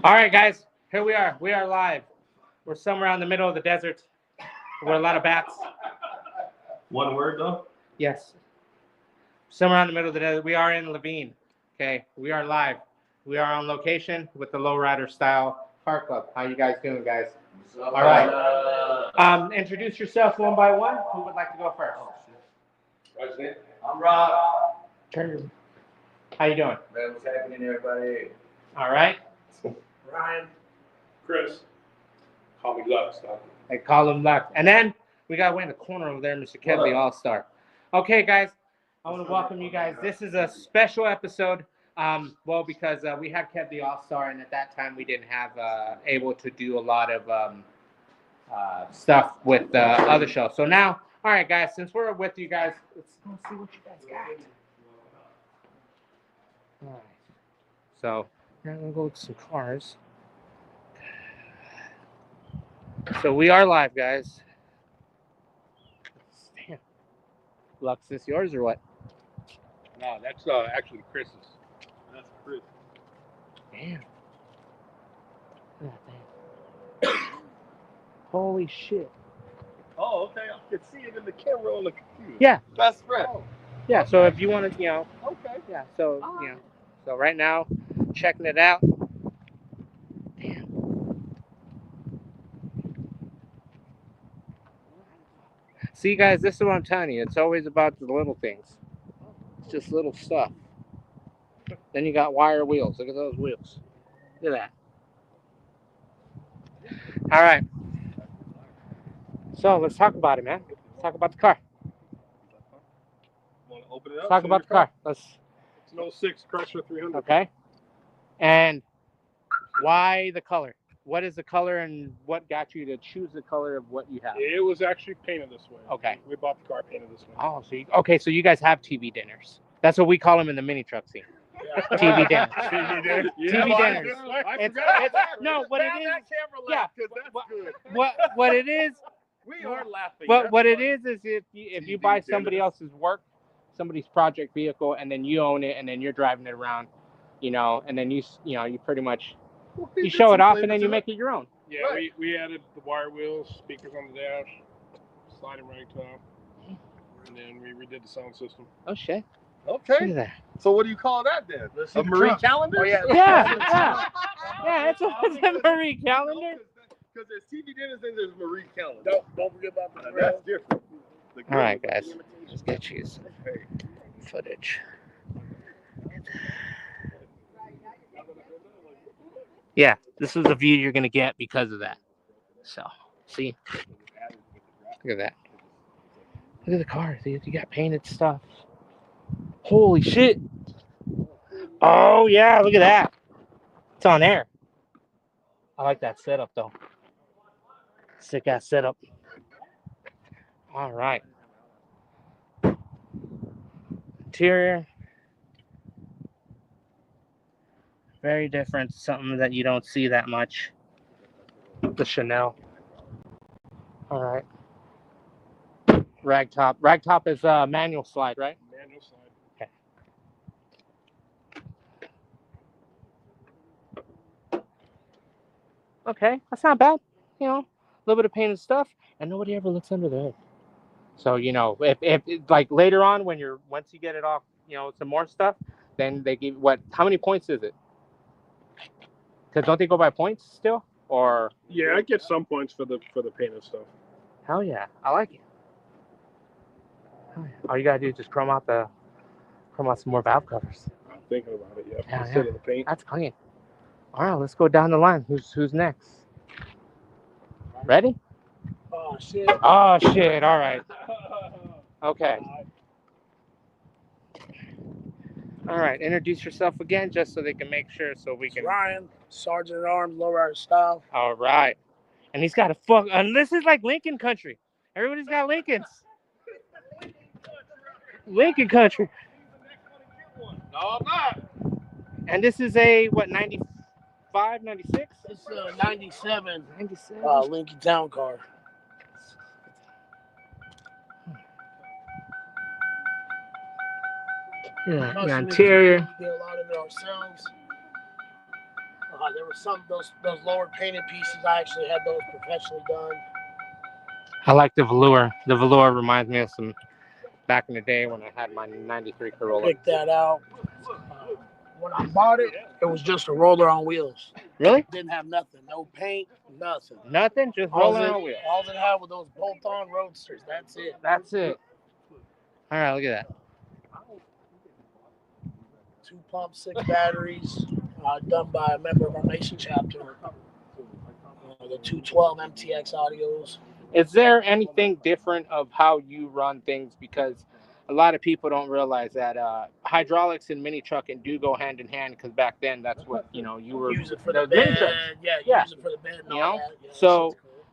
All right, guys, here we are. We are live. We're somewhere in the middle of the desert where a lot of bats. One word, though? Yes. Somewhere in the middle of the desert. We are in Levine. Okay, we are live. We are on location with the Lowrider Style Car Club. How you guys doing, guys? All right. Introduce yourself one by one. Who would like to go first? What's your name? I'm Rob. Turn. How you doing? Man, what's happening, everybody? All right. Ryan. Chris. Call me Lux. I call him Luck. And then we got way in the corner over there, Mr. Kev, the All-Star. Okay, guys, I want to welcome you guys. This is a special episode. Because we had Kev the All-Star, and at that time we didn't have able to do a lot of stuff with the other show. So now, all right, guys, since we're with you guys, let's go see what you guys got. All right. So now I'm gonna go look at some cars. So we are live, guys. Damn. Lux, this yours or what? No, that's actually Chris's. That's Chris. Damn. Look at that thing. Holy shit. Oh, okay. I can see it in the camera on the computer. Yeah. That's right. Oh. Yeah, so if you want to, Okay. yeah, so, so right now, checking it out. Damn. See, guys, this is what I'm telling you. It's always about the little things. It's just little stuff. Then you got wire wheels. Look at those wheels. Look at that. All right. So let's talk about it, man. Let's talk about the car. Want to open it up? Let's talk about the car. It's an 06 Crusher 300. Okay. And why the color? What is the color, and what got you to choose the color of what you have? It was actually painted this way. Okay. We bought the car painted this way. Oh, so you guys have TV dinners. That's what we call them in the mini truck scene. Yeah. TV dinners. TV dinners. TV dinners. No, what it is. Yeah. What it is. We are laughing. What it is if you buy somebody else's work, somebody's project vehicle, and then you own it, and then you're driving it around, and then you pretty much you show it off, and then you make it your own. Yeah, right. we added the wire wheels, speakers on the dash, sliding right top, and then we redid the sound system. Oh shit! Okay. Look at that. So what do you call that then? A Marie calendar? Oh, yeah. Yeah. It's a Marie calendar. Because there's TV dinners and there's Marie calendar. Don't forget about the grill. That's different. All right, guys. Let's get you some footage. Yeah, this is the view you're going to get because of that. So, see? Look at that. Look at the car. You got painted stuff. Holy shit. Oh, yeah, look at that. It's on air. I like that setup, though. Sick ass setup. All right. Interior. Very different. Something that you don't see that much. The Chanel. All right. Ragtop. Ragtop is a manual slide, right? Manual slide. Okay, that's not bad. A little bit of painted stuff, and nobody ever looks under the hood. So if like later on once you get it off, some more stuff, then they give how many points is it? Because don't they go by points still? Or Yeah, I get some points for the paint and stuff. hell yeah, I like it. Hell yeah. All you gotta do is just chrome out some more valve covers. I'm thinking about it. Yeah, Yeah, instead yeah. of the paint. That's clean. All right, let's go down the line. Who's next? Ready? Oh shit. Oh shit! All right. Okay. All right. Introduce yourself again, just so they can make sure, so we can. Ryan, Sergeant at Arms, Low Rider Style. All right. And he's got a fuck. And this is like Lincoln country. Everybody's got Lincolns. Lincoln country. No, I'm not. And this is a what, 95, 96? It's a 97 97. Lincoln Town car. Yeah, the Custom interior. We did a lot of it ourselves. There were some those lower painted pieces. I actually had those professionally done. I like the velour. The velour reminds me of some back in the day when I had my 93 Corolla. Picked that out. When I bought it, it was just a roller on wheels. Really? Didn't have nothing. No paint, nothing. Nothing? Just All rolling it, on wheels. all it had were those bolt-on roadsters. That's it. That's it. All right, look at that. 2 pumps, 6 batteries. Done by a member of our Mason chapter. The 212 MTX audios. Is there anything different of how you run things? Because a lot of people don't realize that hydraulics and mini trucking do go hand in hand. Because back then, that's what you were. Use it for the mini bed. trucks. Yeah, use it for the bed and all that. Yeah, so that shit's cool.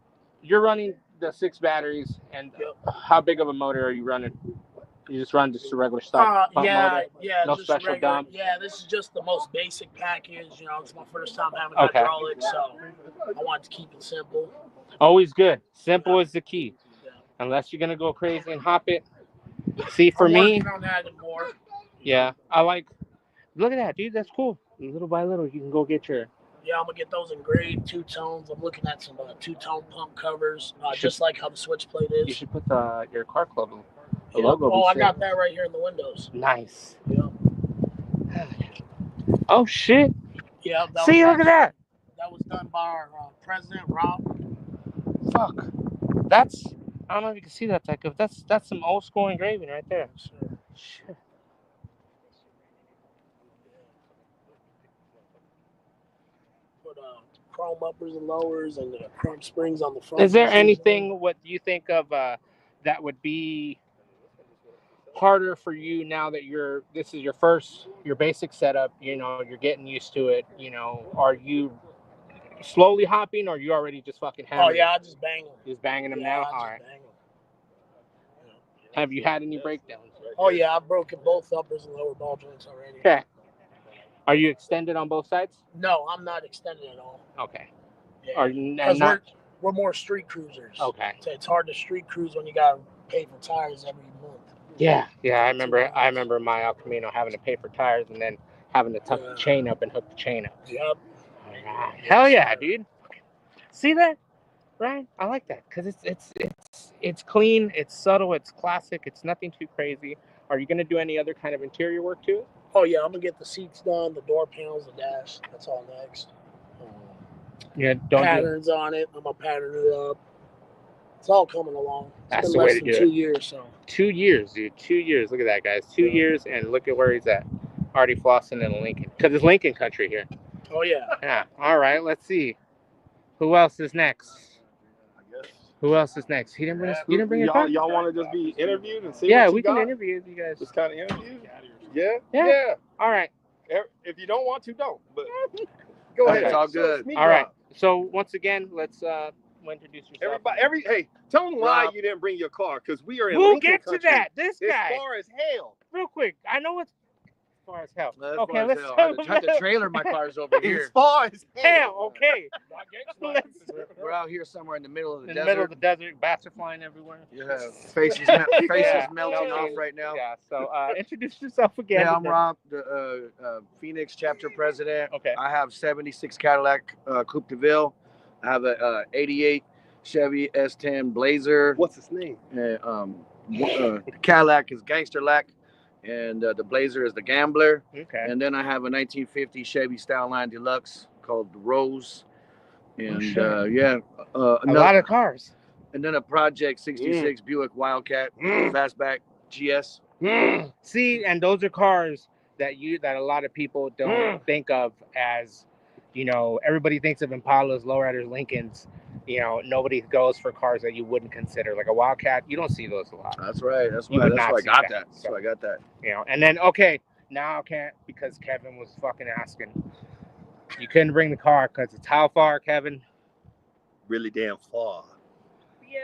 You're running the 6 batteries, and how big of a motor are you running? You just run just a regular stock pump motor? No just special regular, dump? Yeah, this is just the most basic package. It's my first time having Okay. hydraulics, so I wanted to keep it simple. Always good. Simple is the key. Yeah. Unless you're gonna go crazy and hop it. See, for I'm me, working on that and more. yeah, I like. Look at that, dude. That's cool. Little by little, you can go get your. Yeah, I'm gonna get those engraved 2 tones. I'm looking at some 2-tone pump covers, just like how the switch plate You is. should put your car club Yeah. logo. Oh, I got that right here in the windows. Nice. Yeah. Oh shit! Yeah. See, look at that. That was done by our president, Rob. Fuck. That's. I don't know if you can see that, Tycho. That's some old school engraving right there. Shit. Put chrome uppers and lowers and chrome springs on the front. Is there anything? What do you think of that would be harder for you now that this is your basic setup? You're getting used to it. Are you slowly hopping, or are you already just fucking hammering? Oh yeah, I just bang them. Just banging them Yeah, now. I All just right. bang 'em. Have you had any breakdowns? Oh yeah, I've broken both uppers and lower ball joints already. Okay. Are you extended on both sides? No, I'm not extended at all. Okay. Yeah. Are you Because not? we're more street cruisers. Okay. So it's hard to street cruise when you gotta pay for tires every month. Yeah. I remember my El Camino having to pay for tires and then having to tuck the chain up and hook the chain up. Yep. All right. Hell yeah, dude. See that? Right? I like that because it's clean, it's subtle, it's classic, it's nothing too crazy. Are you gonna do any other kind of interior work to it? Oh yeah, I'm gonna get the seats done, the door panels, the dash. That's all next. Yeah, don't do Patterns on it. I'm gonna pattern it up. It's all coming along. That's It's the been way less to than do 2 it. years, so 2 years, dude. 2 years. Look at that, guys. 2 years, and look at where he's at. Already flossing in Lincoln, because it's Lincoln country here. oh yeah. Yeah. All right. Let's see. Who else is next? Who else is next? He didn't bring. You didn't bring your car. Y'all want to just be interviewed and see? Yeah, what you we can got? interview you guys. This kind of interview. Yeah. Yeah. All right. If you don't want to, don't. But go ahead. It's all good. All right. So once again, let's introduce yourself. Everybody, hey, tell them why Rob. you didn't bring your car, because we are in We'll Lincoln get to country. that. This It's guy, far as hell. real quick. I know it's far as hell. That's Okay, far as let's hell. talk I had to trailer my cars over It's here. far as hell. Okay. Let's, We're out here somewhere in the middle of the in the desert. middle of the desert, bats are flying everywhere. Yeah, faces Yeah. melting Yeah. off right now. Yeah. So introduce yourself again. Yeah, I'm Rob, the Phoenix chapter president. Okay. I have 76 Cadillac Coupe de Ville. I have a 88 Chevy S10 Blazer. What's his name? The Cadillac is Gangster Lack, and the Blazer is the Gambler. Okay. And then I have a 1950 Chevy Styleline Deluxe called the Rose, and shit. yeah, A another, lot of cars. and then a Project 66 Buick Wildcat fastback GS. See, and those are cars that a lot of people don't think of as, you know, everybody thinks of Impalas, lowriders, Lincolns. You know, nobody goes for cars that you wouldn't consider, like a Wildcat. You don't see those a lot. That's right. That's You why. would That's not why I see got that, that. That's so. why I got that. You know, and then okay, now I can't because Kevin was fucking asking. You couldn't bring the car because it's how far, Kevin? Really damn far.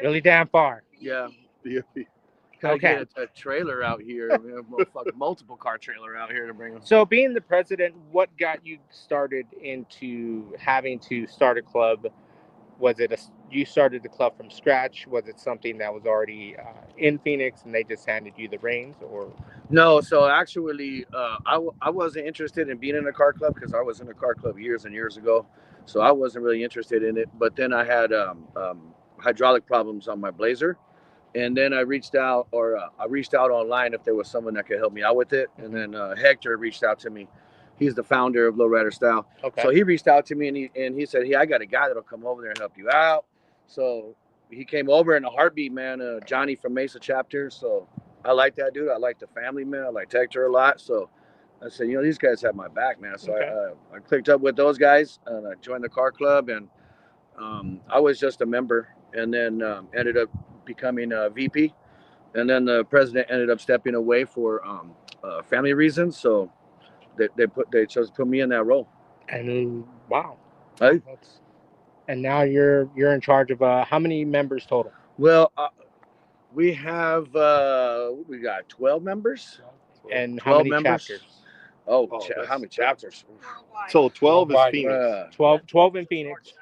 Really damn far. Yeah. BFP. Gotta Okay. get a trailer out here. We have a multiple car trailer out here to bring them. So, being the president, what got you started into having to start a club? Was it you started the club from scratch? Was it something that was already in Phoenix and they just handed you the reins, or? No, so actually, I wasn't interested in being in a car club because I was in a car club years and years ago. So I wasn't really interested in it. But then I had hydraulic problems on my Blazer. And then I reached out online if there was someone that could help me out with it. And then Hector reached out to me. He's the founder of Lowrider Style. Okay. So he reached out to me and he said, "Hey, I got a guy that'll come over there and help you out." So he came over in a heartbeat, man. Johnny from Mesa chapter. So I like that dude. I like the family, man. I like Hector a lot. So I said, you know, these guys have my back, man. So Okay. I clicked up with those guys and I joined the car club. And I was just a member, and then ended up becoming a VP. And then the president ended up stepping away for family reasons. So they chose to put me in that role. And wow. Hey. And now you're in charge of how many members total? Well, we have we got 12 members. And 12 how many members? chapters? How many chapters? So 12 is Worldwide. Phoenix. 12 in Phoenix.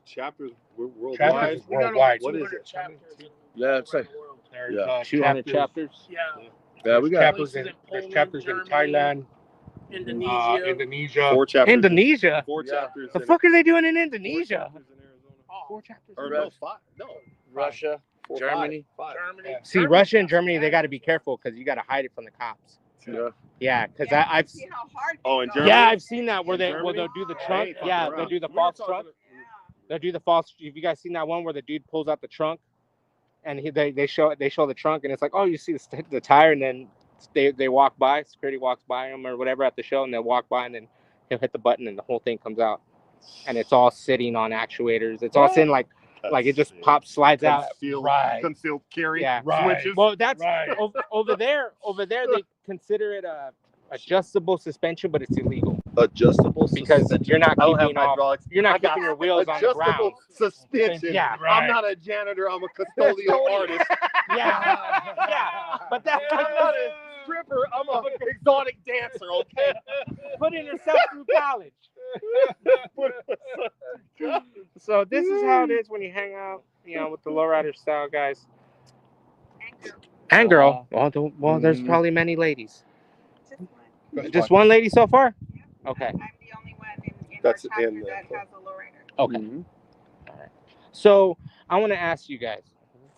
Chapters worldwide. Chapters We got worldwide. over What is 200 it? chapters. Yeah, it's like, There's Yeah. 200 chapters. Yeah. yeah, we got Places in there's Poland, chapters in Germany, Thailand, Indonesia. Indonesia. 4 chapters. Indonesia. 4 Yeah. chapters. The in- fuck are they doing in 4 Indonesia? chapters in Arizona. Oh, 4 chapters. Or Right. no, 5. No. Russia, 4, Germany. 5. Germany. See, Russia and Germany, they got to be careful because you got to hide it from the cops. Yeah. Yeah, because I've see how hard they Oh, in go. Germany? yeah, I've seen that where In they Germany? they'll do the They trunk. ain't fucking Yeah, around. they'll do the We were false talking trunk. to- They'll do the false. Have you guys seen that one where the dude pulls out the trunk, and they show the trunk, and it's like, oh, you see the tire, and then they walk by, security walks by them or whatever at the show, and they'll walk by, and then he'll hit the button, and the whole thing comes out, and it's all sitting on actuators. It's all sitting like it just That's pops, slides out. Concealed, Right. concealed carry Yeah. switches. Well, that's Right. over there. Over there, they consider it a adjustable suspension, but it's illegal Adjustable because suspension. you're not I don't have keeping off. hydraulics. You're not I got keeping your wheels on the ground. adjustable suspension. Yeah. I'm not a janitor. I'm a custodial artist. Yeah. But that's I'm not a stripper. I'm an exotic dancer. Okay. putting yourself through college. So this is how it is when you hang out, you know, with the lowrider style guys and girl. Well, there's probably many ladies. Just one. Just one lady so far. Okay. I'm the only one in That's our chapter in the- that has a lowrider. Okay. Mhm. So I want to ask you guys.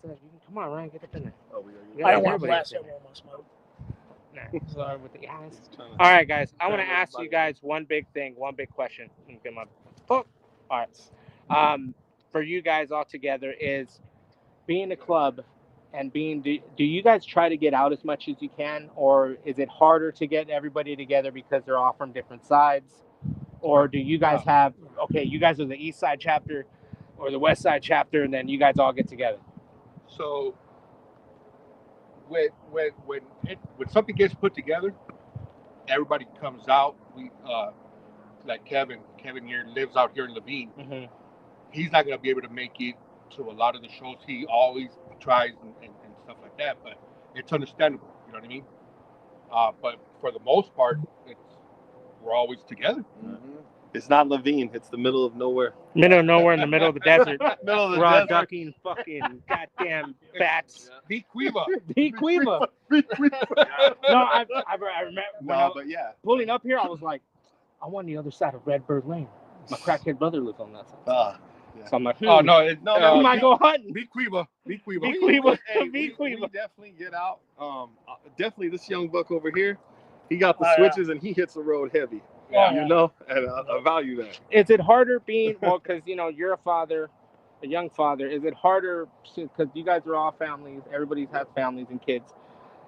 Come on, Ryan, get up in there. Oh, we are- Yeah, I don't want to everybody blast gets in everyone with smoke. Nah, sorry with the eyes. All right, guys. I want to ask you guys one big thing, one big question. Get my book. All right. For you guys all together is being a club and being. Do you guys try to get out as much as you can, or is it harder to get everybody together because they're all from different sides, or do you guys have? Okay, you guys are the East Side chapter, or the West Side chapter, and then you guys all get together. So when something gets put together, everybody comes out. We like Kevin here lives out here in Levine. Mm-hmm. He's not gonna be able to make it to a lot of the shows. He always tries and stuff like that, but it's understandable. You know what I mean? But for the most part, we're always together. Mhm. It's not Levine. It's the middle of nowhere. Middle of nowhere in the middle of the desert. Middle of the We're all desert. ducking fucking goddamn bats. The Cueva. The Cueva. No, I remember when I No, was but yeah. pulling up here, I was like, I'm on the other side of Redbird Lane. My crackhead brother lives on that side. Yeah. So I'm like, Oh no, who might go hunting? The Cueva. The Cueva. Be Cueva. Hey, Be we Cueva. definitely get out. Definitely this young buck over here. He got the Oh, yeah. switches and he hits the road heavy. Yeah. You know, and I value that. Is it harder being because you're a father, a young father? Is it harder because you guys are all families? Everybody has families and kids.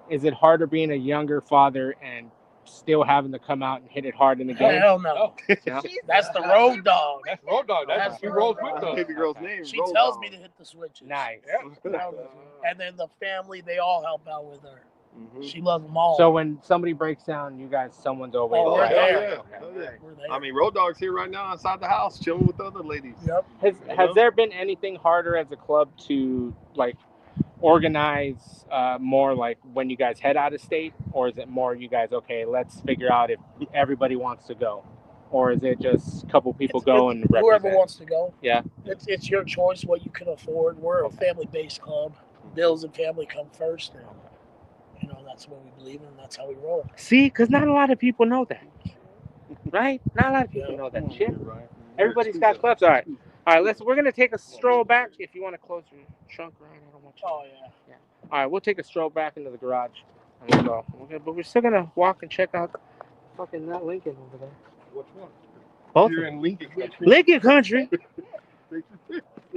Is it harder being a younger father and still having to come out and hit it hard in the game? Hell no. No? That's the road dog. That's Road Dog. That's She the rolls road with dog. us. Baby girl's Okay. name. She Roll tells Dog. me to hit the switches. Nice. And then the family, they all help out with her. Mhm. She loves them all. So when somebody breaks down, someone's over. Oh, we're right? there. yeah. Okay. Oh, yeah. We're there. I mean, Road Dog's here right now inside the house, chilling with the other ladies. Yep. Has there been anything harder as a club to like organize more like when you guys head out of state, or is it more you guys let's figure out if everybody wants to go, or is it just a couple people go and whoever represent? wants to go. Yeah. It's your choice what you can afford. We're a family-based club. Bills and family come first, and that's what we believe in. And that's how we roll. See, because not a lot of people know that, right? Not a lot of people know that shit. Right. Everybody's got clubs. All right. We're gonna take a stroll back. If you want to close your trunk, Ryan, I don't want you. Oh yeah. All right, we'll take a stroll back into the garage and we'll go. But we're still gonna walk and check out fucking that Lincoln over there. Which one? Both You're of them. in Lincoln Country. Lincoln Country.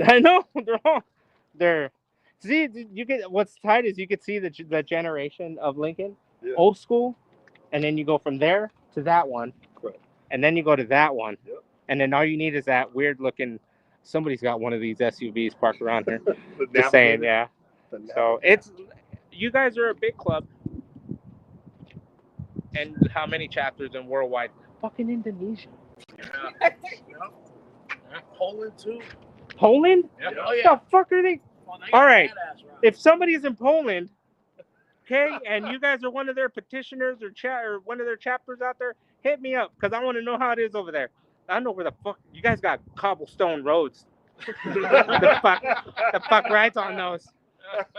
I know they're. See, you get what's tight is you could see the generation of Lincoln, Yeah. old school, and then you go from there to that one, Correct. and then you go to that one, Yep. and then all you need is that weird looking. Somebody's got one of these SUVs parked around here. The Just saying, Navigator. yeah. The So you guys are a big club. And how many chapters in worldwide? Fucking Indonesia. Poland too. Poland? Yeah. Oh What yeah. the fuck are they? Well, they All got right. badass rounds. If somebody's in Poland, okay, and you guys are one of their petitioners or one of their chapters out there, hit me up because I want to know how it is over there. I know where the fuck you guys got cobblestone roads. the fuck rides on those.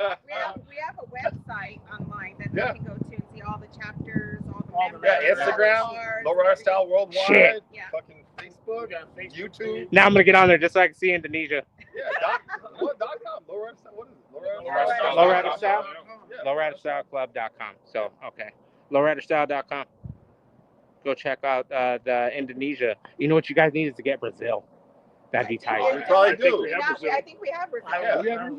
We have a website online that Yeah. they can go to and see all the chapters, all the All the members, Yeah, Instagram, all the bars, Low Rider Style Worldwide. Shit. Yeah. Fucking We Facebook, got Facebook YouTube. Now I'm gonna get on there just so I can see Indonesia. Yeah. .com. Low Rider Style. What is it? Lowrider Style? Yeah. Lowriderstyleclub.com. So okay, lowriderstyle.com. Go check out the Indonesia. You know what you guys need is to get Brazil. That'd be tight. We probably I think do. we I think we have Brazil. Yeah.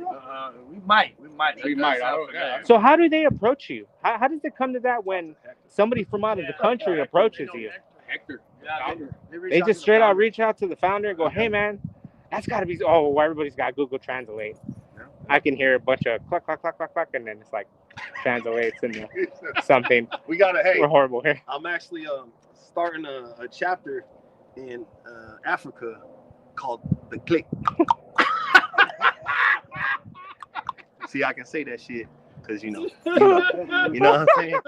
We might. We might. I don't know. So how do they approach you? How does it come to that when somebody from out of the country approaches you? Hector. They just straight out reach out to the founder and go, "Hey man, that's got to be." Oh, everybody's got Google Translate. I can hear a bunch of cluck cluck cluck cluck cluck, and then it's like translates into something. We gotta. Hey, We're horrible here. I'm actually starting a chapter in Africa called The Click. See, I can say that shit because you know what I'm saying.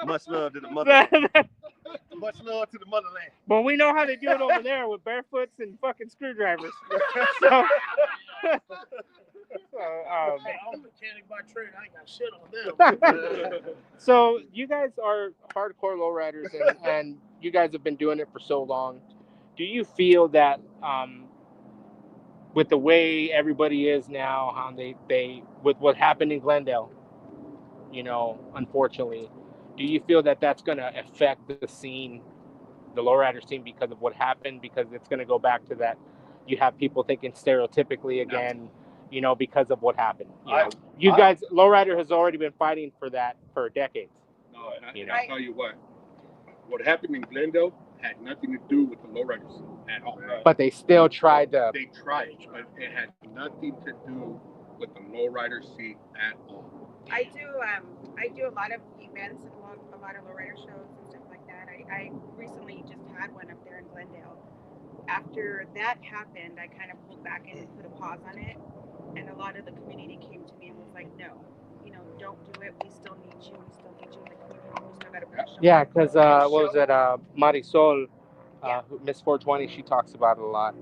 Much love to the mother. Much love to the motherland. But we know how to do it over there with barefoots and fucking screwdrivers. So, I'm a mechanic by trade. I ain't got shit on them. so you guys are hardcore lowriders, and you guys have been doing it for so long. Do you feel that with the way everybody is now, how they with what happened in Glendale, unfortunately, do you feel that that's going to affect the scene, the lowrider scene, because of what happened? Because it's going to go back to that you have people thinking stereotypically again, because of what happened. You guys, lowrider has already been fighting for that for decades. No, and I'll tell you what happened in Glendale had nothing to do with the lowriders at all. But they still tried to. They tried, but it had nothing to do with the lowrider scene at all. I do a lot of events and a lot of lowrider shows and stuff like that. I recently just had one up there in Glendale. After that happened, I kind of pulled back and put a pause on it, and a lot of the community came to me and was like, "No, don't do it. We still need you. We still need you in the community. We still got to push." Yeah, because what was it? Marisol, Miss 420, she talks about it a lot,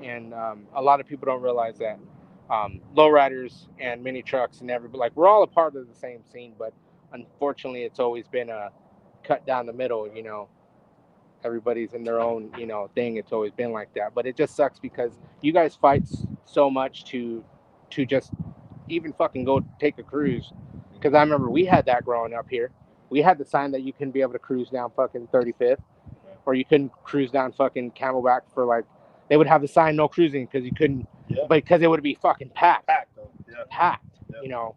and a lot of people don't realize that lowriders and mini trucks and everybody, we're all a part of the same scene, but unfortunately, it's always been a cut down the middle. Everybody's in their own thing. It's always been like that, but it just sucks because you guys fight so much to just even fucking go take a cruise. Because I remember we had that growing up here. We had the sign that you can be able to cruise down fucking 35th. or you couldn't cruise down fucking Camelback for like. They would have the sign no cruising because you couldn't, because it would be fucking packed. Packed though. Yeah. Packed. Yeah. You know.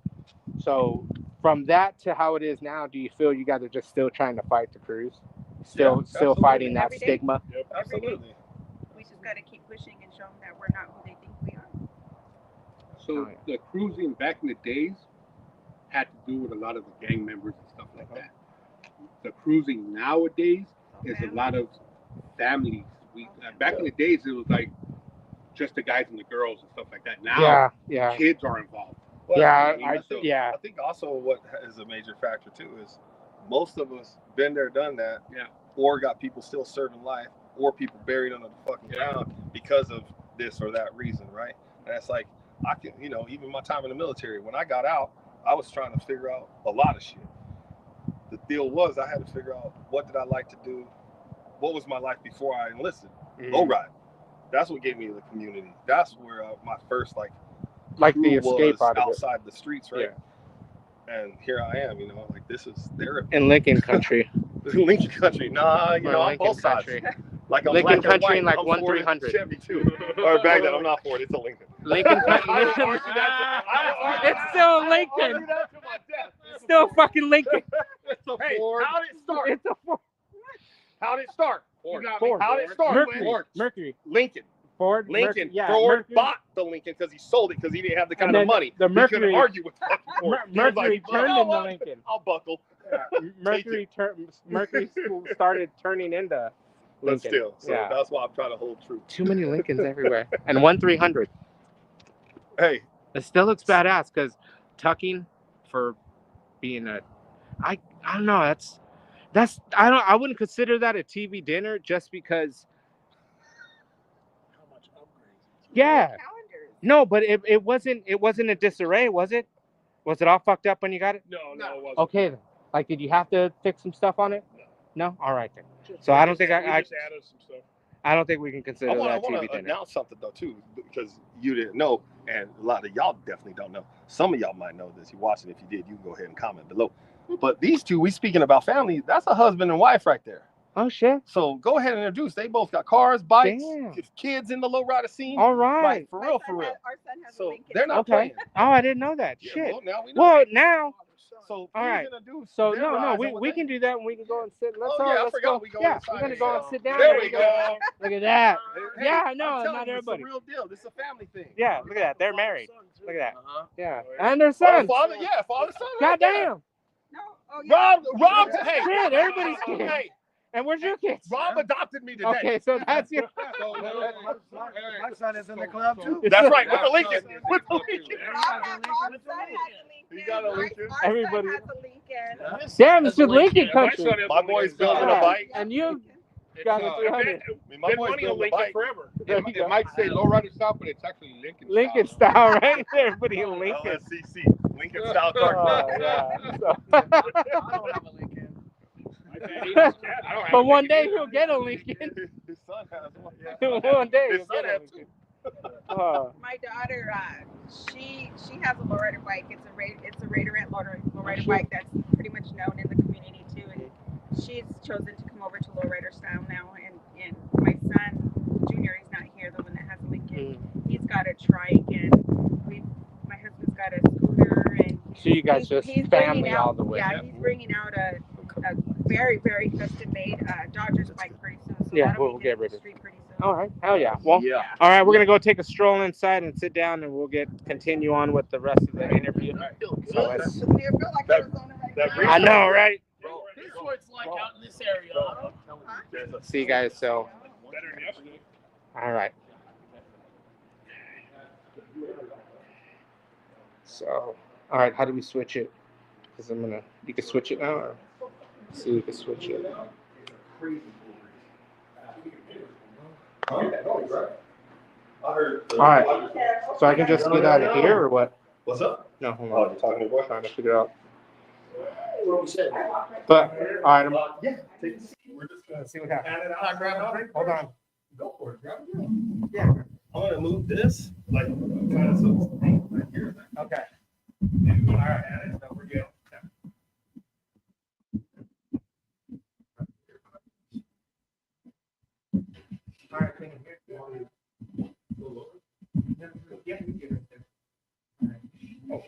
So from that to how it is now, do you feel you guys are just still trying to fight to cruise? Still absolutely. fighting that Every day. stigma. Yep. Absolutely. We just got to keep pushing and show them that we're not who they think we are. So Oh, yeah. the cruising back in the days had to do with a lot of the gang members and stuff like that. The cruising nowadays is a lot of families. Back in the days it was like just the guys and the girls and stuff like that. Now Yeah. kids are involved. Well, Yeah, I think also what is a major factor too is most of us been there, done that, or got people still serving life, or people buried under the fucking ground because of this or that reason, right? And it's like I can, even my time in the military, when I got out, I was trying to figure out a lot of shit. The deal was I had to figure out what did I like to do, what was my life before I enlisted. Low ride. That's what gave me the community. That's where my first Like crew the escape was out of it. outside the streets, right? And here I am, like this is therapy. In Lincoln country. Lincoln Country, nah, I'm Lincoln both sides. country. Like I'm Lincoln black and Country white. and like I'm 1-300. 72. Or back then, I'm not Ford. It's a Lincoln. Lincoln country. It's still Lincoln. Still fucking Lincoln. It's a Hey, Ford. how did it start? It's a Ford. How did it start? Ford. How did it start? Mercury. Lincoln. Ford. Lincoln. Yeah, Ford Mercury. bought the Lincoln because he sold it because he didn't have the kind And of then money. the He Mercury- couldn't argue with fucking Ford. He was Mercury like, "You turned know into what? Lincoln. I'll buckle. Mercury started turning into But Lincoln. still, so yeah. that's why I'm trying to hold true. Too many Lincolns everywhere. And 1-300. Hey, It still looks badass because tucking for being I don't know, I wouldn't consider that a TV dinner just because How much upgrades? yeah. Calendars. No, but it wasn't a disarray, was it? Was it all fucked up when you got it? No, it wasn't. Okay then. Like did you have to fix some stuff on it? No? All right then. So I don't think We I just added some stuff. I don't think we can consider I that want TV to dinner. announce something though too, because you didn't know, and a lot of y'all definitely don't know. Some of y'all might know this. You're watching. If you did, you can go ahead and comment below. But these two, we speaking about family. That's a husband and wife right there. Oh shit. So go ahead and introduce. They both got cars, bikes, Damn. kids in the lowrider scene. All right. Like, for real. Our son has a So Lincoln. they're not Okay. playing. Oh, I didn't know that. Yeah, Shit. well, now we know. Well, now So all please right. introduce so their no, rides and what we they can do that and we can go and sit. Let's Oh, yeah, I let's forgot go. we go yeah, inside we're gonna and go and so- sit down. There and we we're gonna- go. Look at that. Hey, Yeah, I'm no, telling not you, everybody. It's a real deal. This is a family thing. Yeah, look at that. They're married. Look at that. Uh-huh. Yeah, and their son. Father, son. God damn. No. Oh, yeah. Rob, hey, Shit, everybody's kids. hey, And where's your kids? Rob adopted me today. Okay, so that's your. My son is in the club too. That's right. We're Lincoln. We're Our Lincoln. son has a Lincoln. You got a Lincoln? Our son Everybody- has a Lincoln. Damn, it's just Lincoln country. My boy's building Yeah. a bike. And you got a 300. My boy's money on building a Lincoln bike. forever. There you It go. might say lowrider style, but it's actually Lincoln. Lincoln style, right? Everybody in Lincoln. LSCC. Lincoln style car Oh, club. yeah. So- I don't have a Lincoln. but one day he'll get a Lincoln. His son has one. One day His he'll son get a has Lincoln. My daughter, she has a lowrider bike. It's a Raiderette lowrider bike that's pretty much known in the community too. And she's chosen to come over to lowrider style now. And my son, Junior, he's not here, the one that has a Lincoln. He's got a trike, and my husband's got a scooter, and So you guys just he's family bringing out, all the way. Yeah, he's bringing out a very, very custom made Dodgers bike pretty soon. So Yeah, that'll we'll be get hitting rid the of it. street pretty soon. All right, hell yeah. Well, Yeah. all right, we're gonna go take a stroll inside and sit down, and we'll continue on with the rest of the interview. So let's. Doesn't it feel like Arizona right now? I know, right? This is what it's like out in this area. Huh? See you guys. So, Better than yesterday. all right. So, all right. How do we switch it? Because you can switch it now. Or see, you can switch it. I heard. All right. So I can just get out of here, or what? What's up? No, hold Oh, on. you're talking to boy? Trying to figure out. What we said? But all right, Yeah. Take a seat. We're just gonna let's see what happens. grab a drink. Hold on. Go for it. Grab it. Yeah. I'm gonna move this like kind of so it's right here. Okay. All right, and we're good.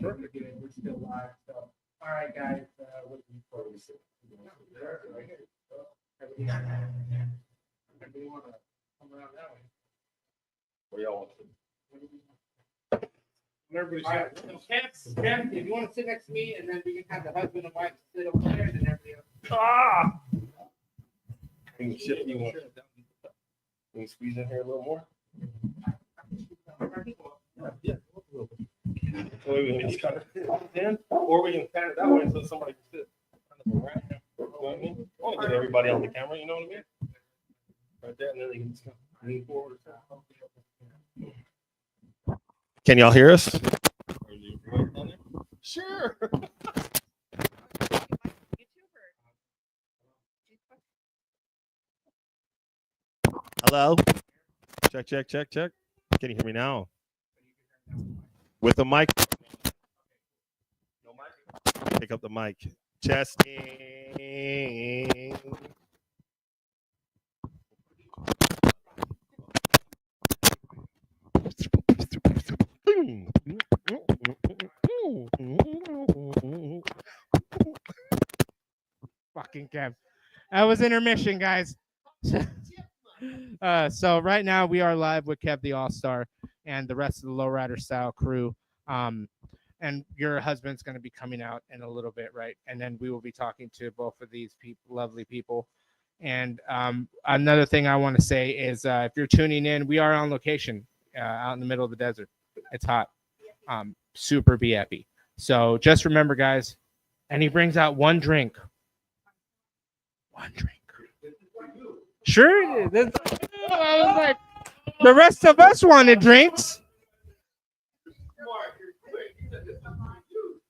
Sure. We're still live. So, all right, guys. What do you for? Everybody want to come around that way? Where y'all want to? Everybody's All right. So, Kev, if you want to sit next to me, and then we can have the husband and wife sit over there, and then everybody else. Ah! Can you shift you want? Can you squeeze in here a little more? Yeah. So we can just kind of in, or we can pan it that way so somebody can sit kind of around. You know what I mean? I want to get everybody on the camera, you know what I mean? Right there, and then they can just kind of lean forward. Can y'all hear us? Sure. Hello. Check, check, check, check. Can you hear me now? With the mic. No mic. Pick up the mic. Testing. Fucking Kev. That was intermission, guys. So right now we are live with Kev the All-Star and the rest of the Lowrider Style crew. And your husband's going to be coming out in a little bit, right? And then we will be talking to both of these people, lovely people. And another thing I want to say is if you're tuning in, we are on location out in the middle of the desert. It's hot. Super BFE. So just remember, guys, and he brings out one drink. One drink. Sure. I was like, the rest of us wanted drinks.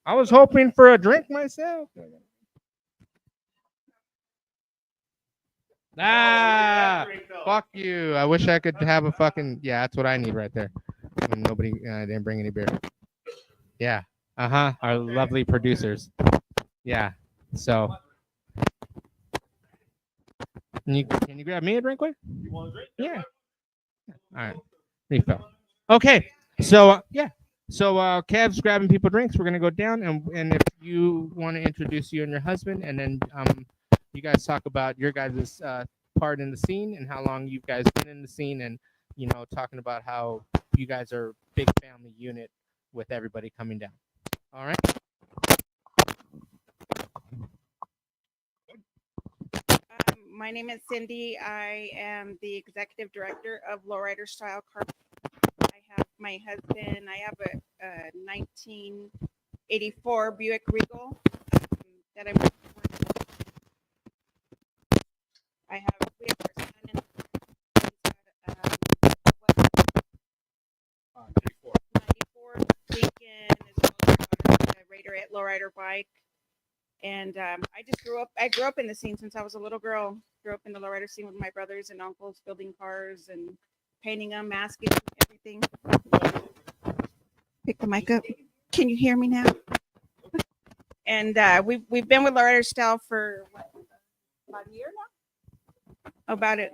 I was hoping for a drink myself. Ah, fuck you. I wish I could have a fucking, yeah, that's what I need right there. And nobody, didn't bring any beer. Yeah. Uh-huh. Our lovely producers. Yeah. So. Can you grab me a drink, quick? You want a drink? Yeah. All right. Refill. Okay. So, yeah. So Kev's grabbing people drinks. We're gonna go down, and if you want to introduce you and your husband, and then you guys talk about your guys' part in the scene and how long you guys been in the scene, and talking about how you guys are a big family unit with everybody coming down. All right. My name is Cindy. I am the executive director of Lowrider Style Car. I have my husband. I have a 1984 Buick Regal that I'm. We have our son and he's got 94 Lincoln as well as a Raider at Lowrider bike. And I grew up in the scene since I was a little girl. Grew up in the lowrider scene with my brothers and uncles, building cars and painting them, masking them, everything. Pick the mic up. Can you hear me now? And we've been with Lowrider Style for about a year now. About it,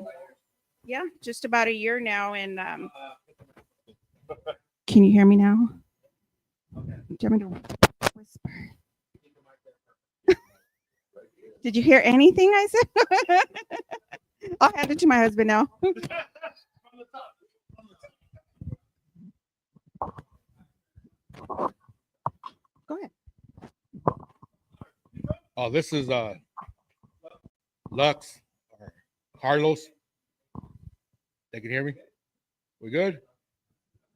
yeah, just about a year now. And can you hear me now? Do you want me to whisper? Did you hear anything I said? I'll hand it to my husband now. Go ahead. Oh, this is Lux or Carlos. They can hear me. We good?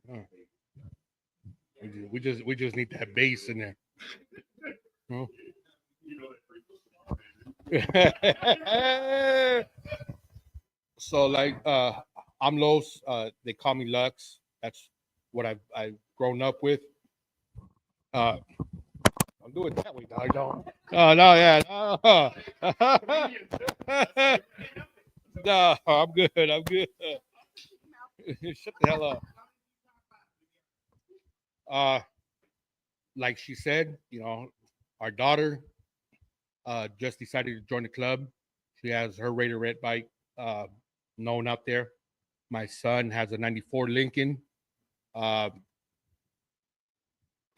Oh. We just need that bass in there. Oh. So like I'm Los, they call me Lux. That's what I've grown up with. I'll do it that way, dog. Don't. Oh no, yeah. No, I'm good. Shut the hell up. Like she said, our daughter just decided to join the club. She has her Raider Red bike known out there. My son has a 94 Lincoln.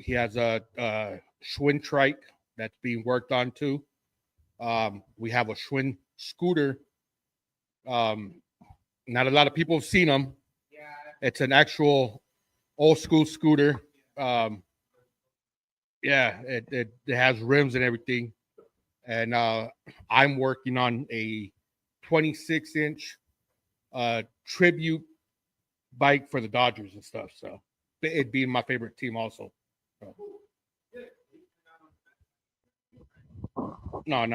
He has a Schwinn trike that's being worked on too. We have a Schwinn scooter. Not a lot of people have seen them. It's an actual old school scooter. It has rims and everything. And I'm working on a 26-inch tribute bike for the Dodgers and stuff. So it'd be my favorite team also. So. No.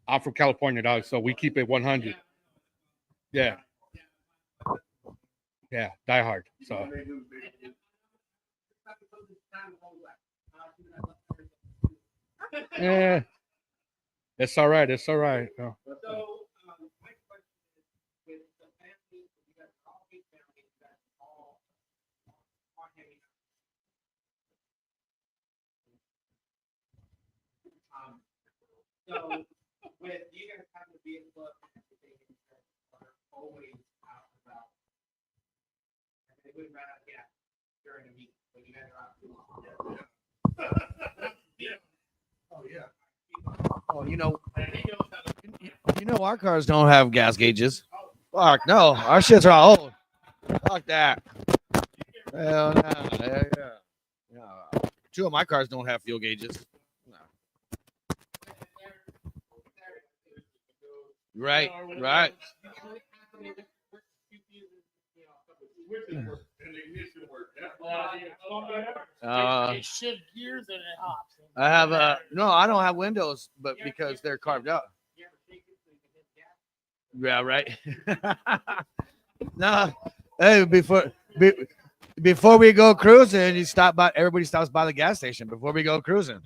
I'm from California, dog. So we keep it 100. Yeah. Yeah, die hard. So. Yeah. It's all right. It's all right. No. So with you guys having to be in the club and everything, are always out and about. They wouldn't run out of gas during a meet when you guys are out. Oh yeah. Oh, our cars don't have gas gauges. Fuck no, our shits are all old. Fuck that. Hell no. Yeah. 2 of my cars don't have fuel gauges. No. Right. It shift gears and it hops. I have I don't have windows, but because they're carved out. Yeah, right. No, hey, before we go cruising, everybody stops by the gas station before we go cruising.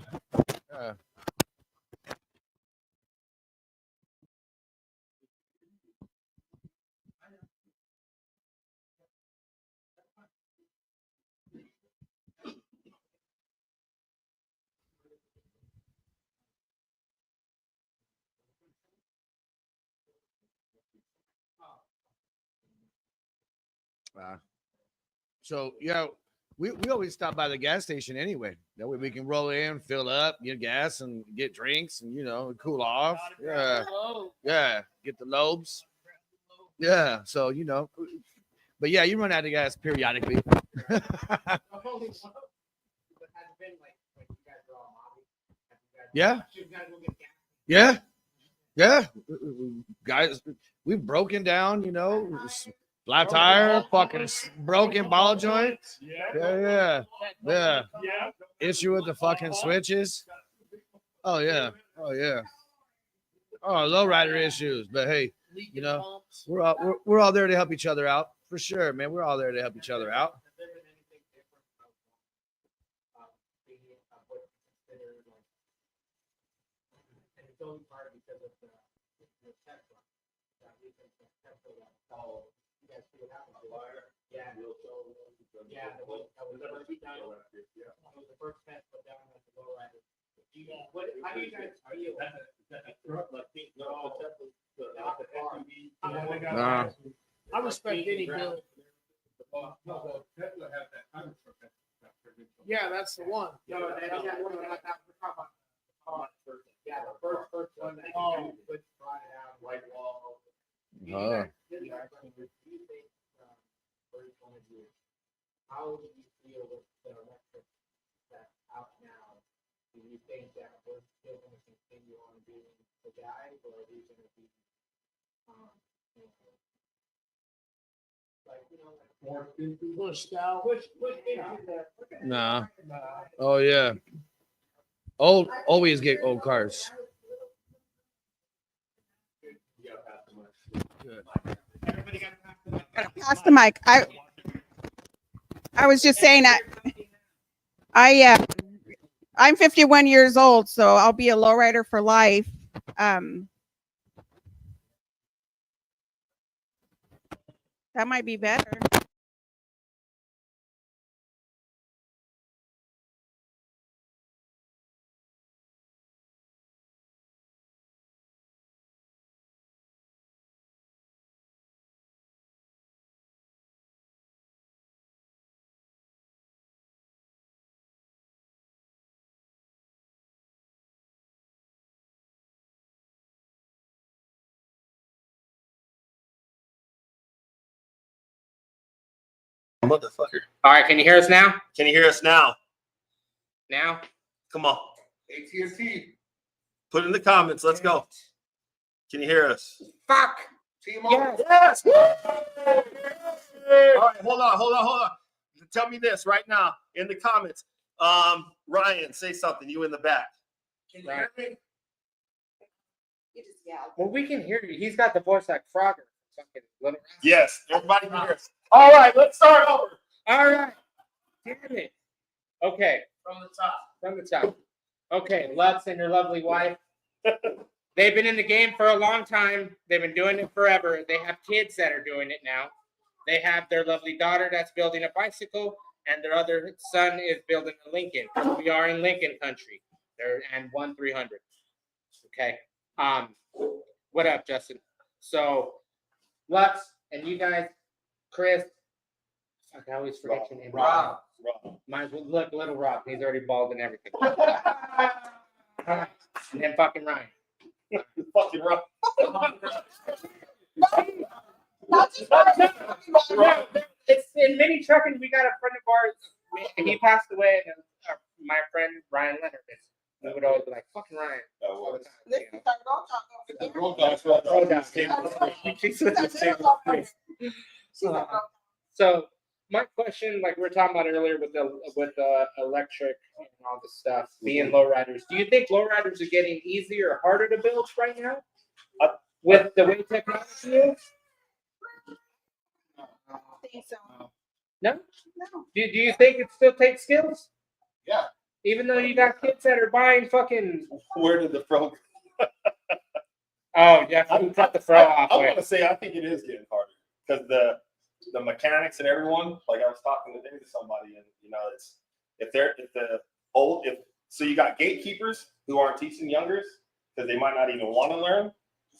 So yeah, we always stop by the gas station anyway. That way we can roll in, fill up, get gas, and get drinks, and cool off. Yeah, get the lobes. Yeah, so but yeah, you run out of gas periodically. Yeah. Guys, we've broken down, flat tire, fucking broken ball joint. Yeah. Issue with the fucking switches. Oh yeah. Oh, lowrider issues. But hey, we're all there to help each other out for sure, man. We're all there to help each other out. How do you guys feel? I respect any build. Yeah, that's the one. Yeah, the first one that you put brought it out, white wall. How do you feel with the electric that's out now? Do you think that we're still going to continue on being the guys, or are we going to be, Pushed out. Nah. Oh yeah. Always get old cars. Pass the mic. I was just saying I'm 51 years old, so I'll be a lowrider for life. That might be better. Motherfucker. All right, can you hear us now? Can you hear us now? Now? Come on. AT&T. Put it in the comments. Let's go. Can you hear us? Fuck. T-Mobile. Yes. Yes. All right, hold on. Tell me this right now in the comments. Ryan, say something. You in the back. Can you hear me? You just yelled. Well, we can hear you. He's got the voice like Frogger. Fucking little. Yes, everybody can hear us. All right, let's start over. All right. Damn it. Okay. From the top. From the top. Okay, Lutz and your lovely wife. They've been in the game for a long time. They've been doing it forever. They have kids that are doing it now. They have their lovely daughter that's building a bicycle, and their other son is building a Lincoln. We are in Lincoln country. And 1-300. Okay. What up, Justin? So, Lutz and you guys, Chris. Fuck, I always forget your name. Rob. Mine's look, little Rob. He's already bald and everything. And then fucking Ryan. Fucking Rob. It's in mini trucking. We got a friend of ours. He passed away, and my friend Ryan Leonard. We would always be like, "Fucking Ryan." All the time, So my question, like we were talking about earlier with the electric and all this stuff, being lowriders. Do you think lowriders are getting easier or harder to build right now with the way technology is? I think so. No. No. Do you think it still takes skills? Yeah. Even though you got kids that are buying fucking. Where did the fro? Oh yeah, I cut the fro off. I want to say I think it is getting harder because the mechanics and everyone. Like I was talking today to somebody, and it's so you got gatekeepers who aren't teaching youngers because they might not even want to learn,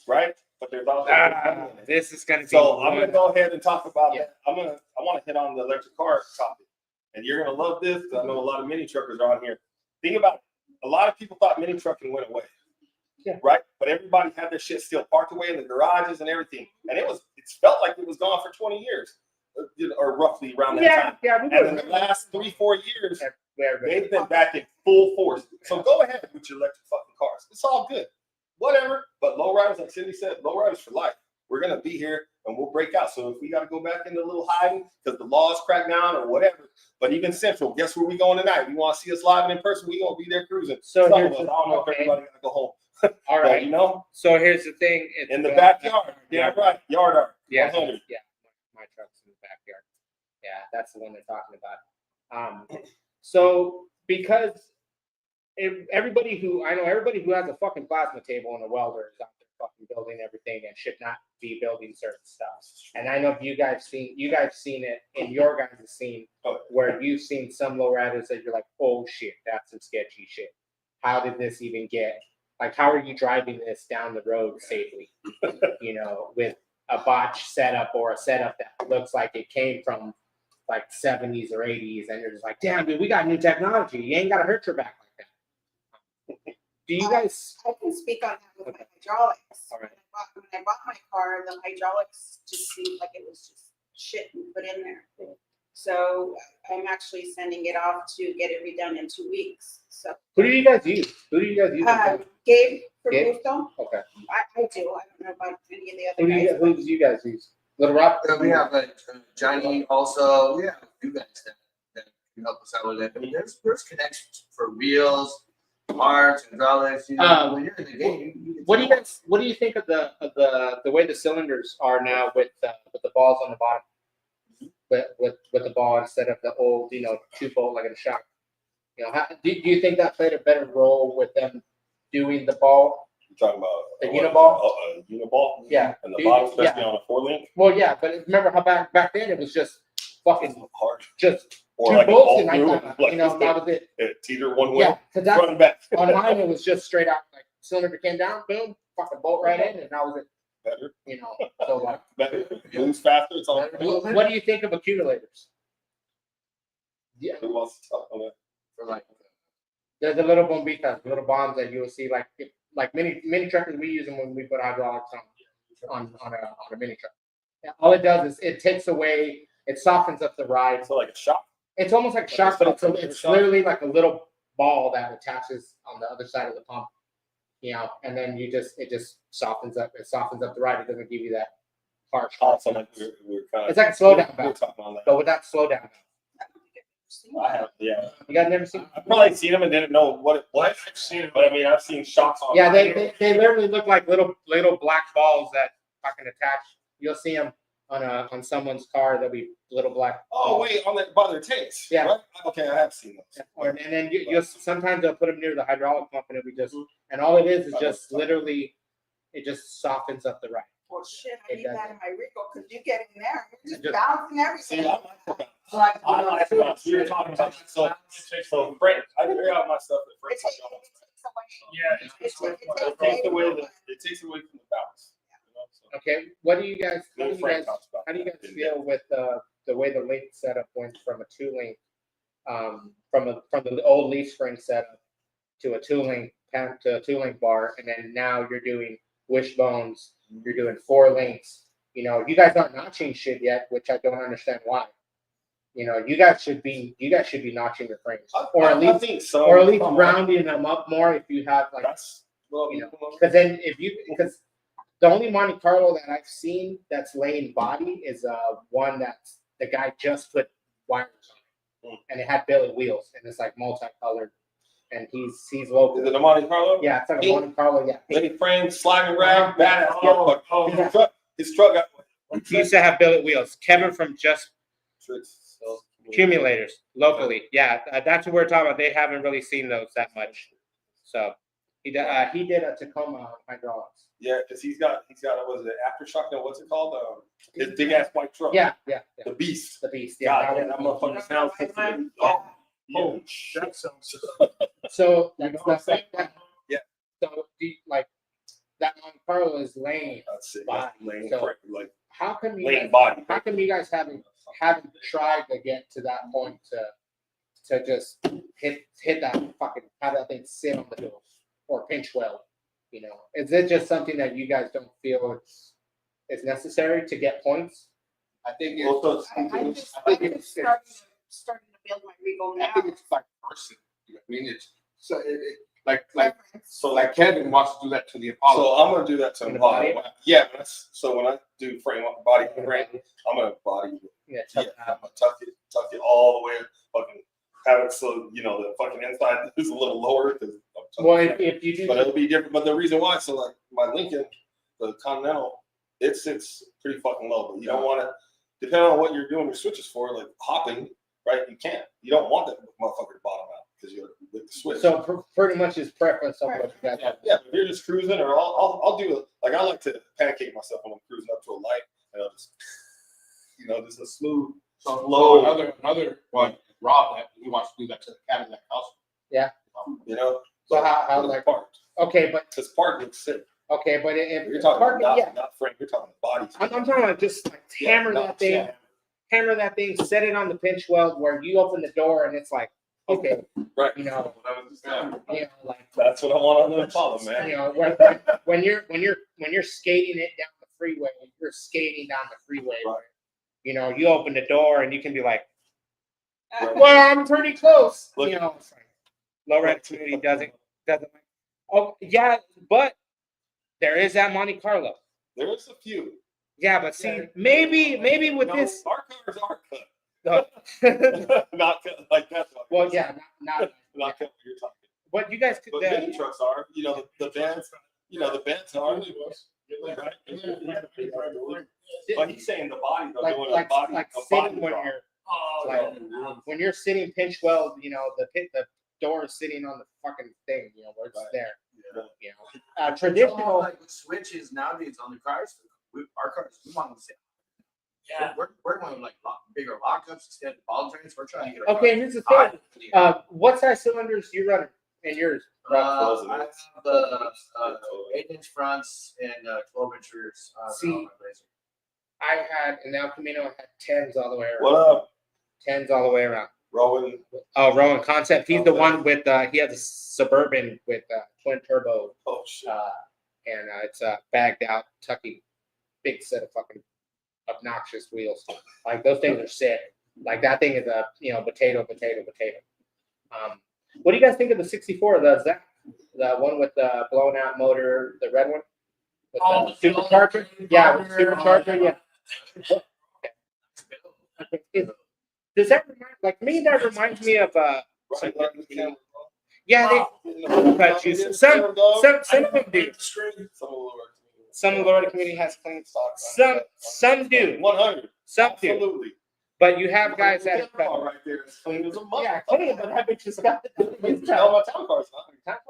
right? But there's also this is gonna be. So I'm gonna go ahead and talk about that. I want to hit on the electric car topic, and you're gonna love this because I know a lot of mini truckers are on here. Think about it. A lot of people thought mini trucking went away. Yeah. Right? But everybody had their shit still parked away in the garages and everything. And it felt like it was gone for 20 years. Or roughly around that time. Yeah, and in the last 3-4 years, they've been back in full force. So go ahead with your electric fucking cars. It's all good. Whatever. But lowriders, like Cindy said, lowriders for life. We're gonna be here and we'll break out. So if we gotta go back into a little hiding because the laws crack down or whatever. But even Central, guess where we going tonight? You want to see us live and in person? We gonna be there cruising. So I don't know if everybody gotta go home. All right. But, So here's the thing. It's in the backyard. Yeah, right. Yard art. Yeah. 100. Yeah. My truck's in the backyard. Yeah, that's the one they're talking about. So because everybody who has a fucking plasma table and a welder is out there fucking building everything and should not be building certain stuff. And I know if you guys seen it in your guys' scene where you've seen some lowriders that you're like, oh shit, that's some sketchy shit. How did this even get? Like, how are you driving this down the road safely? With a botch setup or a setup that looks like it came from like 70s or 80s, and you're just like, damn, dude, we got new technology. You ain't got to hurt your back like that. Do you guys? I can speak on that with my hydraulics. All right. When I bought my car, the hydraulics just seemed like it was just shit and put in there. So I'm actually sending it off to get it redone in 2 weeks. So Who do you guys use? Gabe for Gabe? Bluestone. Okay. I do. I don't know about any of the other guys. Who do you guys use? Little Rob? We have Johnny also. We have a few guys that can help us out with it. I mean, there's connections for wheels, parts, hydraulics. When you're in the game, What do you think of the way the cylinders are now with the balls on the bottom? With the ball instead of the old 2-bolt like in a shock. Do you think that played a better role with them doing the ball? You're talking about the uniball? Uniball? Yeah. And the bottom, especially on a 4-link? Well, yeah, but remember how back then it was just fucking hard. Just or 2 like bolts and that was it. It teeter one way, Yeah, because front and back. on mine it was just straight out, like cylinder came down, boom, fucking bolt right in, and that was it. Better. So like better. Moves faster. It's all. What do you think of accumulators? Yeah. Who wants to talk on that? For like There's the little bombitas, little bombs that you'll see like mini truckers. We use them when we put hydraulics on a mini truck. Yeah, all it does is it takes away It softens up the ride. So like a shock. It's almost like shock, but it's literally like a little ball that attaches on the other side of the pump. You know, and then it just softens up. It softens up the ride. It doesn't give you that harsh. Also, like we're kind of. It's like a slowdown We're valve, talking on that. but without slowdown. I have, yeah. You guys never seen? I've probably seen them and didn't know what it was. I've seen it, but I mean, I've seen shocks on. Yeah, they literally look like little black balls that fucking attach. You'll see them on someone's car. There'll be little black. Oh balls. wait, on that by their tanks. Yeah. Right? Okay, I have seen those. And then you'll sometimes they'll put them near the hydraulic pump and it'll be just, and all it is just literally, it just softens up the ride. Well, shit, I It need does. that in my Rico because you get in there, and you're Just- just bouncing See, everything. I like about you're talking about so Frank, I figure out my stuff at It Frank. takes away. Yeah, It takes It takes away from the balance. You know, so Okay, what do you guys? How do then you Frank guys? talks about How do you that guys in feel with the way the link setup went from a 2-link, from the old leaf spring setup to a 2-link to a 2-link bar, and then now you're doing wishbones, you're doing 4 links. You know, you guys aren't notching shit yet, which I don't understand why. You know, you guys should be notching your frames, or at I least think so. or at least rounding them up more if you have like, That's well, you know, because then because the only Monte Carlo that I've seen that's laying body is one that's the guy just put wires on, and it had billet wheels, and it's like multicolored, and he's local. is it a Monte Carlo? Yeah, it's like a Monte Carlo. Yeah, Lady frame, sliding rack, badass. Yeah. His truck got he used to have billet wheels. Kevin from Just tricks. Accumulators locally. Yeah, that's what we're talking about. They haven't really seen those that much. So he did a Tacoma hydraulics. Yeah, because he's got what is it, aftershock? No, what's it called? His big ass white truck. Yeah. The Beast. The Beast. Yeah. God, that motherfucker sounds. Oh, that sounds. So You know that's what I'm saying? Yeah. So like that Monte Carlo is lane. That's it. Body. Lane, So- like How come you lane guys, body. how come you guys haven't tried to get to that point to just hit that fucking have that thing sit on the door or pinch weld? You know, is it just something that you guys don't feel it's necessary to get points? I think Well, so it's, I'm just starting to build my Rico I now. think it's like person. I mean, it's so like Kevin wants to do that to the Apollo. So I'm gonna do that to In the the body. body? Yeah, so when I do frame body frame, I'm gonna body. Yeah, Yeah, I'm gonna tuck it all the way, fucking have it so you know the fucking inside is a little lower because. Well, if you do, But it'll be different. But the reason why, so like my Lincoln, the Continental, it sits pretty fucking low. But you don't want to, depending on what you're doing your switches for, like hopping, right? You can't. You don't want that motherfucker to bottom out because you're with the switch. so pretty much his preference on what you guys have. Yeah, if you're just cruising, or I'll do it. Like I like to pancake myself when I'm cruising up to a light, and I'll just, just a smooth. So Low. another one, Rob, that he wants to do that to the Cadillac house. You know. So how like parked? okay, but Because park looks sick. okay, but if You're talking parking, about yeah, not frame. You're talking body. I'm talking about just like hammer that thing, set it on the pinch weld where you open the door and it's like, okay, Right. you know, like That's what I want on the Apollo, man. you know, when you're skating it down the freeway, you're skating down the freeway. Right. You know, you open the door and you can be like, Right. well, I'm pretty close. Look. You know, it's like, low red community doesn't. Oh yeah, but there is that Monte Carlo. There's a few. Yeah, but see, maybe with No, this. our cars are cut. No. Not cut like that's what Well, yeah, not. not cut what you're talking. What you guys could. But mini trucks are, the Benz, the Benz are. But he's saying the body, though, doing a body, like a sitting body when drop. you're when you're sitting pinch weld, the door is sitting on the fucking thing, where it's Right. there. Yeah. Traditional. Like with switches nowadays on the cars, our cars, we want to say, we're going like bigger lockups instead of ball joints. We're trying to get. Okay, here's the thing. What size cylinders do you run in yours? I have the 8-inch fronts and 12-inch rears. See, on my Blazer. I had an El Camino had 10s all the way around. What up, 10s all the way around. Rowan? Oh, Rowan Concept. He's the Okay. one with he has a Suburban with twin turbo. Oh shit. And it's bagged out, tucky, big set of fucking obnoxious wheels. Like those things are sick. Like that thing is a potato. What do you guys think of the 64? The one with the blown out motor, the red one with the supercharger? Yeah, with supercharger. Yeah. Does that remind that reminds me of yeah, some of them do. Some of the Loretta community has clean stock. Some do. 100. Some do. Absolutely. But you have guys that Car right there is clean as a mother. yeah, clean, but that bitch just got the No, my town car's not.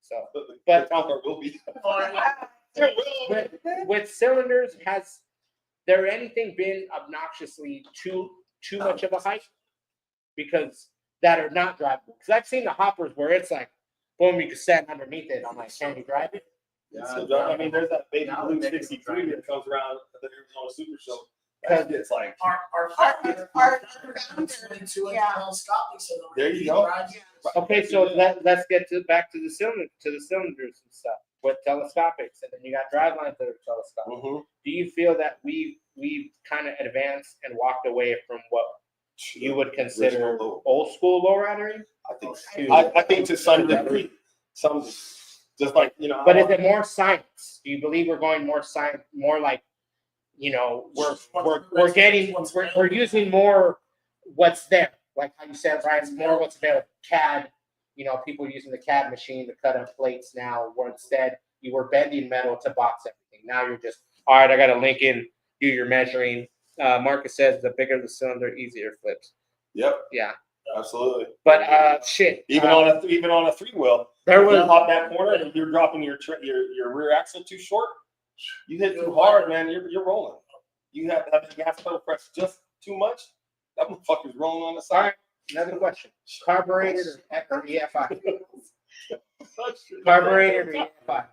So, But town car will be. with cylinders, has there anything been obnoxiously too much of a hike? Because that are not drivable. Because I've seen the hoppers where it's like, boom, you can stand underneath it. I'm like, can you drive it? Yeah, I mean, there's that baby blue 63 that comes around at the Arizona Super Show. That it's like Our 22 yeah. telescopic. So there you go. Okay, so let's get back to the cylinders and stuff with telescopics, and then you got drive lines that are telescopic. Mm-hmm. Do you feel that we've kind of advanced and walked away from what you would consider old school lowriding? I think to some degree, just like But is it more science? Do you believe we're going more science, more like, we're using more what's there, like how you said, Ryan, more what's available. CAD, people using the CAD machine to cut up plates now, where instead you were bending metal to box everything. Now you're just, all right, I got a Lincoln, do your measuring. Marcus says the bigger the cylinder, easier flips. Yep. Yeah. Absolutely. But shit. Even on a 3-wheel, there was pop that corner and you're dropping your rear axle too short. You hit too hard, man. You're rolling. You have the gas pedal press just too much. That motherfucker's rolling on the side. All right. Another question: carbureted or EFI? Carbureted or EFI?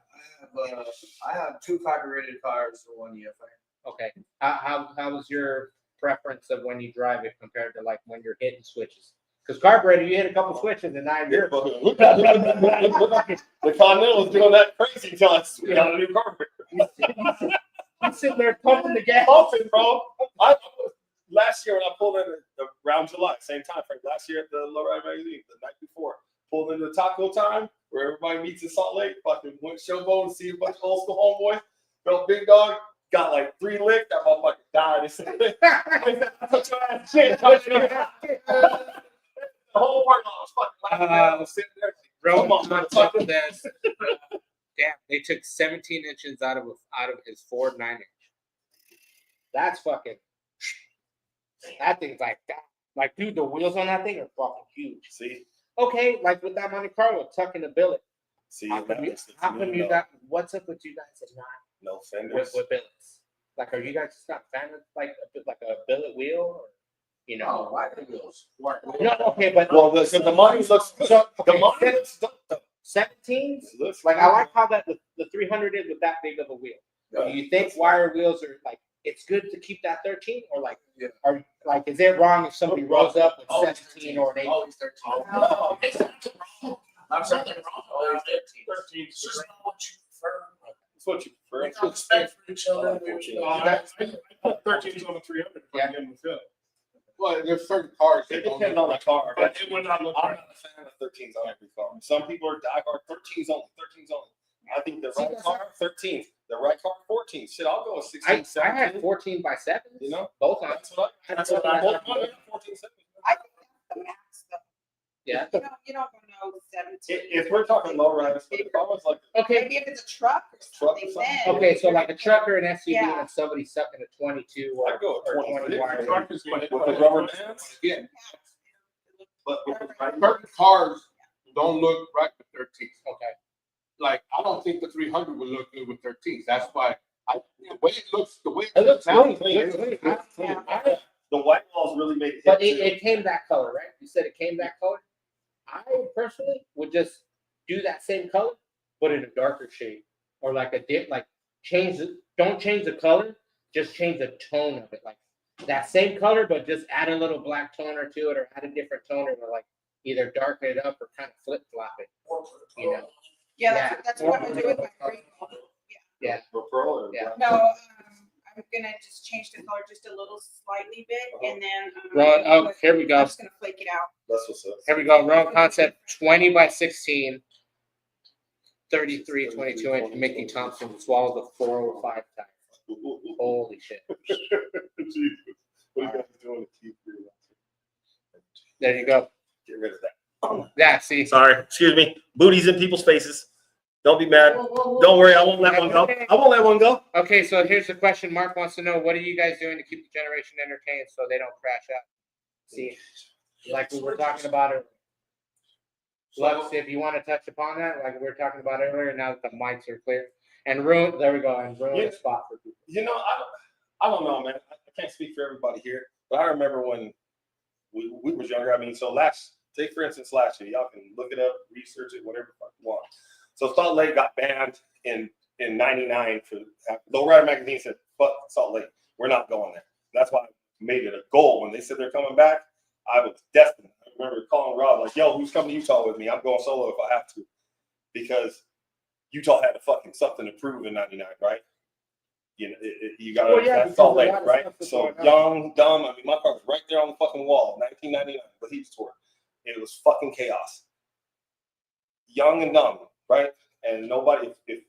I have 2 carbureted cars and 1 EFI. Okay. How was your preference of when you drive it compared to like when you're hitting switches? Because carburetor, you hit a couple switches and now you're the Continental was doing that crazy until I got a new carburetor. I'm sitting there pumping the gas. Pumping, bro. Last year when I pulled in around July, same time frame. Last year at the Lowrider Magazine, the night before, pulled into Taco Time where everybody meets in Salt Lake. Fucking went showboat and see a bunch of old school homeboys. Felt big dog. Got like 3 licks. That motherfucker died. Shit. The whole parking lot was fucking laughing. I was sitting there. Roman says, damn, they took 17 inches out of his Ford 9-inch. That's fucking. That thing's like that. Like, dude, the wheels on that thing are fucking huge. See? Okay, like with that Monte Carlo, tucking the billet. See? How come you got? What's up with you guys and not no fenders with billets? Like, are you guys just not fan of like a billet wheel? Or, Oh, why the wheels? No, okay, but the money looks good. So, the money looks 17s. Like I like how that the 300 is with that big of a wheel. Do you think wire wheels are like it's good to keep that 13 or like are like is it wrong if somebody rolls up with 17 or an 8? Always 13. No, it's wrong. I'm something wrong. Always 13. It's just not what you prefer. It's what you prefer. We got respect for each other. I put 13s on the 300 if I get them to fill. Well, there's certain cars It that don't depends look on the car. But it would not look I'm right. not a fan of 13s on every car. Some people are diehard 13s only. 13s only. I think the right car 13s. The right car 14s. Shit, I'll go with 16. I had 14 by 7. Both on. That's what I Both both on. 14 I think that's the max though. Yeah. You don't want to know 17. If we're talking low riders, but if I was like Okay. Maybe if it's a truck or Truck or something, something. then. Okay, so like a truck or an SUV Yeah. and somebody sucking a 22 I'd go or with 20 wire. Truck is good. with the rubber bands. Yeah. But with the right Certain cars don't look right with 13s. Okay. Like, I don't think the 300 would look good with 13s. That's why the way it looks It looks now, clean. The white walls really made it. But it came that color, right? You said it came that color. I personally would just do that same color, but in a darker shade, or like a dip, like don't change the color, just change the tone of it, like that same color, but just add a little black toner to it, or add a different toner, or like either darken it up or kind of flip flop it. Yeah, that's what I do with my green. Yeah. Or pearl or Yeah. black? No, I'm gonna just change the color just a little slightly bit, and then Oh, here we I'm go. just gonna flake it out. That's what's up. Here we go. Rowan Concept 20 by 16. 33, 22 inch Mickey Thompson swallowed the 405 time. Holy shit. Jesus. What are you guys doing to keep your... There you go. Get rid of that. Yeah, see. Sorry, excuse me. Booties in people's faces. Don't be mad. Don't worry, I won't let one go. I won't let one go. Okay, so here's the question. Mark wants to know, what are you guys doing to keep the generation entertained so they don't crash out? See, like we were talking about it. Lux, if you want to touch upon that, like we were talking about earlier, now that the mics are clear. And ruin, there we go, and ruin the spot for people. You know, I don't know, man. I can't speak for everybody here, but I remember when we was younger. I mean, so take for instance last year. Y'all can look it up, research it, whatever you want. So Salt Lake got banned in '99 for Lowrider magazine said, "Fuck Salt Lake, we're not going there." That's why I made it a goal. When they said they're coming back, I was destined. I remember calling Rob like, "Yo, who's coming to Utah with me? I'm going solo if I have to," because Utah had a fucking something to prove in '99, right? You know, you got that's Salt Lake, right? So young, dumb. I mean, my car was right there on the fucking wall, 1999, the Heat Tour. It was fucking chaos. Young and dumb, right? And nobody, if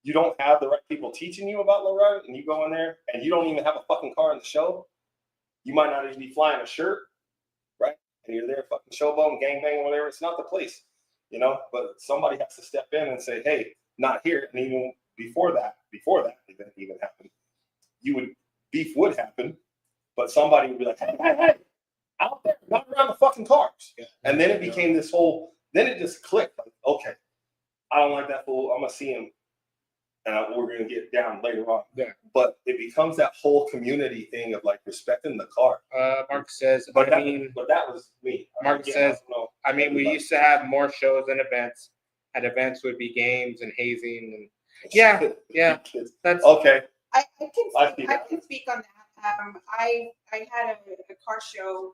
you don't have the right people teaching you about lowrider, and you go in there and you don't even have a fucking car in the show, you might not even be flying a shirt, right? And you're there fucking showboating, gangbanging, whatever. It's not the place, you know. But somebody has to step in and say, "Hey, not here." And even before that even happened, beef would happen, but somebody would be like, "Hey, out there, not around the fucking cars." Yeah. And then it became this whole. Then it just clicked. Like, okay, I don't like that fool. I'm gonna see him, and we're gonna get down later on. Yeah. But it becomes that whole community thing of like respecting the car. Mark says, but that was me. Mark says, I mean, we used to have more shows and events. At events would be games and hazing and yeah. That's okay. I can speak on that. I had a car show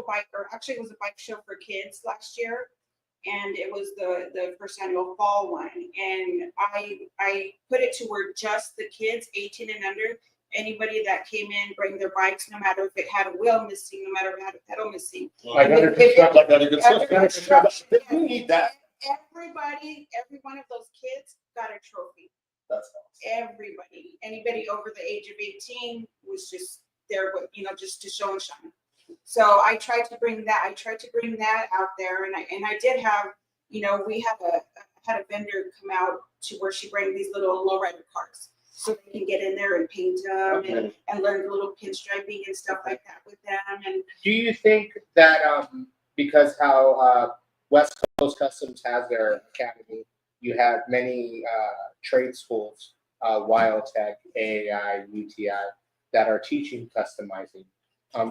bike, or actually it was a bike show for kids last year, and it was the first annual fall one. And I put it to where just the kids 18 and under, anybody that came in, bring their bikes, no matter if it had a wheel missing, no matter if it had a pedal missing. Like under construction. We need that. Every one of those kids got a trophy. That's awesome. Anybody over the age of 18 was just there with, just to show and shine. So I tried to bring that. Out there, and I did have, we had a vendor come out to where she bring these little lowrider cars, so they can get in there and paint them and learn a little pinstriping and stuff like that with them. And do you think that because how West Coast Customs has their academy, you have many trade schools, Wildtech, AAI, UTI, that are teaching customizing.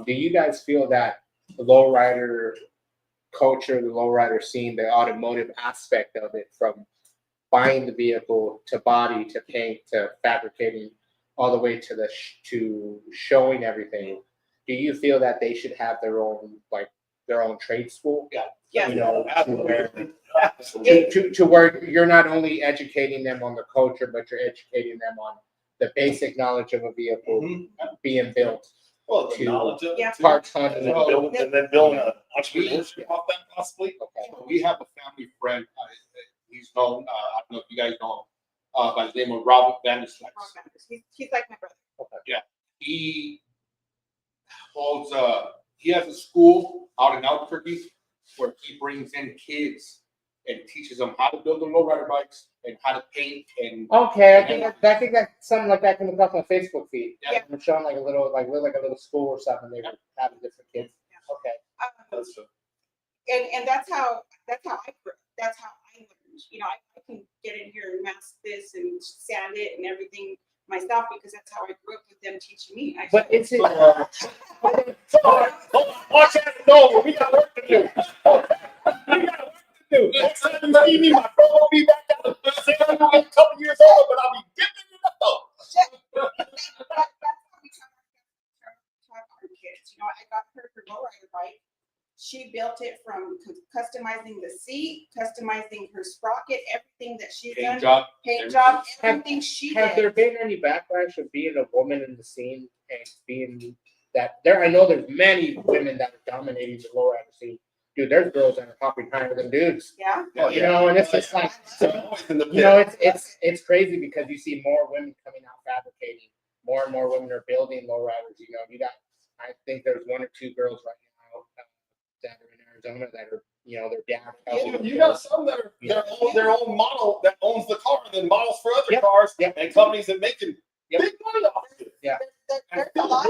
Do you guys feel that the lowrider culture, the lowrider scene, the automotive aspect of it, from buying the vehicle to body to paint to fabricating, all the way to to showing everything, do you feel that they should have their own trade school? Yeah. To where you're not only educating them on the culture, but you're educating them on the basic knowledge of a vehicle being built. Well, the knowledge of it, parts and then building an entrepreneurship off that possibly. Okay. We have a family friend. He's known. I don't know if you guys know him by the name of Robert Vanderslex. He's like my brother. Okay. Yeah. He holds. He has a school out in Albuquerque where he brings in kids and teaches them how to build the lowrider bikes and how to paint and. Okay, I think that something like that can look up on Facebook feed. Yeah. I'm showing like a little school or something. They were having different kids. Okay. That's true. And that's how I grew. That's how I learned. I can get in here and mask this and sand it and everything myself, because that's how I grew up with them teaching me. But it's watch out the door. We got work to do. Next time you see me, my phone will be back out. I'll be a couple years old, but I'll be dipping in the phone. That's how we taught our kids. I got her lowrider bike. She built it from customizing the seat, customizing her sprocket, everything that she's done. Paint job, everything she Has did. there been any backlash of being a woman in the scene and being that there? I know there's many women that are dominating the lowrider scene. Dude, there's girls that are hopping higher than dudes. Yeah. Oh, You know, and it's just like, you know, it's crazy because you see more women coming out fabricating. More and more women are building lowriders. You know, you got, I think there's 1 or 2 girls right now that are in Arizona that are, you know, they're down. You got some that are their own model that owns the car and then models for other cars and companies that making big money off it. Yeah. There's a lot.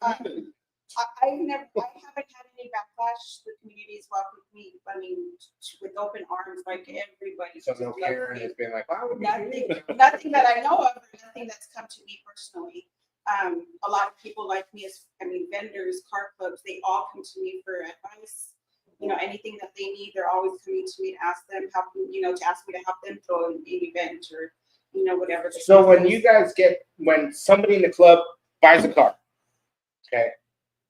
I haven't had any backlash. The community has welcomed me. I mean, with open arms, like everybody. So no Karen has been like, wow, nothing that I know of, or nothing that's come to me personally. A lot of people like me vendors, car clubs, they all come to me for advice. You know, anything that they need, they're always coming to me to ask them, to ask me to help them throw an event or, whatever. So when somebody in the club buys a car, okay,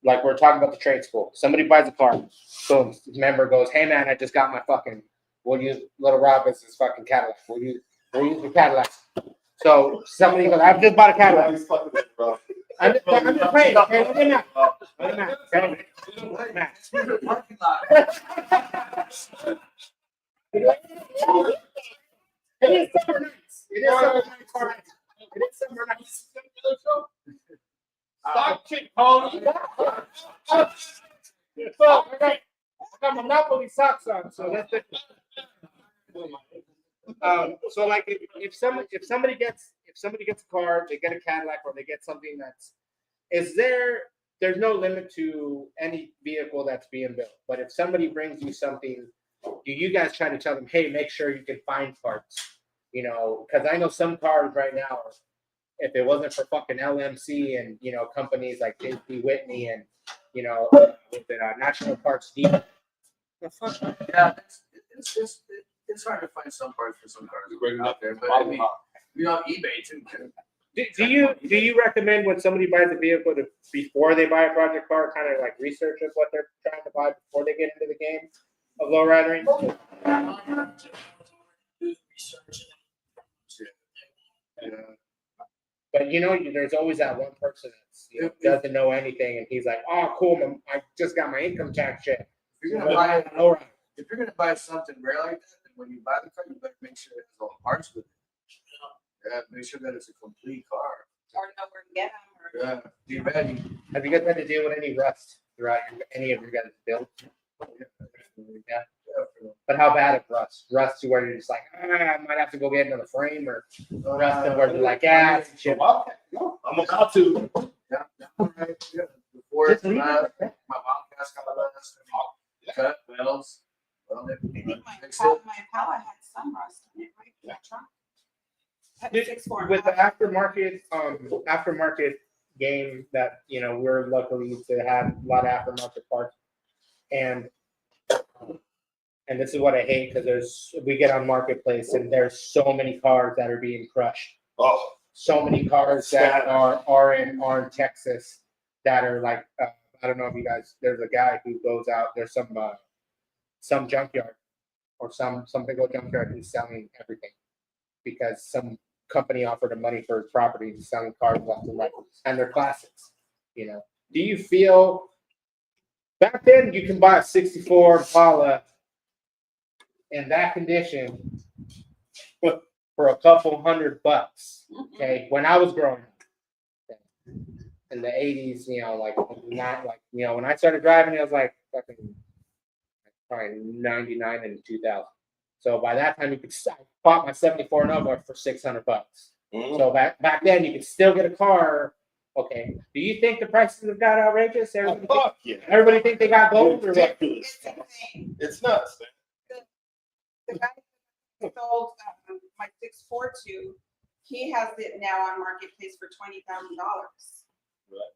like we're talking about the trade school, somebody buys a car, boom, member goes, hey man, I just got my we'll use Little Robin's fucking Cadillac. We'll use the Cadillac. So somebody goes, I've just bought a Cadillac. I'm just playing, okay? Look at that. Parking lot. It is summer nights. It is summer nights. All right. It is summer nights. Stop chick pony. So, I got Monopoly socks on, so that's it. So like if somebody gets a car, they get a Cadillac or they get something there's no limit to any vehicle that's being built. But if somebody brings you something, do you guys try to tell them, hey, make sure you can find parts? You know, because I know some cars right now, if it wasn't for fucking LMC and, companies like J.P. Whitney and, National Parts Depot. Yeah, it's hard to find some parts for some cars out there, but I mean, eBay too. Do you recommend when somebody buys a vehicle before they buy a project car, kind of like research of what they're trying to buy before they get into the game of lowriding? But there's always that one person that doesn't know anything, and he's like, "Oh, cool! I just got my income tax check." If you're gonna buy something rare like that, then when you buy the car, you better make sure it has all the parts with it. Yeah, make sure that it's a complete car. Or know where to get them. Yeah, be ready. Have you guys had to deal with any rust throughout any of your guys' builds? Yeah. But how bad is rust? Rust to where you're just like, I might have to go get another frame, or rust to where you're like, shit. I'm about to. Yeah. Before it's my Wildcats got last. Cut bells. Well, I think my Impala had some rust in it, right? That truck. With the aftermarket game that we're lucky to have a lot of aftermarket parts, and this is what I hate because we get on Marketplace and there's so many cars that are being crushed. Oh, so many cars that are in Texas that are like I don't know if you guys. There's a guy who goes out. There's some junkyard or some big old junkyard who's selling everything because some company offered him money for his property. He's selling cars left and right, and they're classics. Do you feel back then you can buy a '64 Impala in that condition for a couple $100? Okay, when I was growing up in the '80s, when I started driving, it was like fucking probably '99 and 2000. So by that time, I bought my '74 Nova for $600. Mm-hmm. So back then, you could still get a car. Okay, do you think the prices have got outrageous? Everybody think they got gold or what? It's nuts. The guy who sold my 642, he has it now on Marketplace for $20,000. Right.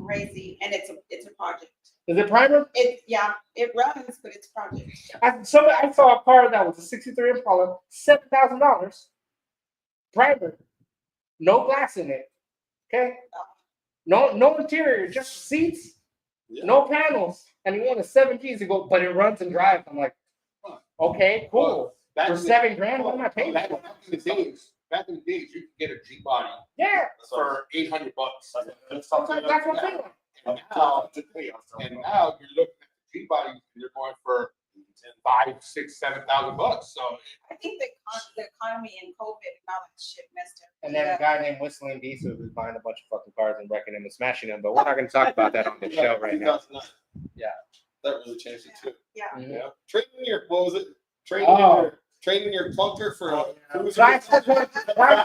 Crazy, and it's a project. Is it primer? It runs, but it's project. I saw a car that was a '63 Impala, $7,000. Primer, no glass in it. Okay, no interior, just seats. no panels, and he wanted 17s. He go, but it runs and drives. I'm like, okay, cool. Back For in the- $7,000, what am I paying Back for? in the days, you could get a G body Yeah. for $800. That's what I'm saying. And now you're looking at the G body, and you're going for $5,000, $6,000, $7,000. So I think the economy and COVID and all that shit messed up. And then a guy named Whistling Diesel who's buying a bunch of fucking cars and wrecking them and smashing them. But we're not going to talk about that on the show right now. 2009. Yeah. That really changed it too. Yeah. Mhm. Yeah. Trading your, what was it? Trading your clunker for a cruiser. And I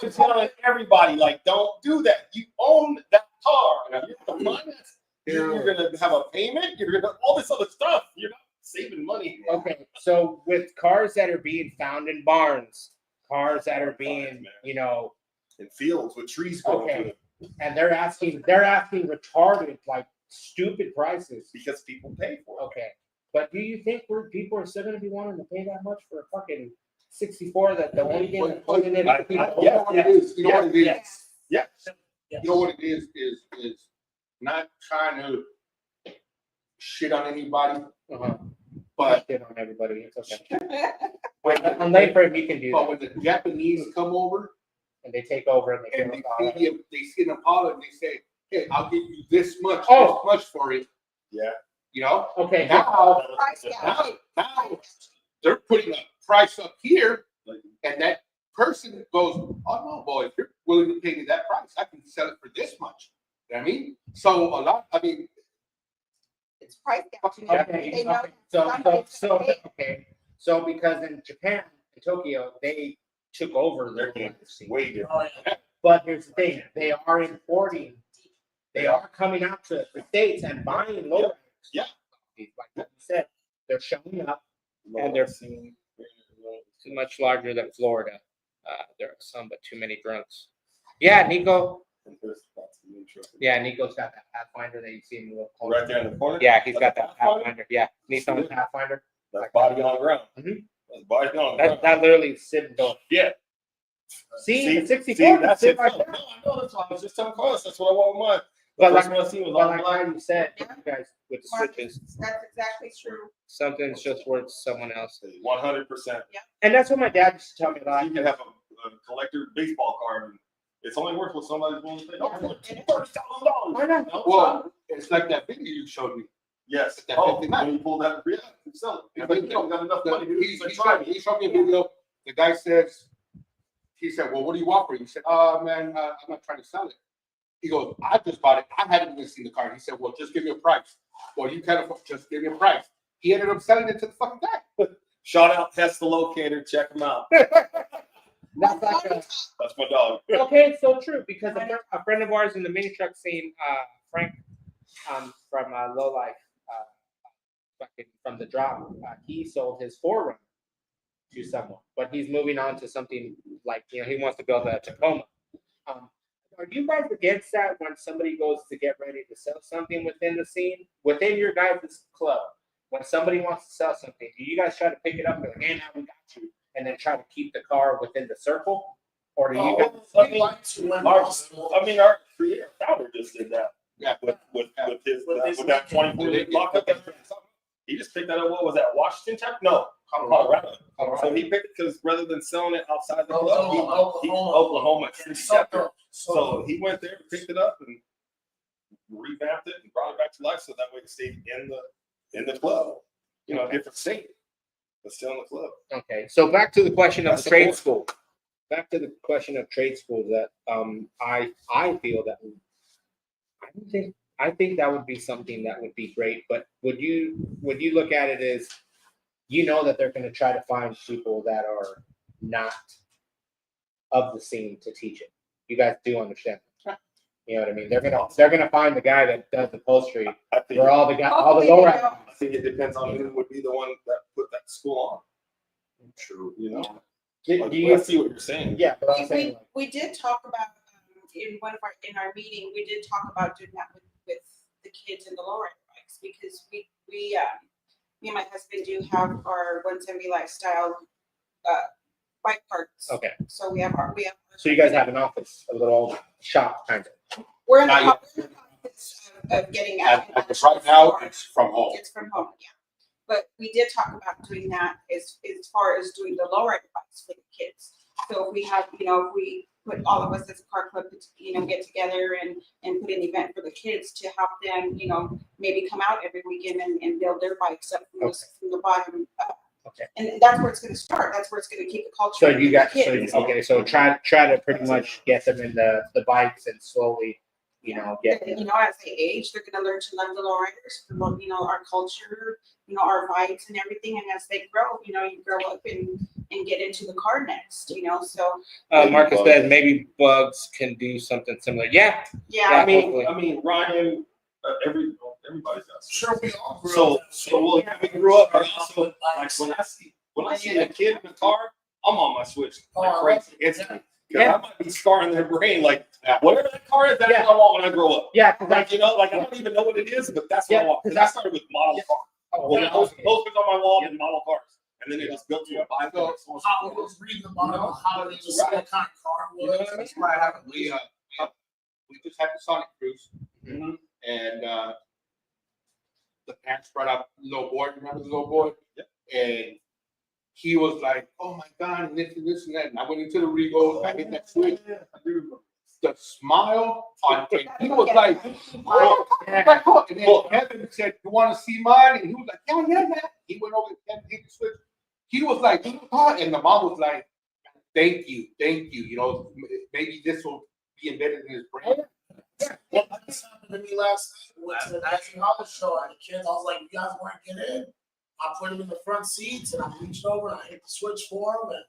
was telling everybody, like, don't do that. You own that car. You're gonna finance. You're gonna have a payment. You're gonna all this other stuff. You're not saving money. Okay, so with cars that are being found in barns, cars that are being, in fields with trees growing through them. and they're asking retarded, like stupid prices because people pay for it. Okay, but do you think people are still going to be wanting to pay that much for a fucking 64 that the only thing that put it in? You know what it is? You know what it is? Yes. You know what it is not trying to shit on anybody, but shit on everybody. It's okay. On Layford, you can do but that. when the Japanese come over and they take over and they see an Impala and they say, "Hey, I'll give you this much for it." Yeah. You know. Okay. Now they're putting a price up here, and that person goes, "Oh no, boy, if you're willing to pay me that price, I can sell it for this much." You know what I mean? So a lot. I mean, it's price gouging. Okay. They know Okay. So because in Japan, in Tokyo, they took over their way different. But here's the thing: they are importing. They are coming out to the states and buying low. Yeah. Like you said, they're showing up, and they're too much larger than Florida. There are some, but too many drunks. Yeah, Nico. Yeah, Nico's got that Pathfinder that you see in the little corner. Right there in the corner? Yeah, he's got That's that Pathfinder. Yeah, Nissan Pathfinder. That's body on the ground. That's body on the ground. That literally is sitting going. Yeah. See, the 64. That's sit it. right No, there. I know that's why I was just telling Carlos. That's what I want with mine. But The like, first one I seen was but all like black. you said, you guys with the switches, That's exactly true. something's just worth someone else. 100%. And that's what my dad used to tell me a lot. You can have a collector baseball card. And it's only worth what somebody's willing to pay. Oh, $30,000. well, it's like that video you showed me. Yes. That Oh, 59. when you pull that, yeah, you sell it. I But mean, you don't got enough money. dude. He So try me. showed me a video. The guy says, he said, "Well, what do you want for it?" He said, man, I'm not trying to sell it." He goes, "I just bought it. I haven't even seen the car." He said, "Well, just give me a price." "Well, you can't afford, just give me a price." He ended up selling it to the fucking guy. Shout out Test the Locator. Check him out. That's like a, That's my dog. okay, it's so true because a friend of ours in the mini truck scene, Frank, from Low Life, from the drop, he sold his 4Runner to someone, but he's moving on to something like he wants to build a Tacoma. Are you guys against that when somebody goes to get ready to sell something within the scene, within your guys' club? When somebody wants to sell something, do you guys try to pick it up and like, "Hey, now we got you," and then try to keep the car within the circle, or do you guys? Our creator founder just did that. Yeah, with that 24 lockup. He just picked that up. What was that? Washington, Texas? No, Colorado. So he picked it because rather than selling it outside the club, Oklahoma City chapter. So he went there, picked it up, and revamped it and brought it back to life. So that way it stayed in the club. A different state, but still in the club. Okay, so back to the question of That's the the trade point. school. Back to the question of trade schools that I feel that I think that would be something that would be great. But would you look at it as that they're going to try to find people that are not of the scene to teach it? You guys do understand that. You know what I mean? They're gonna find the guy that does the upholstery where all the lower. I think it depends on who would be the one that put that school on. True. I see what you're saying. Yeah, but I'm saying We did talk about in our meeting. We did talk about doing that with the kids in the lower bikes because we me and my husband do have our 170 lifestyle bike parts. Okay. So we have So you guys have an office, a little shop kind of. We're in the process of getting out. Because right now, it's from home. It's from home, yeah. But we did talk about doing that as far as doing the lowrider bikes for the kids. So if we have, if we put all of us as a car club, get together and put an event for the kids to help them, maybe come out every weekend and build their bikes up from the bottom up. Okay. And that's where it's going to start. That's where it's going to keep the culture. So you got kids. so try to pretty much get them in the bikes and slowly, get them. As they age, they're going to learn to love the lowriders, our culture, our vibes and everything. And as they grow, you grow up and get into the car next, so. Marcus says maybe Bugs can do something similar. Yeah. Yeah. I mean, Ryan, everybody's got. Sure, we all grew up. So we grew up. Also, like when I see a kid in the car, I'm on my Switch like crazy. It's I might be scarring their brain. Like whatever that car is, that's what I want when I grow up. Yeah, like I don't even know what it is, but that's what I want. Because I started with model cars. Posters on my wall and model cars. And then it just built to a bike. How was reading about how they just what kind of car was. That's why I haven't. We just had the Sonic Cruise, and the parents brought up little boy. Remember the little boy? Yep. And he was like, "Oh my God!" and this and that. And I went into the Regal. I hit that switch. The smile on him. He was like, "Oh." And then Kevin said, "You want to see mine?" And he was like, "Yeah." He went over to Kevin, hit the switch. He was like, "Oh," and the mom was like, Thank you. Maybe this will be embedded in his brain." Yeah, this happened to me last night. Went to the National College show and the kids. I was like, "You guys want to get in?" I put them in the front seats and I reached over and I hit the switch for them.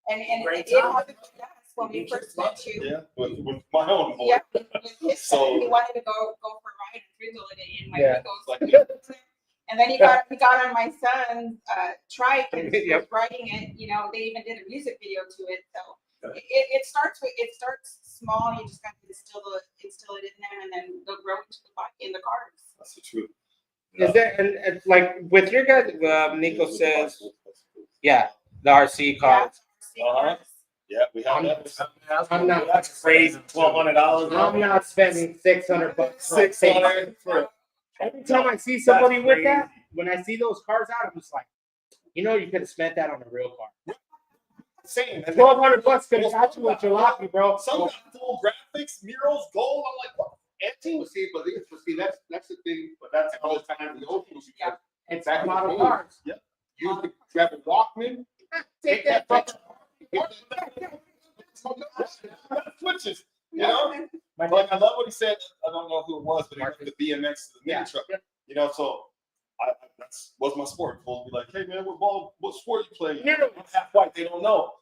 And it happened to us when we first met you. Yeah, with my own boy. Yeah, with his son, he wanted to go for a ride and Drizzle it in my Regals. And then he got on my son's trike and he was riding it. They even did a music video to it. So it starts small. You just got to instill it in them, and then they'll grow in the cars. That's the truth. Is there and like with your guys? Nico says, yeah, the RC cars. Yeah, we have that. I'm not crazy. $1,200. I'm not spending $600. $600 for. Every time I see somebody with that, when I see those cars out, I'm just like, you could have spent that on a real car. Same. $1,200 could have got you a jalopy, bro. Some got full graphics, murals, gold. I'm like, what? Well, see, that's the thing. But that's all the time in the old school. Yeah, it's back model cars. Yeah. Use the grab a Walkman. Take that fucking. Switches. Like I love what he said. I don't know who it was, but he went the BMX to the mini truck. So that's was my sport. People be like, "Hey man, what sport you play?" I'm half white. They don't know.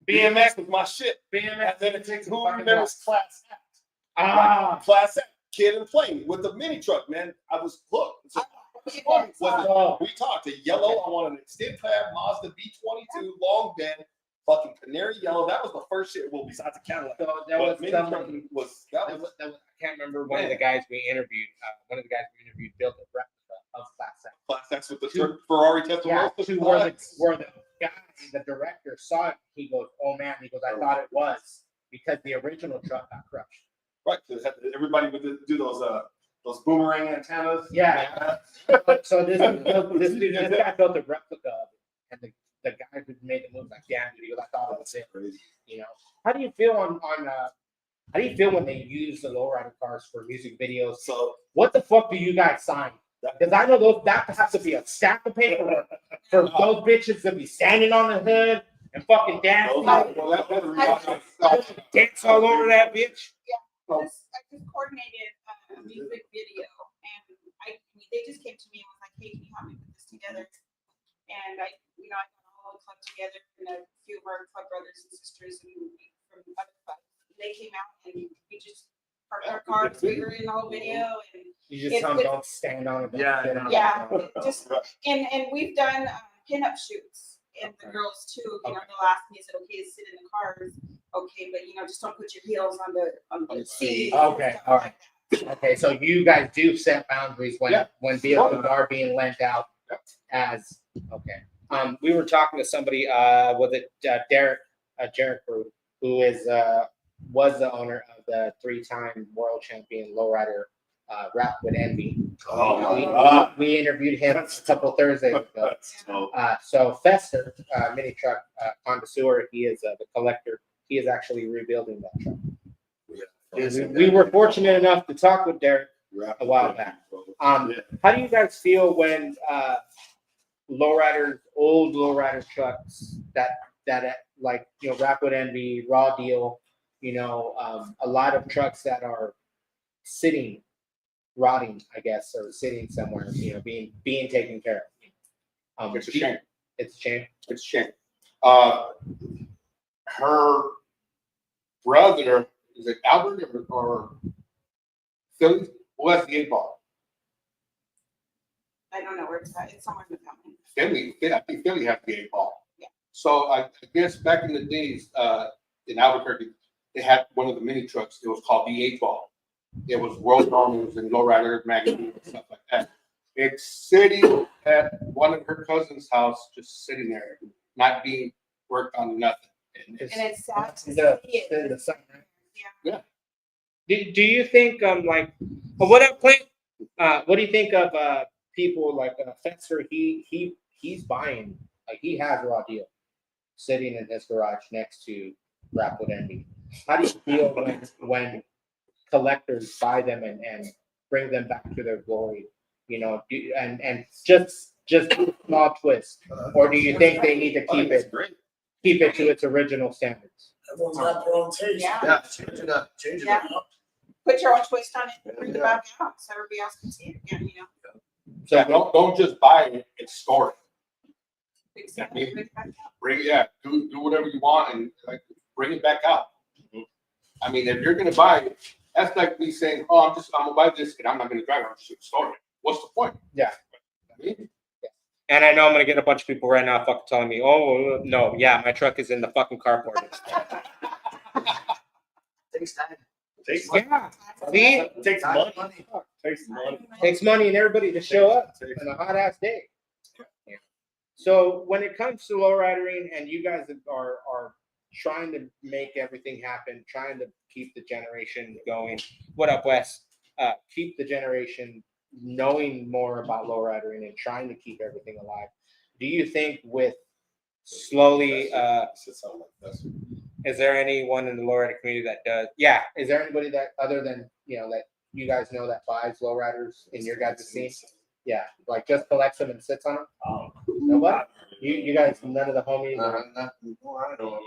BMX was my shit. BMX. And then it takes who remembers Class Act? Class Act. Kid and plane with the mini truck, man. I was hooked. So we talked a yellow. I wanted an extended cab Mazda B22 long bed. Fucking canary yellow. That was the first shit. Well, besides the Cadillac. So that was someone I can't remember one of the guys we interviewed. Built a replica of Class X. Class X with the Ferrari Testarossa. Where the guy, the director saw it. He goes, "Oh man!" He goes, "I thought it was because the original truck got crushed." Right. Because everybody would do those boomerang antennas. Yeah. So this guy built a replica of it, and the guy who made the move like, "Damn, dude," I thought it was it. How do you feel how do you feel when they use the lowrider cars for music videos? So what the fuck do you guys sign? Because I know that has to be a stack of paperwork for those bitches to be standing on the hood and fucking dancing. Dance all over that bitch. Yeah, I just coordinated a music video, and they just came to me and was like, "Hey, can you help me put this together?" And I got all the club together and a few of our club brothers and sisters from other clubs. They came out and we just parked our cars. We were in the whole video, and you just don't stand on it. Yeah. And we've done pinup shoots, and the girls too. They'll ask me, "Is it okay to sit in the cars?" Okay, but just don't put your heels on the seat. Okay, all right. Okay, so you guys do set boundaries when vehicles are being lent out as okay. We were talking to somebody. Was it Derek who is was the owner of the 3-time world champion lowrider Rap with Envy. Oh, We interviewed him a couple Thursdays ago. So Fester, mini truck connoisseur, he is the collector. He is actually rebuilding that truck. We were fortunate enough to talk with Derek a while back. How do you guys feel when lowriders, old lowrider trucks that like, you know, Rap with Envy, Raw Deal, you know, a lot of trucks that are sitting, rotting, I guess, or sitting somewhere, you know, being taken care of. It's a shame. It's a shame. It's a shame. Her brother, is it Albert or Philly? Who has the 8-ball? I don't know where it's at. It's somewhere in the family. Philly, I think Philly has the 8-ball. Yeah. So I guess back in the days, in Albuquerque, they had one of the mini trucks. It was called the 8-ball. It was world normals and lowrider magazine and stuff like that. It's sitting at one of her cousin's house, just sitting there, not being worked on, nothing. And it's sad to see The it. sun, right? Yeah. Do you think like what up, Clint? What do you think of people like Fencer? He's buying, like, he has Raw Deal sitting in his garage next to Rap with Envy. How do you feel when collectors buy them and bring them back to their glory? You know, and just a small twist, or do you think they need to keep it to its original standards? Everyone's got their own taste. Yeah. Change it up. Change it Yeah. up. Put your own twist on it and bring it back out so everybody else can see it again, you know? So Yeah, don't just buy it and store it. Exactly. Bring it back out. Bring do whatever you want and like bring it back out. I mean, if you're gonna buy it, that's like me saying, "Oh, I'm gonna buy this and I'm not gonna drive it. I'm just gonna store it." What's the point? Yeah. I mean, And I know I'm gonna get a bunch of people right now fucking telling me, "Oh no, yeah, my truck is in the fucking carport." Takes time. Takes Yeah, see, Takes money. Takes money. takes money and everybody to show up on a hot ass day. Yeah. So when it comes to lowriding, and you guys are trying to make everything happen, trying to keep the generation going. What up, Wes? Keep the generation knowing more about lowriding and trying to keep everything alive. Do you think with slowly, is there anyone in the lowrider community that does? Yeah, is there anybody that other than, you know, that you guys know that buys lowriders in your guys' scene? Yeah, like just collects them and sits on them. Nobody? You guys, none of the homies. I don't know.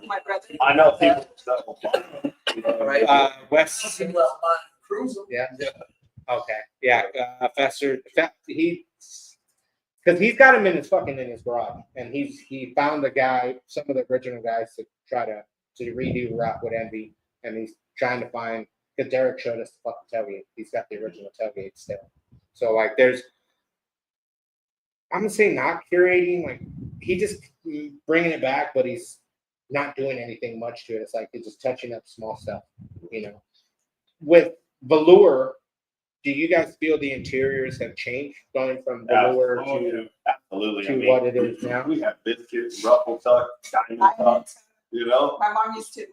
My brother. I know people that will buy them. Wes. Cruiser. Yeah. Okay. Yeah. Fester. Because he's got him in his garage, and he found the guy, some of the original guys, to try to redo Rap with Envy, and he's trying to find. Because Derek showed us the fucking tailgate. He's got the original tailgate still. So like, I'm gonna say not curating. Like, he just bringing it back, but he's not doing anything much to it. It's like he's just touching up small stuff, you know. With velour, do you guys feel the interiors have changed going from velour Absolutely. to what it is now? We have biscuits, ruffle tuck, diamond tuck, you know? My mom was the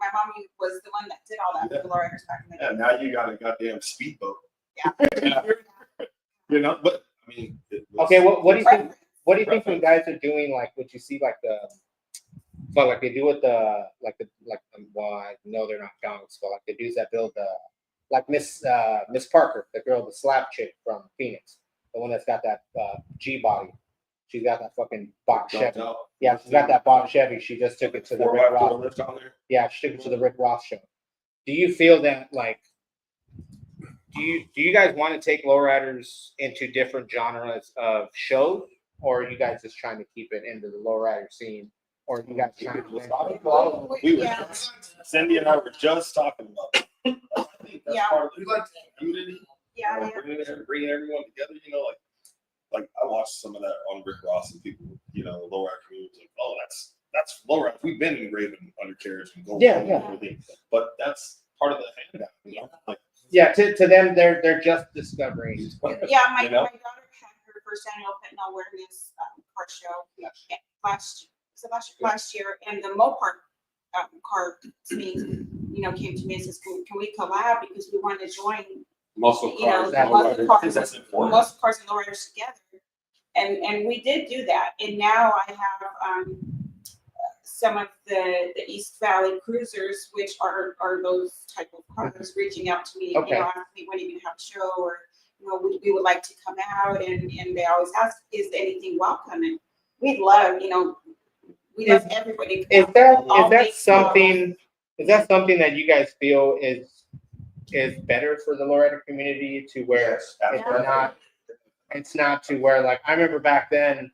one that did all that for the lowriders back in the day. Yeah, now you got a goddamn speedboat. Yeah. You know, but I mean, Okay, what do you think? What do you think when guys are doing, like, what you see, like but like they do with well, I know they're not donks, but like the dudes that build like Miss Parker, the girl, the slap chick from Phoenix, the one that's got that G body. She's got that fucking box Chevy. Yeah, she's got that box Chevy. She just took it to the Rick Ross. Yeah, she took it to the Rick Ross show. Do you feel that, like, do you guys want to take lowriders into different genres of shows, or are you guys just trying to keep it into the lowrider scene, or are you guys trying to? Cindy and I were just talking about it. I think that's part of We like unity. Yeah. Bringing everyone together. You know, like I watched some of that on Rick Ross, and people, you know, the lowrider community was like, oh, that's lowrider. We've been in Raven undercarriage and gold. Yeah. Everything, but that's part of the handout. You know, like. Yeah, to them, they're just discovering. Yeah, my daughter had her first annual fentanyl awareness car show last year, and the Mopar car team, came to me and says, can we collab, because we want to join Muscle you know, cars, That's- muscle cars, That's important. muscle cars and lowriders together. And we did do that. And now I have, some of the East Valley cruisers, which are those type of cars, reaching out to me, Okay. asking me when are you gonna have a show, or, we would like to come out, and they always ask, is there anything welcome? And we'd love, we love everybody. to Is come out. that All is that makes models. something? Is that something that you guys feel is better for the lowrider community to where it's not to where, like, I remember back then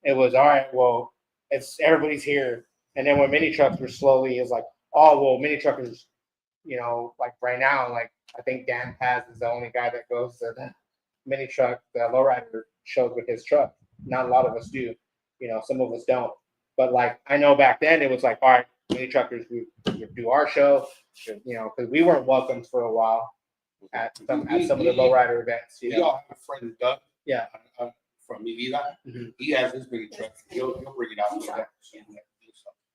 it was all right, well, it's everybody's here, and then when mini trucks were slowly is like, oh well, mini truckers, like right now, like I think Dan Paz is the only guy that goes to the mini truck, the lowrider shows with his truck. Not a lot of us do, some of us don't. But like I know back then it was like, all right, mini truckers we do our show, because we weren't welcomed for a while at some of the lowrider events. We all have a friend, Doug. Yeah. From Mivida. Mhm. He has his big truck. He'll bring it out.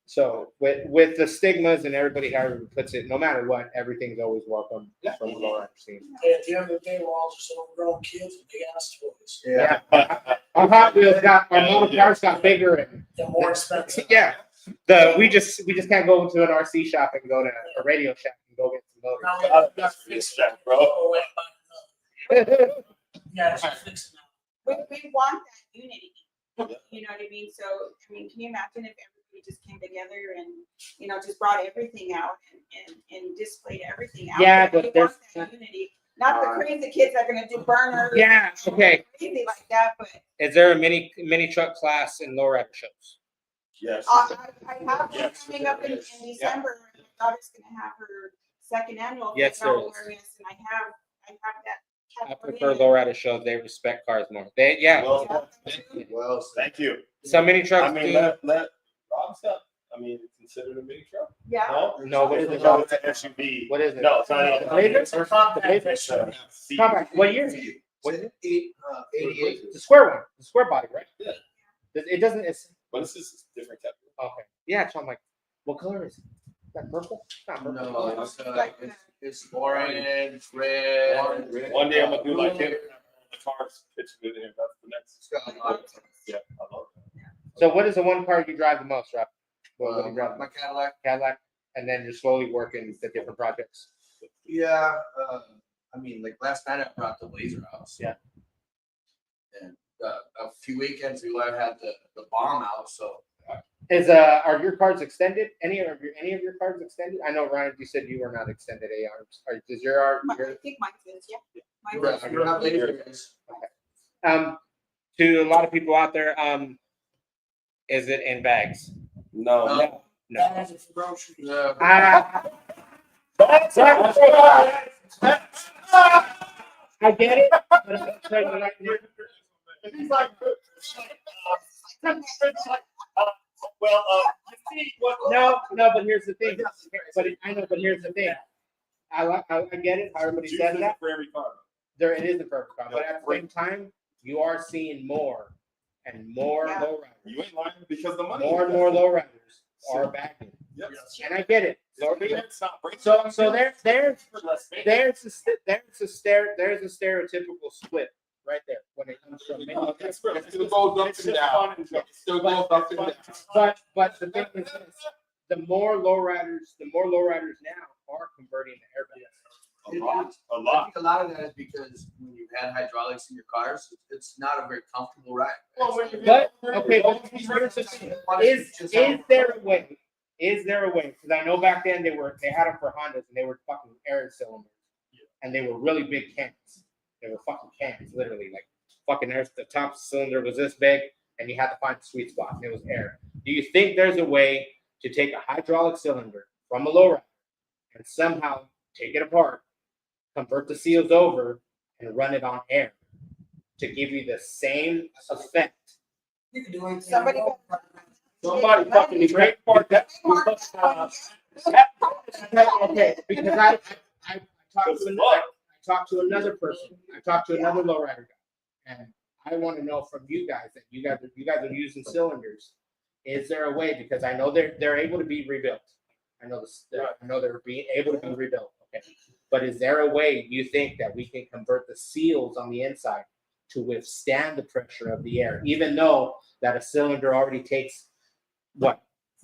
So with the stigmas and everybody however puts it, no matter what, everything's always welcome from the lowrider scene. Hey, at the end of the day, we're all just overgrown kids with big ass toys. Yeah. Our Hot Wheels our model cars got bigger and They're more expensive. yeah. We just can't go into an RC shop and go to a Radio Shack and go get some Now motors. we got to fix it, Shack, bro. Oh, wait, yeah, just fix it now. We want that unity. You know what I mean? So, can you imagine if everybody just came together and, just brought everything out and displayed everything out? Yeah, there? but We want there's- that unity. Not the crazy kids that are gonna do burners. Yeah, okay. Crazy like that, but Is there a mini truck class in lowrider shows? Yes. I have one Yes, coming up in there is. December. My daughter's gonna have her second annual. Yes, Female there is. awareness, and I have that. I prefer lowrider shows. They respect cars more. Well, Well, thank you. Some mini trucks I mean, do. let Rob step. I mean, consider the mini truck. Yeah. No, what is it? No, it's an SUV. What is it? No, it's not even. Blazer? It's a Compact. it's a seat. Compact. What year is it? What is it? 88. The square one, the square body, right? Yeah. It doesn't. It's But this is different type. okay. Yeah, so I'm like, what color is it? Is that purple? It's not purple. No, it's orange, red. One day I'm gonna do like him. The cars pitch with him. That's the next. It's got a lot of- Yeah, I love it. So what is the one car you drive the most, Rob? What do you drive? My Cadillac. Cadillac, and then you're slowly working the different projects. Yeah, like last night I brought the Blazer out. Yeah. And a few weekends ago I had the bomb out. So Are your cards extended? Any of your cards extended? I know Ryan, you said you were not extended A arms. Is your I think mine is, yeah. Mine you're is. right, you're not Blazers. to a lot of people out there, is it in bags? No. No. No. Bags are for groceries. Yeah. I get it, but I'm gonna tell you right now. He's like, well, you see what? No, but here's the thing. But here's the thing. I get it. How everybody says that. For every car. It is a perfect car, but at the same time, you are seeing more and more Yeah. lowriders. You ain't lying because the money. More and more lowriders are backing, Yep. and I get it. So There's a stereotypical split right there when it comes from many. It still goes up and down. It still goes up and down. But the thing is this, the more lowriders now are converting to airbags. A lot. I think a lot of that is because when you've had hydraulics in your cars, it's not a very comfortable ride. But okay, but here's the thing. Is there a way? Is there a way? Because I know back then they had them for Hondas and they were fucking air cylinders, and they were really big cans. They were fucking cans, literally like fucking air. The top cylinder was this big, and you had to find the sweet spot, and it was air. Do you think there's a way to take a hydraulic cylinder from a lowrider and somehow take it apart, convert the seals over, and run it on air to give you the same effect? You can do anything. Somebody. Somebody fucking great part that. Okay, because I talked to another person. I talked to another lowrider guy, and I want to know from you guys that you guys are using cylinders. Is there a way? Because I know they're able to be rebuilt. I know they're being able to be rebuilt. Okay, But is there a way you think that we can convert the seals on the inside to withstand the pressure of the air, even though that a cylinder already takes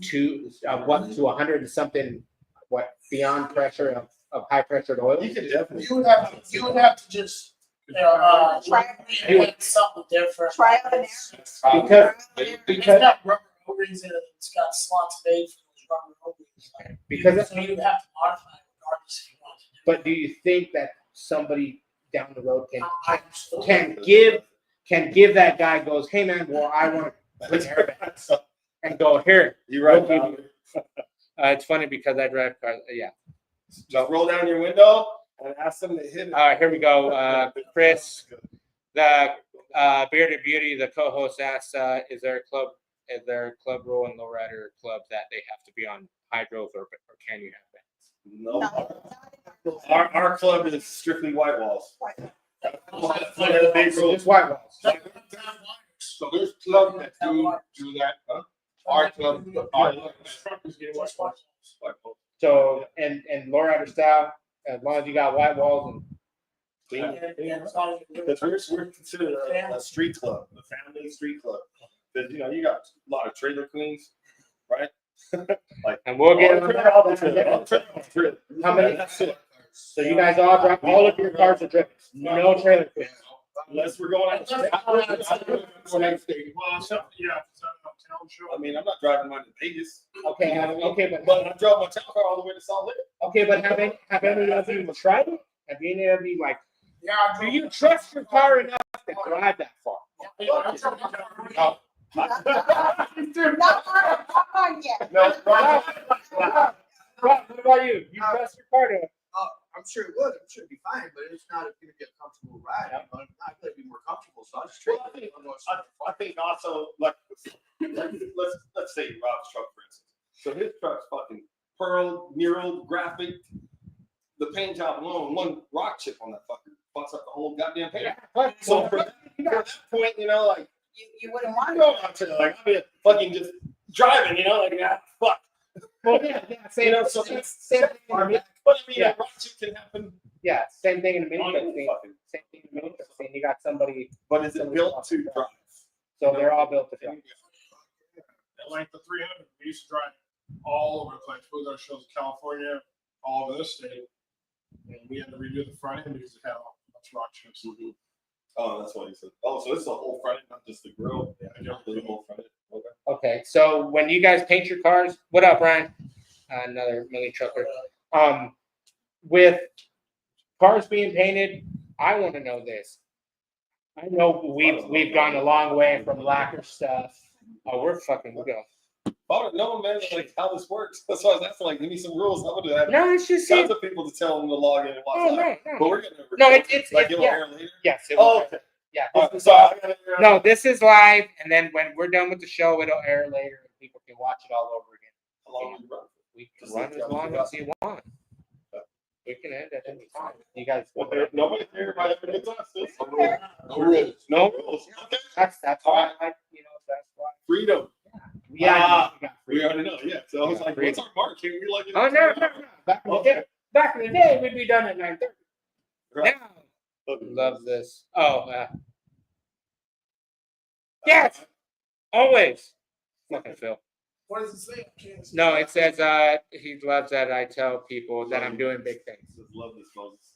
to 100 and something, beyond pressure of high pressured oil? You could definitely. You would have to just invent something different. Try out an air. It's got rubber O-rings in it. It's got slots made for those rubber O-rings. Because so you'd have to modify it regardless if you want to do. But do you think that somebody down the road can give that guy goes, hey man, well I want to put airbags and go here. You're right. It's funny because I drive cars. Yeah. Just roll down your window and ask them to hit it. All right, here we go. Chris, the Bearded Beauty, the co-host asks, is there a club rule in lowrider clubs that they have to be on hydros or can you have that? No. Our club is strictly white walls. It's white walls. So there's clubs that do that, huh? Our club, So and lowrider style, as long as you got white walls Because we're considered a street club, a family street club. Because you got a lot of trailer queens, right? and we'll get how many? So you guys all drive, all of your cars are driven. No trailer queens. Unless we're going out. I mean, I'm not driving mine to Vegas. Okay, but I drove my town car all the way to Salt Lake. Okay, but have any of you tried it? Have any of you do you trust your car enough to drive that far? No. Not on yet. No, Rob, what about you? You trust your car to? I'm sure it would. I'm sure it'd be fine, but it's not going to be a comfortable ride. I'm going to be more comfortable, so I'll just trade it. I think also, let's say Rob's truck, for instance. So his truck's fucking pearl, mural, graphic. The paint job alone, one rock chip on that fucker fucks up the whole goddamn paint. Yeah, So for that point, you wouldn't want go out to I'll be fucking just driving, fuck. Well, yeah, same. So same thing. but I mean, a rock chip can happen. Yeah, same thing in the mini truck scene. Same thing in the mini truck scene. You got somebody, but is it built to drive? So they're all built to drive. Like the 300, we used to drive all over the place. We were going to shows in California, all over this state, and we had to redo the front end because it had all much rock chips. Mm-hmm. Oh, that's what you said. Oh, so it's the whole front end, not just the grill. Yeah, the whole front end. Okay, so when you guys paint your cars, what up, Ryan? Another mini trucker. With cars being painted, I want to know this. I know we've gone a long way from lacquer stuff. Oh, we're good. No, man, how this works. That's why I was asking, give me some rules. I would have no, it's just tons of people to tell them to log in and watch live. No. But we're gonna it's it'll air later. Yes. Okay. Yeah. This is live, and then when we're done with the show, it'll air later, and people can watch it all over again. How long do you run? We can run as long as you want. We can end at any time. You guys. Nobody here about having a good time. No rules. No rules. Okay. That's why I that's why. Freedom. Yeah. We already know. Yeah. So I was like, what's our mark? Can we like? Oh no. Back in the day, we'd be done at 9:30. Right. Now, love this. Oh. Yes. Always. Fucking Phil. What does it say? No, it says he loves that I tell people that I'm doing big things. Love this, Moses.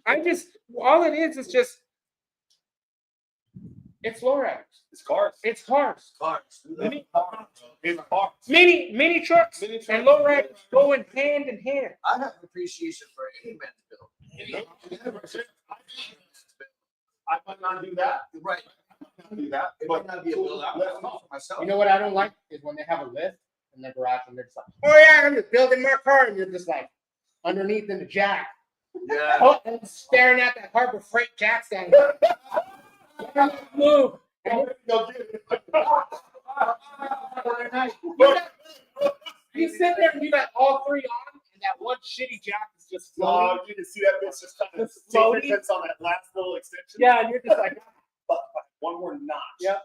I just all it is just it's lowriders. It's cars. It's cars. Mini cars. Mini trucks and lowriders going hand in hand. I have appreciation for any man's bill. I might not do that. Right. Do that. It might not be a bill out for myself. You know what I don't like is when they have a lift in their garage and they're just like, oh yeah, I'm just building my car, and you're just like underneath in the jack. Yeah. Oh, and staring at that Harbor Freight jack stand. Move. You sit there and you got all three on, and that one shitty jack is just floating. You can see that bitch just kind of floating. It's on that last little extension. Yeah, and you're just like, one more notch. Yep.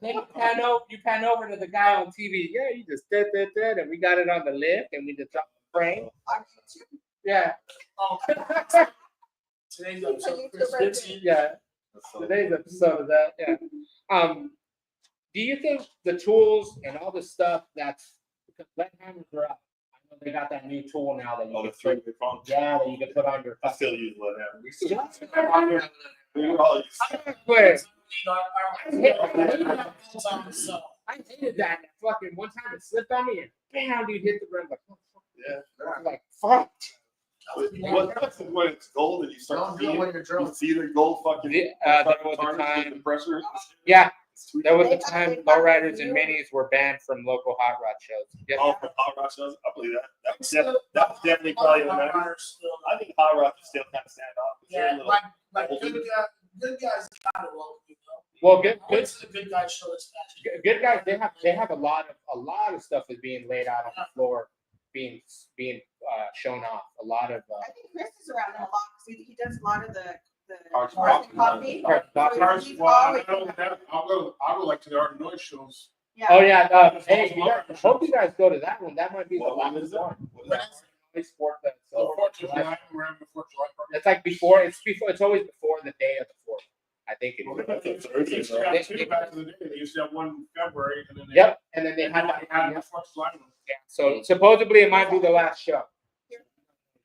Then you pan over to the guy on TV. Yeah, you just did, and we got it on the lift, and we just dropped the frame. Yeah. Today's episode of Chris Dixie. Yeah. Today's episode of that. Yeah. Do you think the tools and all the stuff that's because lead hammers are up? I know they got that new tool now that you Oh, can the three put, big prongs. yeah, that you can put on your. I still use lead hammer. Yeah. We all use. Wait. So, I hated that. Fucking one time it slipped on me and bam, dude hit the rim. Like, Yeah. I'm like, fuck. What sucks is when it's gold and you start to see it, you see the gold fucking. There was a tarnish with time. the pressure. Yeah, It's too- there was a time lowriders and minis were banned from local hot rod shows. Yep. Oh, from hot rod shows, I believe that. That was definitely probably the nice. I think hot rod can still kind of stand off. yeah, They're a like little- good guys kind of well, you know. Well, good, I went to the good guys show this past year. good guys. They have a lot of stuff is being laid out on the floor, being shown off. A lot of. I think Chris is around there a lot because he does a lot of the Cards cars and and coffee. Cards and coffee. So Cars, he's well, I always- know that. I'll go like to the Art of Noise shows. Yeah. Oh yeah. Hey, you guys, I hope you guys go to that one. That might be the What one last is that? one. What is that? Noise Sport. So 4th of July, we're having the 4th of July party. It's like before. It's always before the day of the 4th. I think it is. They used to have two back in the day. They used to have one in February and then they. Yep, and then they And had then they had the 4th of July one. yeah. So supposedly it might be the last show.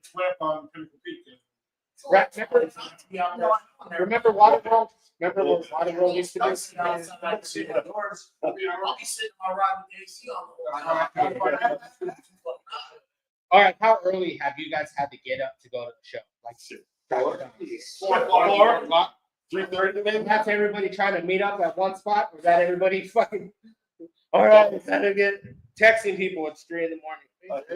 Flip on Pinnacle Peak. Right, remember- To be out there. Remember Waterworld? Remember where Waterworld used to be? I'll see the doors. I'll be sitting on my ride with AC on the wall. All right, how early have you guys had to get up to go to the show? Like 3:30 maybe. That's everybody trying to meet up at one spot, or is that everybody fucking? All right, it's time to get texting people. It's 3 a.m. But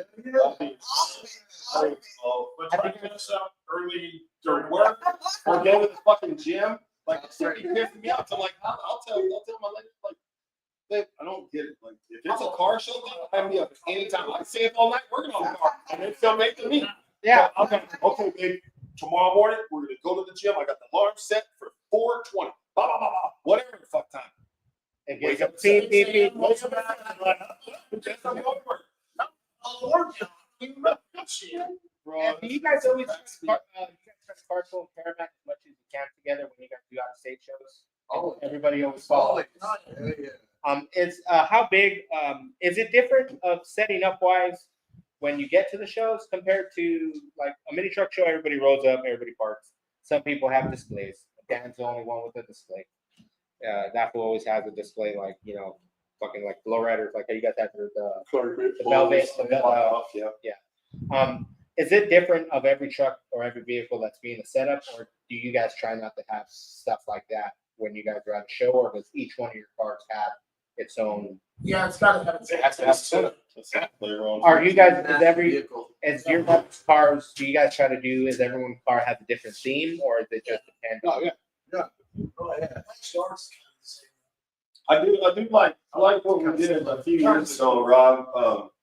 try to get us up early during Work work. or go to the fucking gym. Like it's starting to piss me off. So I'm like, I'll tell my lady, like, babe, I don't get it. Like, if it's a car show, they'll have me up anytime. I stay up all night working on the car, and they still make the meet. Yeah. So I'm like, okay, babe. Tomorrow morning, we're gonna go to the gym. I got the alarm set for 4:20. Blah blah blah blah. Whatever the fuck time. It Wake gets up up, beep, beep, beep. Most of that, I'm like, just I'm going to work. Yeah, do you guys always try Cartel and Caravan as much as you can together when you guys do out of state shows? Oh. Everybody always follows. Yeah. It's how big is it different of setting up wise when you get to the shows compared to like a mini truck show? Everybody rolls up, everybody parks. Some people have displays. Dan's the only one with a display. That will always have a display, like fucking like lowriders, like how you guys have the Velvet, Yeah. Is it different of every truck or every vehicle that's being a setup, or do you guys try not to have stuff like that when you guys are at a show, or does each one of your cars have its own? Yeah, it's gotta have It has to have a setup. Later on. Are you guys, Vehicle. is your cars, do you guys try to do, is everyone's car have a different theme, or is it just depend? Oh yeah. Oh, yeah. Shorts. I do like what we did a few years ago, Rob.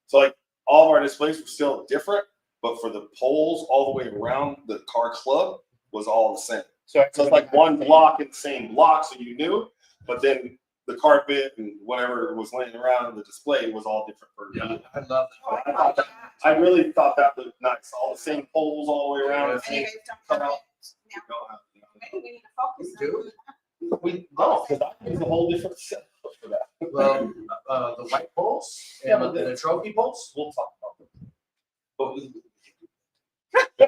So like all of our displays were still different, but for the poles all the way around the car club was all the same. So So it's like one block in the same block, so you knew, but then the carpet and whatever was laying around in the display was all different for you. I love I really thought that looked nice. All the same poles all the way around. the So you same- guys don't have it now. Maybe we need to focus on do? We don't, because I use a whole different setup for that. Well, the white poles Yeah, and but the trophy poles. We'll talk about them. But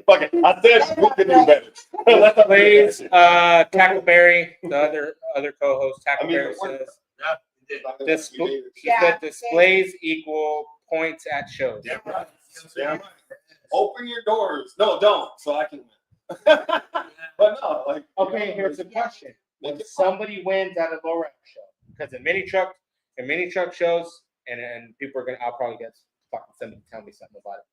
fuck it. I said we could do better. Let the Blaze, Tackleberry, the other co-host, I mean, Tackleberry we're- says, We did. he said displays equal points at shows. Damn right. Damn right. Open your doors. No, don't. So I can. But no, like. Okay, here's the question. When somebody wins at a low rap show, because in mini truck shows, and people are gonna, I'll probably get fucking somebody to tell me something about it.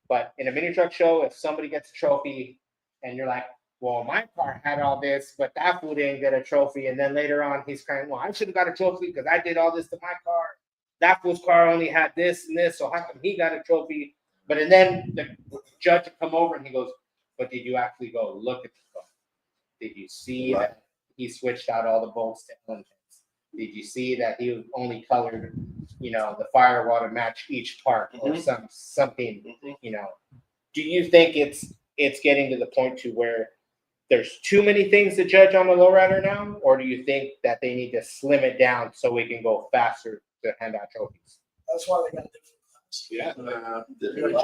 But in a mini truck show, if somebody gets a trophy, and you're like, well, my car had all this, but that fool didn't get a trophy, and then later on he's crying, well, I should have got a trophy because I did all this to my car. That fool's car only had this and this, so how come he got a trophy? But and then the judge would come over and he goes, but did you actually go look at the car? Did you see that he switched out all the bolts to elements? Did you see that he only colored, the firewall to match each part or something, do you think it's getting to the point to where there's too many things to judge on the lowrider now, or do you think that they need to slim it down so we can go faster to hand out trophies? That's why they got different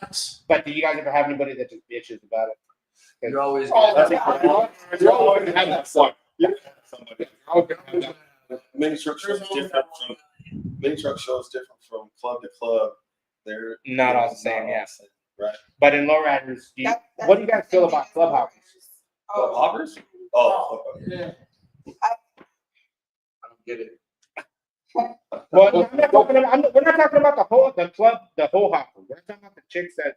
class. But do you guys ever have anybody that just bitches about it? You're always. You're always gonna have that fun. Mini truck shows different from mini truck shows different from club to club. They're Not all the same, yeah. Right. But in lowriders, what do you guys feel about club hoppers? Club hoppers? Oh, Yeah. I don't get it. Well, we're not talking about the whole hopper. We're talking about the chicks that.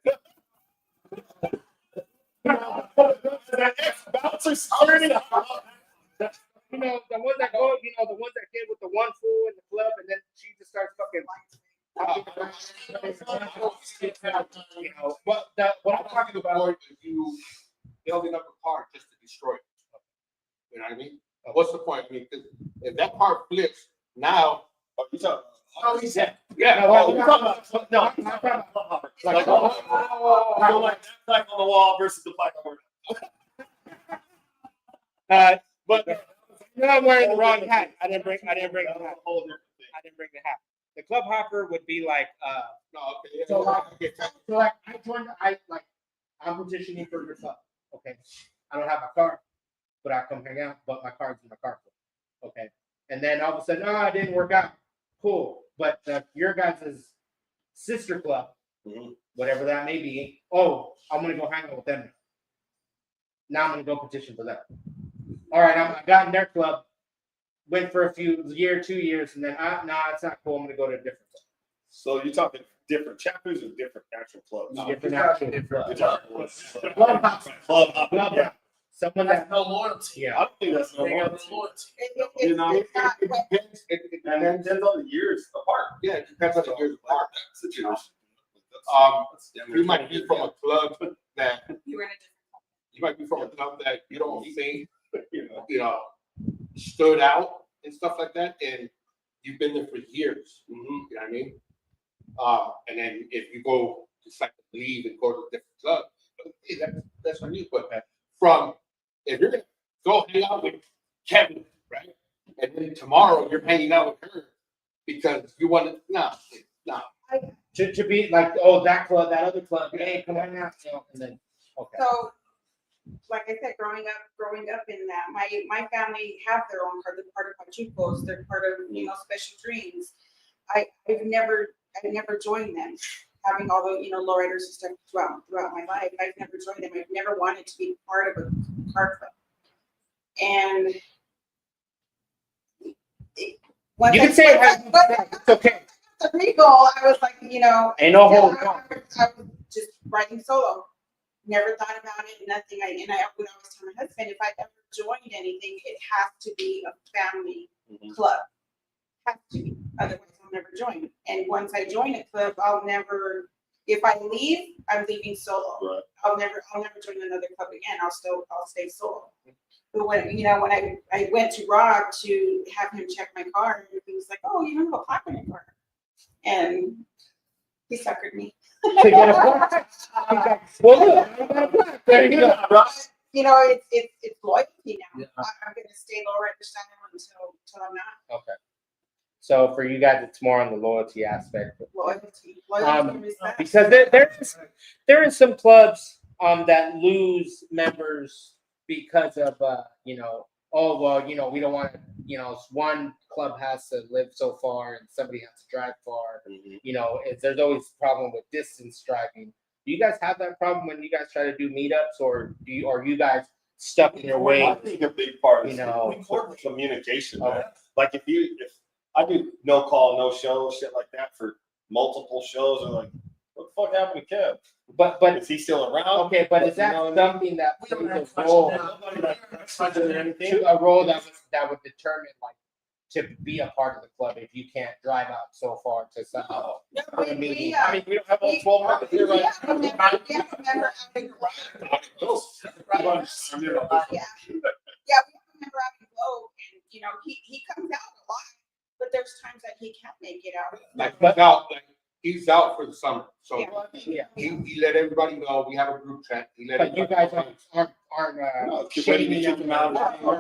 bouncers. You know, the ones that go, the ones that get with the one fool in the club, and then she just starts fucking. What I'm talking about is you building up a car just to destroy it. You know what I mean? What's the point? I mean, if that car flips now, you talking? Oh, he's dead. Yeah. No, We're talking about no. I'm talking about club hoppers. Like on the wall versus the black on But I'm wearing the wrong hat. I didn't bring the hat. I didn't bring the hat. The club hopper would be like, I'm petitioning for your club. Okay. I don't have my car, but I come hang out, but my car's in my car. Okay. And then all of a sudden, it didn't work out. Cool. But your guys' sister club, whatever that may be, I'm going to go hang out with them. Now I'm going to go petition for them. All right, I got in their club, went for a few 2 years, and then it's not cool. I'm gonna go to a different club. So you're talking different chapters or different actual clubs? Club. Yeah. Someone That's no loyalty. Yeah. I don't think that's no They got loyalty. no loyalty. You know, it depends. It And then depends on the years apart. Yeah, it depends on the years apart. Situation. You might be from a club that You were in a you might be from a club that you don't think stood out and stuff like that, and you've been there for years. You know what I mean? And then if you go decide to leave and go to a different club, hey, that's on you. But if you're gonna go hang out with Kevin, right? And then tomorrow you're hanging out with her because you want to no. To be like, that club, that other club, hey, come on out, and then So, like I said, growing up in that, my family have their own car. They're part of Pachucos. They're part of Special Dreams. I've never joined them. Having all the lowriders and stuff throughout my life, I've never joined them. I've never wanted to be part of a car club. And it's okay. The Regal, I was like, Ain't no hold. I was just riding solo. Never thought about it, nothing. When I was telling my husband, if I ever joined anything, it has to be a family club. Has to be. Otherwise, I'll never join. And once I join a club, I'll never. If I leave, I'm leaving solo. Right. I'll never join another club again. I'll stay solo. But when I went to Rob to have him check my car, he was like, "Oh, you don't have a plaque on your car," and he suckered me. To get a plaque. Well, look, there you go. It's loyalty now. I'm gonna stay lower at the channel until I'm not. Okay. So for you guys, it's more on the loyalty aspect. Loyalty and respect. Because there is some clubs that lose members because of we don't want to, one club has to live so far and somebody has to drive far. There's always a problem with distance driving. Do you guys have that problem when you guys try to do meetups, or are you guys stuck in your way? I think a big part is communication. Man. Like if I do no call, no show, shit like that for multiple shows, and like, what the fuck happened to Kev? But is he still around? Okay, but is that something that plays a role that would determine to be a part of the club if you can't drive out so far to somehow? We don't have all 12 members here, right? We have a member having Glow, and he comes out a lot, but there's times that he can't make it out. Now, he's out for the summer, so Yeah. he let everybody know. We have a group chat. He let But you everybody guys know. aren't No, it's ready to kick him out.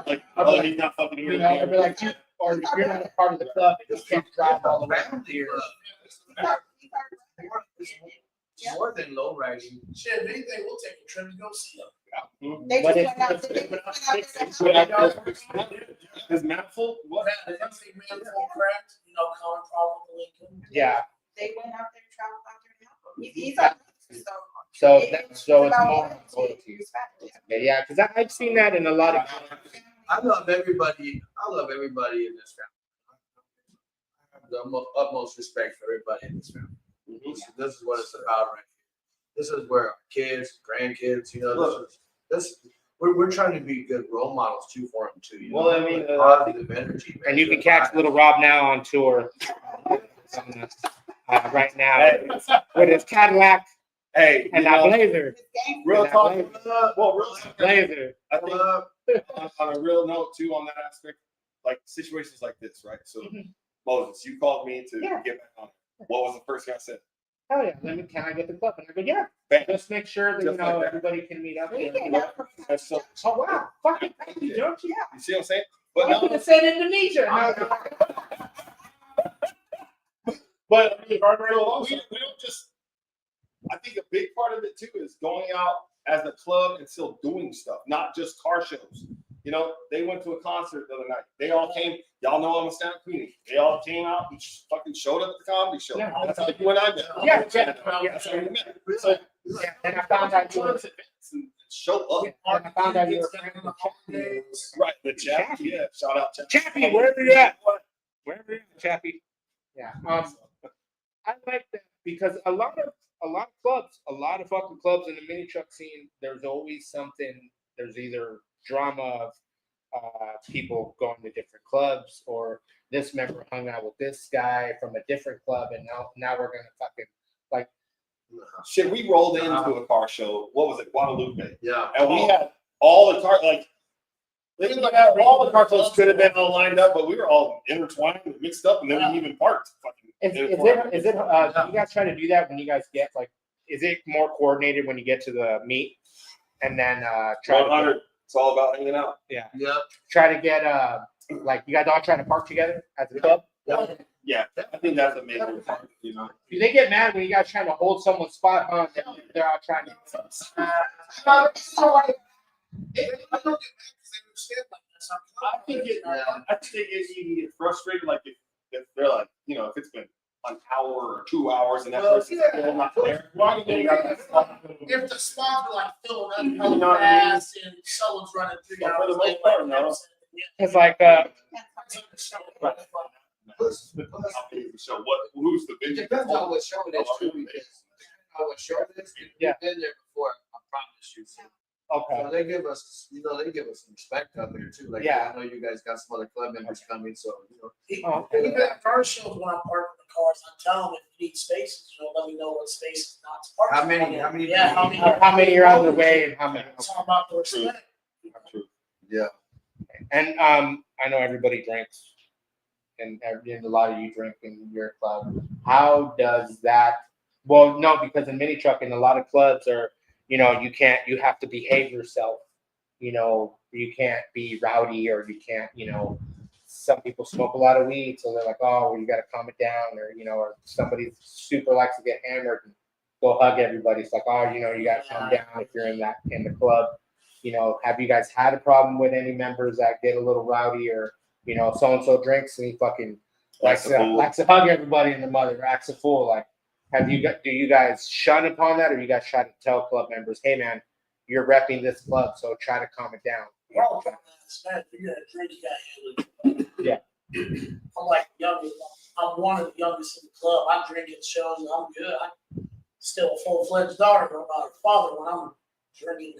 Like, oh, he's not fucking here. you know, it'd be like you, or if you're not a part of the club, you can't drive all the way Family here. club. It's more than low riding. Shit, if anything, we'll take a trip to go see them. They But just it's- went out there. His manifold, what? That's a manifold cracked, you know, common problem with Lincoln. Yeah. They went out there, traveled out there to help them. He's our brother, so. So It's so it's about more loyalty, loyalty. respect, yeah. Yeah, because I've seen that in a lot of. I love everybody. I love everybody in this family. I have the utmost respect for everybody in this family. This is what it's about, right here. This is where our kids, grandkids, you know, we're trying to be good role models too for them too. You know? Well, I mean, positive energy. And you can catch little Rob now on tour right now with his Cadillac Hey, and you that know, Blazer. real And that talk. Blazer. Well, real talk. Blazer. I think on a real note too, on that aspect, like situations like this, right? So Moses, you called me to Yeah. get back on it. What was the first thing I said? Oh yeah, can I get the club? And I go, yeah. Bam. Just make sure that you Just know like that. everybody can meet up. We there. can have- That's so, Oh wow, fucking thank you, don't you? you see what I'm saying? But I'm gonna say Indonesia. But I mean, we don't just. I think a big part of it too is going out as a club and still doing stuff, not just car shows. You know, they went to a concert the other night. They all came. Y'all know I'm a stand-up comedian. They all came out and fucking showed up at the comedy show. Yeah. That's how you and I met. Yeah. That's how we met. So, Yeah, and I found out you were. and show up. And I found out you were Kids on the holidays. Right, the Chappie. Yeah, shout out Chappie. Chappie, wherever you're at. Wherever you're at, Chappie. Yeah. I like that because a lot of clubs, a lot of fucking clubs in the mini truck scene, there's always something. There's either drama of people going to different clubs, or this member hung out with this guy from a different club, and now we're gonna fucking like. Shit, we rolled into a car show. What was it, Guadalupe? Yeah. And we had all the car all the car clubs could have been all lined up, but we were all intertwined and mixed up, and then we even parked. Fucking. Is it do you guys try to do that when you guys get like? Is it more coordinated when you get to the meet, and then try to 100? It's all about hanging out. Yeah. try to get like you guys all try to park together at the club? Yeah, I think that's a major part. You know. Do they get mad when you guys trying to hold someone's spot on? They're all trying to. I think they get frustrated, like if they're like, you know, if it's been an hour or 2 hours and that person's still not there. If the spots are like filling up You know really what I mean? fast and someone's running 3 But for hours the most late, part, no. It's like So who's the It biggest? depends on what show it is too, because depending on what show it is, we've been there before, I promise you. okay. So they give us, they give us some respect out there too. Like, Yeah. I know you guys got some other club members coming, so, Oh, Even at car shows, when I'm parking the cars, I tell them if you need spaces, let me know what space is not to park. How many? Yeah, how many? How many are on the way and how many? It's all about the respect. Yeah. And I know everybody drinks, and a lot of you drink in your club. How does that? Well, no, because in mini trucking, a lot of clubs are, you have to behave yourself. You can't be rowdy, or you can't, some people smoke a lot of weed, so they're like, oh, well, you got to calm it down, or somebody super likes to get hammered and go hug everybody. It's like, oh, you got to calm down if you're in the club. Have you guys had a problem with any members that get a little rowdy, or so and so drinks and he fucking likes to hug everybody in the mother, acts a fool? Like, do you guys shun upon that, or you guys try to tell club members, hey man, you're repping this club, so try to calm it down? We're all trying to understand, if you're gonna drink, you gotta handle it. Yeah. I'm like the youngest. I'm one of the youngest in the club. I drink at shows and I'm good. I'm still a full-fledged daughter. I'm not a father when I'm drinking.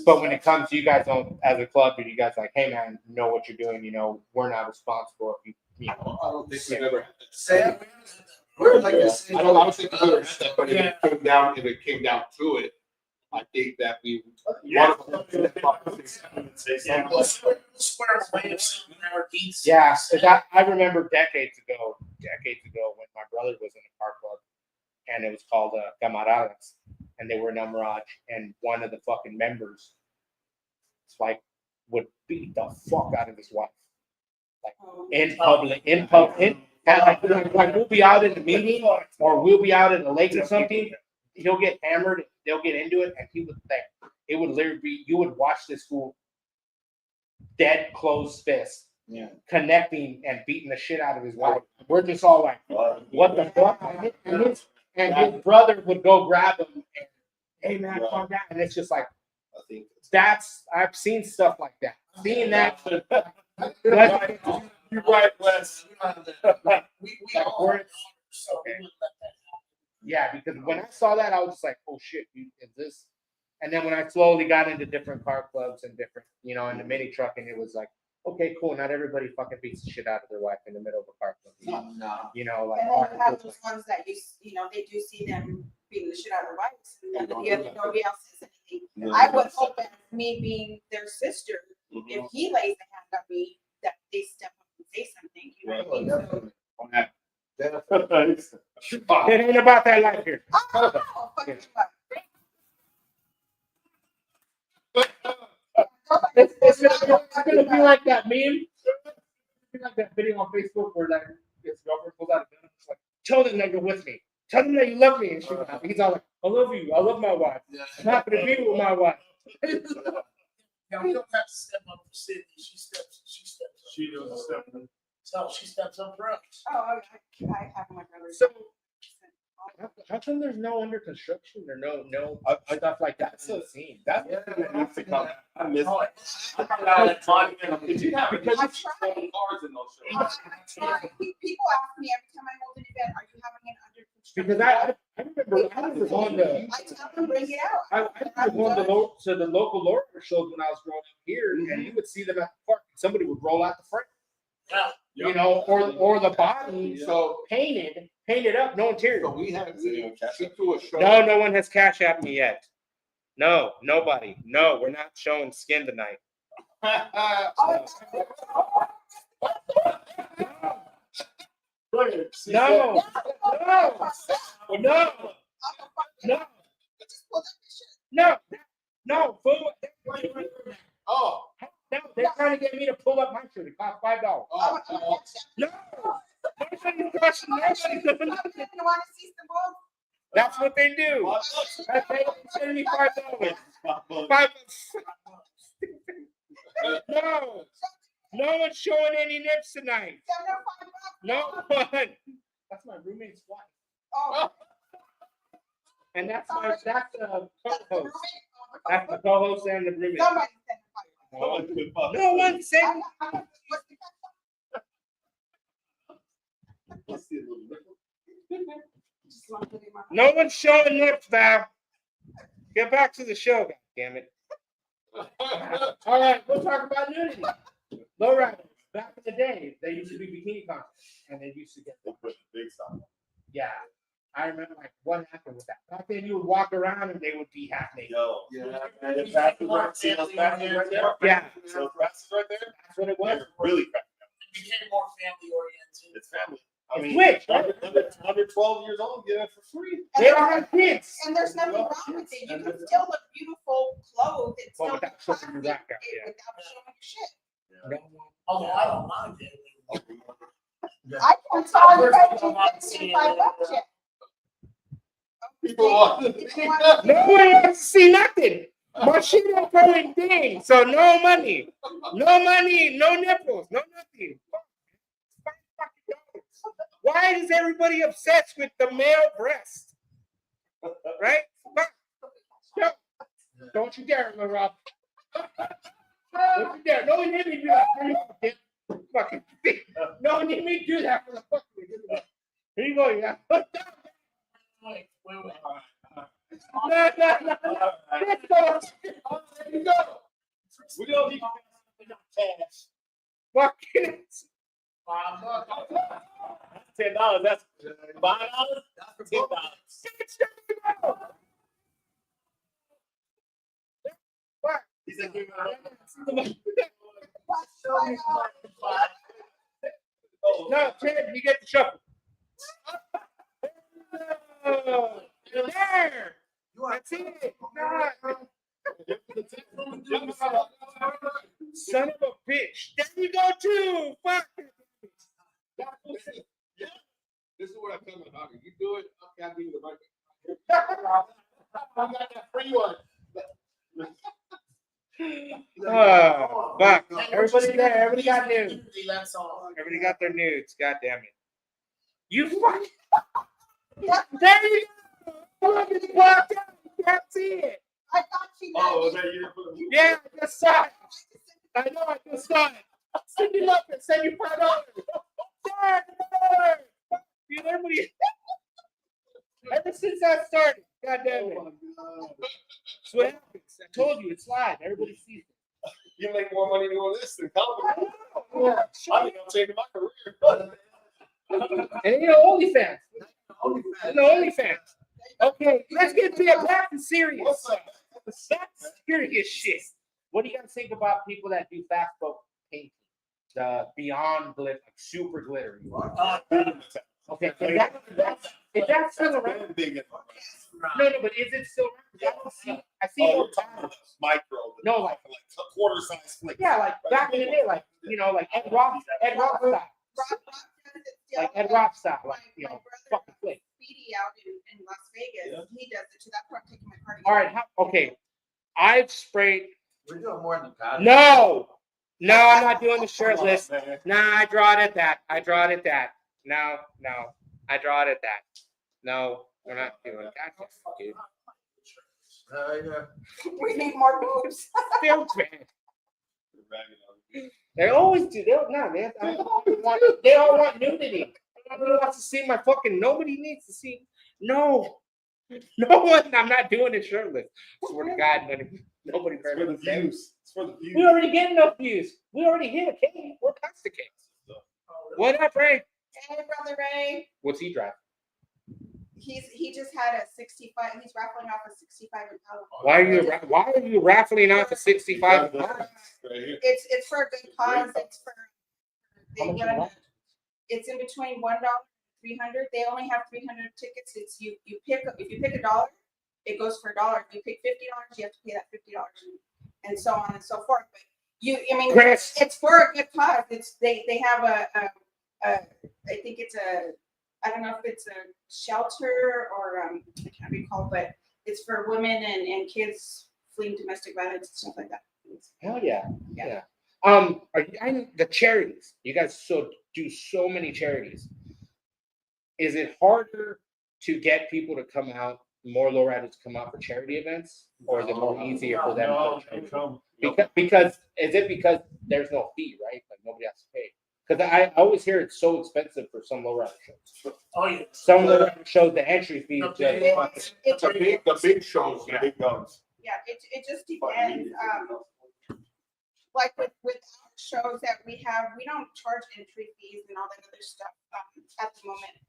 But when it comes to you guys as a club, are you guys like, hey man, know what you're doing? We're not responsible if you. I don't think we've ever had that. Say, we're like the same. I don't think we've ever had that, but if it came down to it, I think that we one of them say something. We'll square away if someone ever eats. Yeah, 'cause I remember decades ago when my brother was in a car club, and it was called Camaradas, and they were in El Mirage, and one of the fucking members, like, would beat the fuck out of his wife, like in public, and like we'll be out in the meeting, or we'll be out in the lake or something. He'll get hammered, they'll get into it, and he would think it would literally be, you would watch this fool dead closed fist, connecting and beating the shit out of his wife. We're just all like, what the fuck? And his brother would go grab him and, hey man, calm down. And it's just like, I think I've seen stuff like that. Seeing that. you're right, Wes. Like, We like all we're- have so we okay. wouldn't let that happen. Yeah, because when I saw that, I was just like, oh shit, dude, is this? And then when I slowly got into different car clubs and different, you know, in the mini trucking, it was like, okay, cool. Not everybody fucking beats the shit out of their wife in the middle of a car club. No. You know, like, And then you have those ones that you know, they do see them beating the shit out of their wives, and then nobody else says anything. I would hope that me being their sister, if he lays a hand on me, that they step up and say something, you know what I mean? So, it ain't about that life here. oh, fuck you up. It's gonna be like that meme. It's like that video on Facebook where like his girlfriend pulls out a gun and it's like, tell them that you're with me. Tell them that you love me. And he's all like, I love you. I love my wife. I'm happy to be with my wife. Now, we don't have to step up for Sydney. She steps up. She doesn't step in. So she steps up for us. Oh, I have my brother. So how come there's no under construction or no stuff like that in the scene? That's what needs to come. I miss Oh, it. Did you have I cars tried. in those shows? People ask me every time I hold an event, are you having an under construction? Because I remember going to I tell them, bring it out. I remember going to the local lawyer shows when I was growing up here, and you would see them at the park. Somebody would roll out the front, Yeah. you know, or the body painted up, no interior. So we had, Yeah. she threw a show. No one has cash at me yet. No, nobody. No, we're not showing skin tonight. No, no, fool. Oh. No, they're trying to get me to pull up my shirt. It costs $5. No, nobody's crushing. Nobody's doing You nothing. want to see some balls? That's what they do. That's $75. $5. No one's showing any nips tonight. No one. That's my roommate's wife. Oh, And that's the co-host. That's the co-host and the roommate. somebody said No one said. No one's showing nips, Val. Get back to the show, God damn it. All right, we'll talk about nudity. Lowriders. Back in the day, they used to be bikini contests, and they used to get Big stuff. Yeah, I remember like what happened with that. Back then, you would walk around and they would be half naked. Yo. Yeah. The bastards right- see those bastards right there? Yeah, See those bastards right there? that's what it was. They're really fat. It became more family oriented. It's family. It's Twitch, right? Under 12 years old, get it for free. They don't have kids. And there's nothing wrong with it. You can still look beautiful clothed and still Well, look without showing your classy back out, yeah. without showing your shit. Although I don't mind it. I can't tell you that you $55 yet. People want No one wants to see nothing. My shit ain't going ding. So no money, no nipples, no nothing. $5 Why is everybody obsessed with the male breast? Right? Don't you dare, Lil Rob. Don't you dare. No one need me to do that. Fucking no one need me to do that for the fucking. Here you go, yeah. Wait. No. Let's go. There you go. We don't need cash. Fucking. $10. That's $5. That's $10. What? He said, give me No, Ted, you get the shuffle. Oh, there. That's it. God. Son of a bitch. There you go too. Fuck. This is what I'm talking about. You do it, okay, I'll give you the money. I got that free one. Oh, fuck. Everybody there. Everybody got nudes. That's all. Everybody got their nudes. God damn it. You fucking. There you go. Look, it's blocked out. You can't see it. I thought she Oh, got was it. that your? Yeah, I just saw it. I know, I just saw it. Send you up and send you $5. There, dude, everybody. Ever since that started, God damn it. That's what happens. I told you, it's live. Everybody sees it. You make more money doing this than comedy. Yeah, I think I'm changing my career. and you know, OnlyFans. No OnlyFans. Okay, let's get back to serious. What's up? That's serious shit. What do you guys think about people that do fast boat painting? The beyond glitter, like super glittery. Okay, is that still around? No, but is it still around? I see Oh, more you're talking about micro. No, like a quarter size flick. yeah, like back in the day, like you know, like Ed Rock style. Like Ed Rock style, like you know, fucking flick. Speedy out in Las Vegas, he does it too. That's where I'm taking my car. All right, okay. I've sprayed. We're doing more than that. No, I'm not doing the shirtless. Nah, I draw it at that. I draw it at that. No, I draw it at that. No, we're not doing that, dude. We need more boobs. Still bad. They always do. They all want nudity. Nobody wants to see my fucking. Nobody needs to see. No one. I'm not doing it shirtless. Swear to God, nobody. It's for the views. It's for the views. We already get enough views. We already hit a K. We're past the K. What up, Ray? Hey, brother Ray. What's he driving? He just had a 65. He's raffling off a 65 Impala. Why are you raffling off a 65? It's for a good cause. It's for it's in between $1 and $300. They only have 300 tickets. It's if you pick $1, it goes for $1. If you pick $50, you have to pay that $50, and so on and so forth. But Chris. It's for a good cause. They have I think it's I don't know if it's a shelter or I can't recall, but it's for women and kids fleeing domestic violence and stuff like that. Hell yeah. The charities. You guys do so many charities. Is it harder to get people to come out, more lowriders to come out for charity events, or is it more easier for them to come? Because there's no fee, right? Like nobody has to pay. Because I always hear it's so expensive for some lowrider shows. Oh yeah. Some lowrider shows the entry fee is just The big shows, the big guns. Yeah, it just depends. Like with our shows that we have, we don't charge entry fees and all that other stuff at the moment.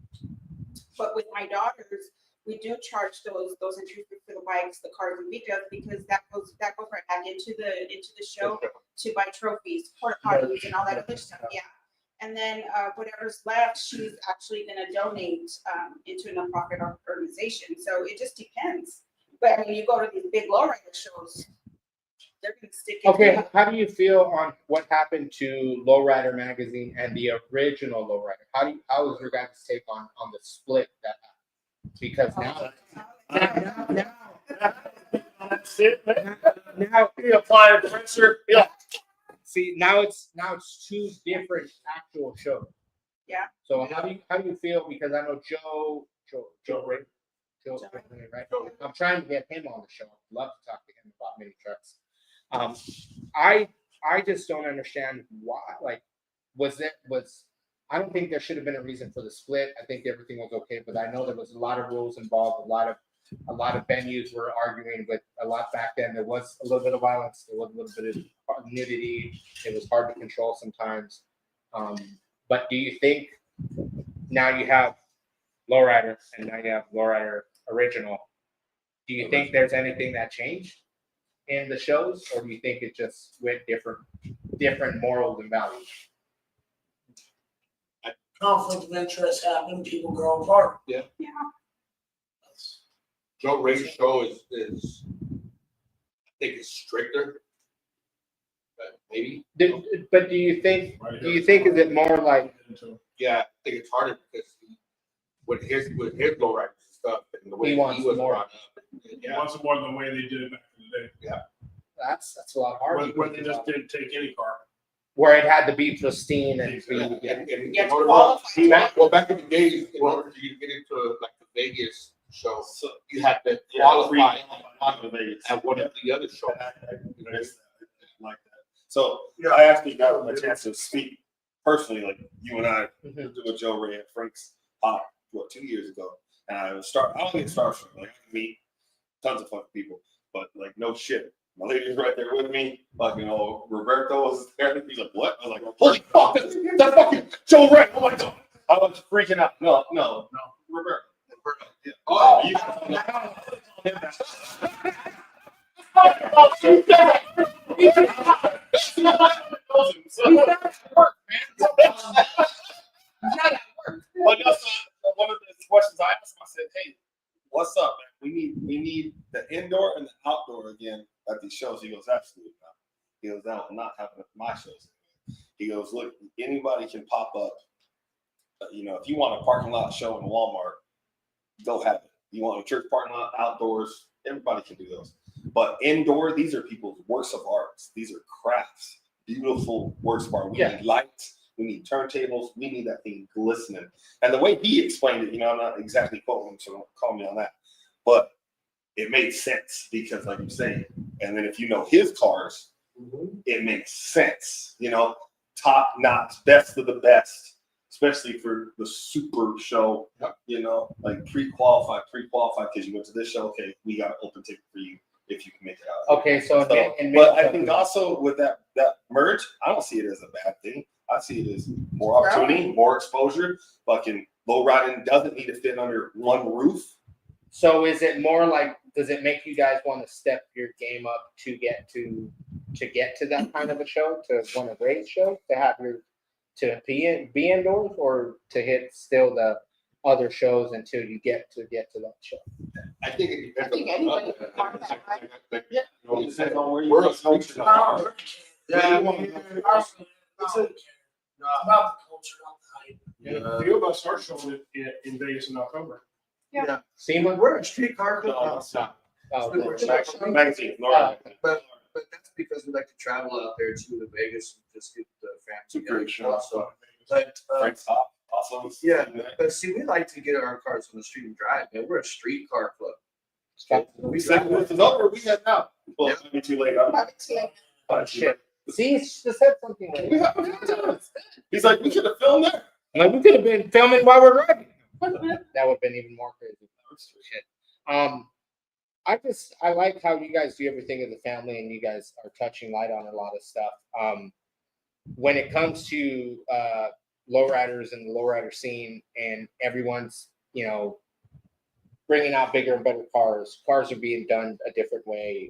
But with my daughters, we do charge those entry fees for the bikes, the cars, and videos because that goes right back into the show to buy trophies, porta potties, and all that other stuff. Yeah. And then whatever's left, she's actually going to donate into a nonprofit organization. So it just depends. But I mean, you go to these big lowrider shows, they're going to stick. Okay, how do you feel on what happened to Lowrider magazine and the original Lowrider? How was your guys' take on the split that happened? Because That's it, man. Now you apply a pressure. Yeah. See, now it's two different actual shows. Yeah. So how do you feel? Because I know Joe Ray, right? I'm trying to get him on the show. I'd love to talk to him about mini trucks. I just don't understand why. Like, I don't think there should have been a reason for the split. I think everything was okay, but I know there was a lot of rules involved. A lot of venues were arguing with a lot back then. There was a little bit of violence. There was a little bit of nudity. It was hard to control sometimes. But do you think now you have Lowrider and now you have Lowrider Original? Do you think there's anything that changed in the shows, or do you think it just went different morals and values? Conflict of interest happen, people grow apart. Yeah. Joe Ray's show is I think it's stricter. But maybe. But do you think is it more like Yeah, I think it's harder because with his lowriders and stuff and the way He he, wants was more. brought up. Yeah. Once more than the way they did it back in the day. Yeah. that's a lot harder? Where they just didn't take any car. Where it had to be pristine and And You have to in order qualify. well, back in the days, in order for you to get into like the Vegas show, you had to qualify at one of the other shows. Like that. So I actually got a chance to speak personally, like you and I with Joe Ray at Frank's Pop, 2 years ago. And I don't get starstruck. Like I can meet tons of fucking people, but like no shit. My lady's right there with me. Fucking Roberto was there. He's like, what? I was like, holy fuck, that's fucking Joe Ray. Oh my god. I was freaking out. No. Roberto. Yeah. Oh, You But that's one of the questions I asked him. I said, "Hey, what's up, man? We need the indoor and the outdoor again at these shows." He goes, "Absolutely not." He goes, "That will not happen at my shows." He goes, "Look, anybody can pop up. If you want a parking lot show in Walmart, go have it. You want a church parking lot outdoors, everybody can do those. But indoor, these are people's works of arts. These are crafts, beautiful works of art. We need lights. We need turntables. We need that thing glistening." And the way he explained it, I'm not exactly quoting him, so don't call me on that. But it made sense because, like you're saying, and then if you know his cars, it makes sense. Top notch, best of the best, especially for the super show. Like pre-qualified because you went to this show. Okay, we got an open ticket for you if you can make it out. Okay, so but I think also with that merge, I don't see it as a bad thing. I see it as more opportunity, more exposure. Fucking low riding doesn't need to fit under one roof. So is it more like, does it make you guys want to step your game up to get to that kind of a show, to want a great show, to be indoors, or to hit still the other shows until you get to that show? I think it depends. I think anybody can part of that, right? Yeah. It depends on where We're a you street go. It's about the culture, not the hype. Yeah, a few of us are showing it in Vegas in October. Yeah. SEMA? We're a street car club. No, it's not. Magazine. But that's because we like to travel out there to Vegas and just get the family together. Show. So, but Frank's Top, awesome. yeah, but see, we like to get our cars on the street and drive. Man, we're a street car club. We said this is over. We head out. Well, Yeah. it'll be too late. Oh, shit. See, she just said something like that. He's like, we could have filmed there. Like, we could have been filming while we're driving. That would have been even more crazy. Shit. I like how you guys do everything as a family, and you guys are touching light on a lot of stuff. When it comes to lowriders and the lowrider scene, and everyone's bringing out bigger and better cars. Cars are being done a different way.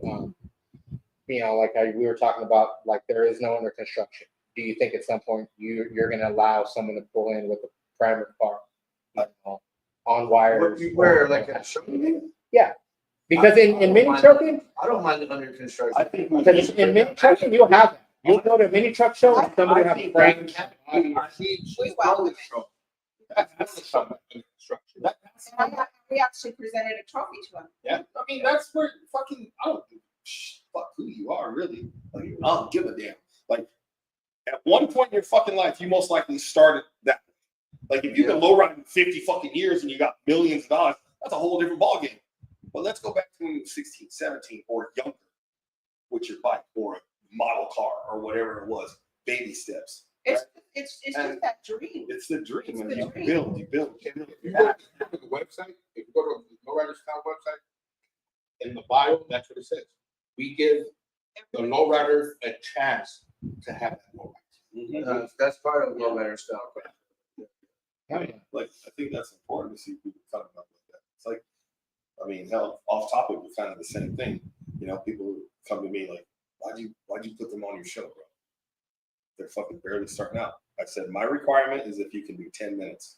Like how we were talking about, like there is no under construction. Do you think at some point you're going to allow someone to pull in with a private car on wires? Where like a show? Yeah, because in mini trucking, I don't mind the under construction. I think because in mini trucking you'll have that. You'll go to a mini truck show and somebody will have a frame. We welcome it. We actually presented a trophy to him. Yeah, I mean that's where fucking I don't fuck who you are really. Like I don't give a damn. Like at one point in your fucking life, you most likely started that. Like if you've been low riding 50 fucking years and you got millions of dollars, that's a whole different ballgame. But let's go back to when you were 16, 17 or younger with your bike or a model car or whatever it was. Baby steps. It's just that dream. It's the dream. It's And the you dream. build. If you go to the website, if you go to the Lowriders Town website, in the bio, that's what it says. We give the lowriders a chance to have that lowrider. That's part of low rider style. Like I think that's important to see people talking about like that. It's like, I mean, hell, off topic, but kind of the same thing. People come to me like, why'd you put them on your show, bro? They're fucking barely starting out. I said my requirement is if you can do 10 minutes.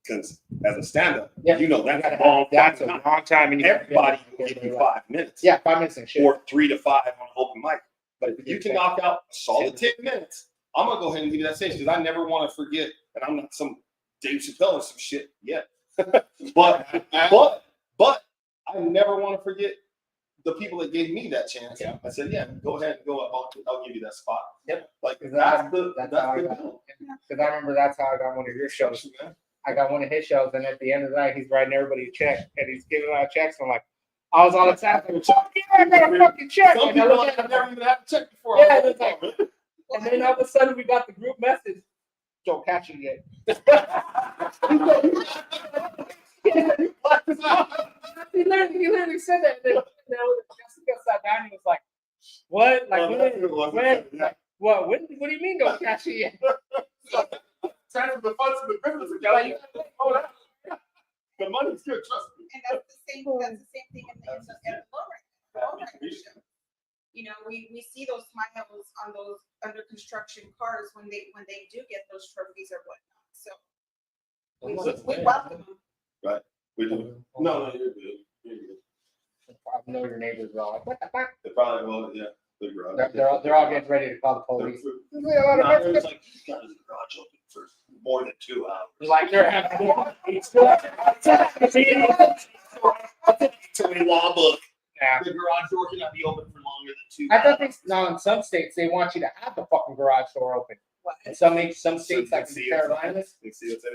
Because as a stand-up, Yeah. you know You that's gotta a long have- that's a time. long time, and you gotta Everybody be will able to give you get 5 minutes. Yeah, 5 minutes and shit. Or 3 to 5 on an open mic. But if you can knock out a solid 10 minutes, I'm gonna go ahead and give you that stage because I never want to forget, and I'm not some Dave Chappelle or some shit yet. but I never want to forget the people that gave me that chance. Yeah. I said, yeah, go ahead and go up. I'll give you that spot. Yep. Like That's that's how the I got. Because I remember that's how I got one of your shows. I got one of his shows, and at the end of the night, he's writing everybody a check, and he's giving out checks. And I'm like, I was all excited. Like, fuck yeah, I got a fucking check. Some And I people look at have him, never even had a check before. Yeah, it was like, and then all of a sudden we got the group message. Don't catch you yet. he literally said that. And then Jessica sat down and he was like, "What? Like when? Like, what? When? What do you mean don't catch you yet?" Time for the funds and the privileges. The money's good, trust me. And that's the same thing in the lowrider show. You know, we see those smiles on those under construction cars when they do get those trophies or whatnot. So we welcome them. Right. We do. No, you're good. You're good. I know your neighbors are all like, "What the fuck?" They probably will, yeah. They're all getting ready to call the police. It's like these guys in the garage open for more than 2 hours. Like they're having Tony Law book. Yeah. The garage door cannot be open for longer than 2 I hours. thought no, in some states they want you to have the fucking garage door open. In some states like the Carolinas.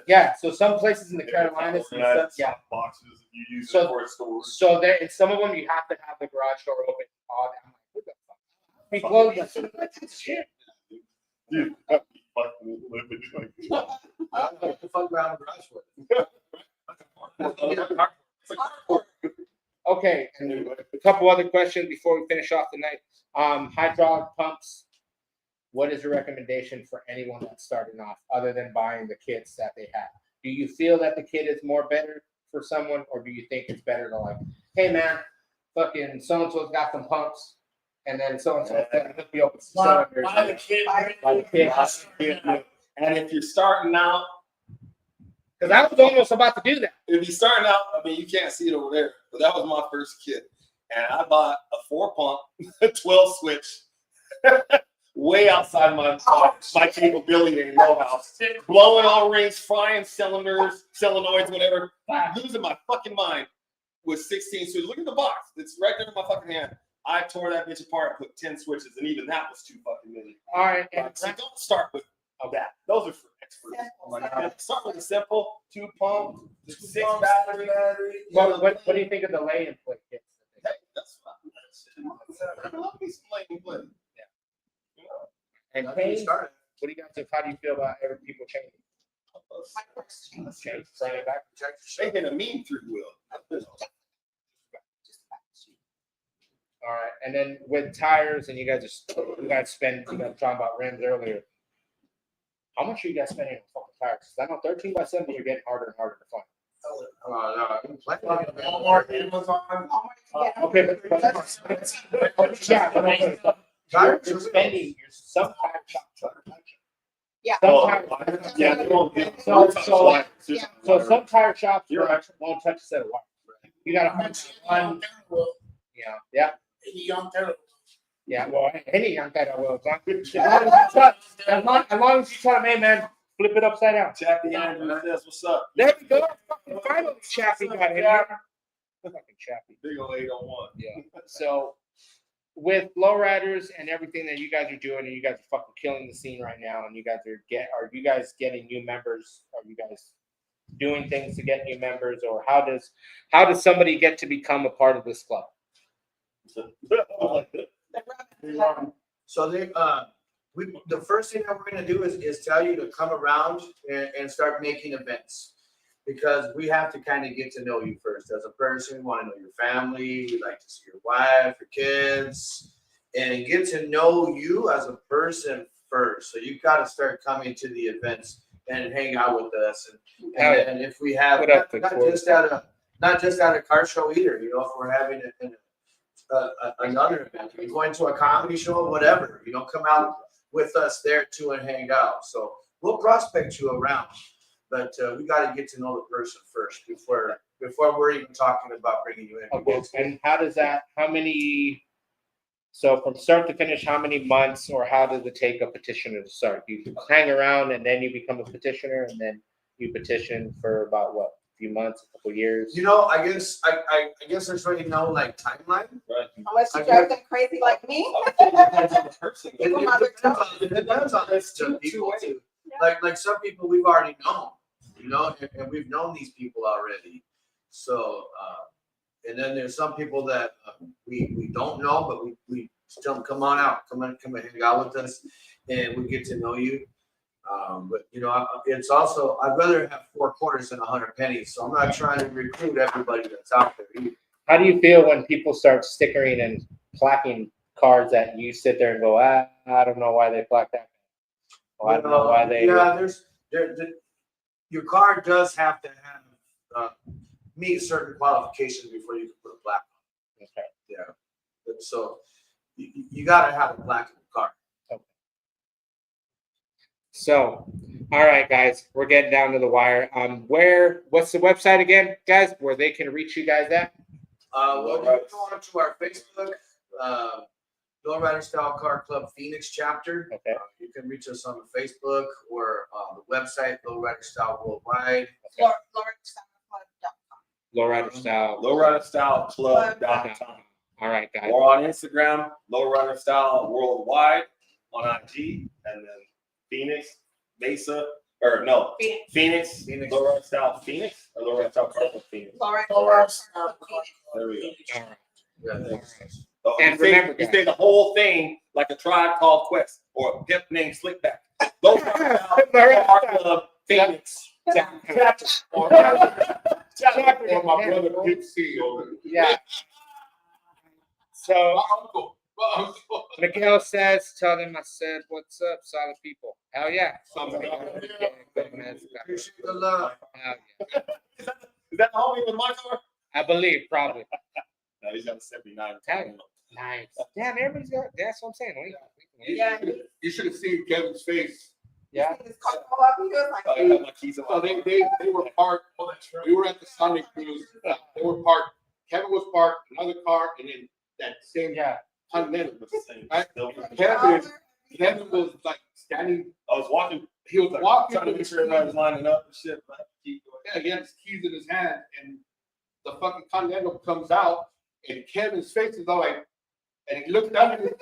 Yeah, so some places in the Carolinas, and some, yeah. Boxes you use So- for stores. So there, in some of them, you have to have the garage door open all day. I'm like, what the fuck? We closed that shit. Dude, that fucking living like What the fuck around the garage for? Okay, and a couple other questions before we finish off tonight. Hydraulic pumps. What is your recommendation for anyone that's starting off, other than buying the kits that they have? Do you feel that the kit is more better for someone, or do you think it's better to like, hey man, fucking so and so's got some pumps, and then so and so hook me up with some cylinders. Buy the kit. Buy the kit. And if you're starting out, Because I was almost about to do that. if you're starting out, I mean, you can't see it over there, but that was my first kit. And I bought a 4-pump, 12 switch, way outside my capability in no house. Blowing all rings, frying cylinders, solenoids, whatever. Losing my fucking mind with 16 switches. Look at the box. It's right there in my fucking hand. I tore that bitch apart, put 10 switches, and even that was too fucking many. All right, and So don't start with that. Those are for experts. Start with a simple 2-pump, 6 battery. what do you think of the lay-in plate kits? Hey, that's fine. I love me some lighting play. And That's where you change, started. what do you guys think? How do you feel about every people changing? My first change. Change, bring it back. They hit a mean 3-wheel. All right, and then with tires, and you guys talking about rims earlier. How much are you guys spending on fucking tires? 'Cause I know 13x7s are getting harder and harder to find. Walmart, Amazon. Okay, but yeah, but okay, but you're spending some tire shops. Yeah. So some tire shops You're right. won't touch a set of wires. You got one. Yeah. Yeah, well, any young guy that will. As long as you tell him, hey man, flip it upside down. Chappie Andrews says, what's up? There we go. Fucking finally, Chappie got in here. Fucking Chappie. Big old 801. Yeah. So with lowriders and everything that you guys are doing, and you guys are fucking killing the scene right now, and are you guys getting new members? Are you guys doing things to get new members, or how does somebody get to become a part of this club? So the first thing that we're gonna do is tell you to come around and start making events. Because we have to kind of get to know you first as a person, want to know your family, we'd like to see your wife, your kids, and get to know you as a person first. So you've got to start coming to the events and hang out with us. And if we have not just at a car show either, you know, if we're having another event, we're going to a comedy show, whatever, you know, come out with us there too and hang out. So we'll prospect you around. but we got to get to know the person first before we're even talking about bringing you in. Okay, and how does that, how many, so from start to finish, how many months or how does it take a petitioner to start? You hang around and then you become a petitioner and then you petition for about what, a few months, a couple years? You know, I guess there's really no like timeline. Right. Unless you drive them crazy like me. It depends on the people too. Like some people we've already known, you know, and we've known these people already. So, and then there's some people that we don't know, but we tell them, come on out, come and hang out with us, and we get to know you. But you know, it's also, I'd rather have 4 quarters than 100 pennies. So I'm not trying to recruit everybody that's out there either. How do you feel when people start stickering and placking cards that you sit there and go, I don't know why they plaque that? Well, I don't know why they. Yeah, your card does have to have meet certain qualifications before you can put a plaque on. Okay. Yeah. But so you got to have a plaque in the card. Okay. So, all right, guys, we're getting down to the wire. What's the website again, guys, where they can reach you guys at? Well, you can go on to our Facebook, Lowrider Style Car Club Phoenix chapter. Okay. You can reach us on the Facebook or the website, Lowrider Style Worldwide. Lowrider Style. LowriderStyleClub.com. All right, guys. Or on Instagram, Lowrider Style Worldwide on IG, and then Phoenix, Mesa, or no, Phoenix, Lowrider Style Phoenix, or Lowrider Style Car Club Phoenix. There we go. All right. Yeah, So And you remember, say the whole thing like a Tribe Called Quest or a pimp named Slickback. Lowrider Style Car Club Phoenix. Or my brother Big C over Yeah. So uncle. Miguel says, tell them I said, what's up, solid people. Hell yeah. Appreciate the love. Hell yeah. Is that the homie with my car? I believe, probably. No, he's got a 79. Nice. Damn, everybody's got, that's what I'm saying. Yeah. You should have seen Kevin's face. Yeah. I have my keys in my So they were parked. We were at the Sonic Cruise. They were parked. Kevin was parked, another car, and then that same Continental was the same. Right? Kevin was like standing. I was walking. He was walking. Trying to make sure everybody was lining up and shit. But I keep going. Yeah, he had his keys in his hand, and the fucking Continental comes out, and Kevin's face is all like, and he looked down and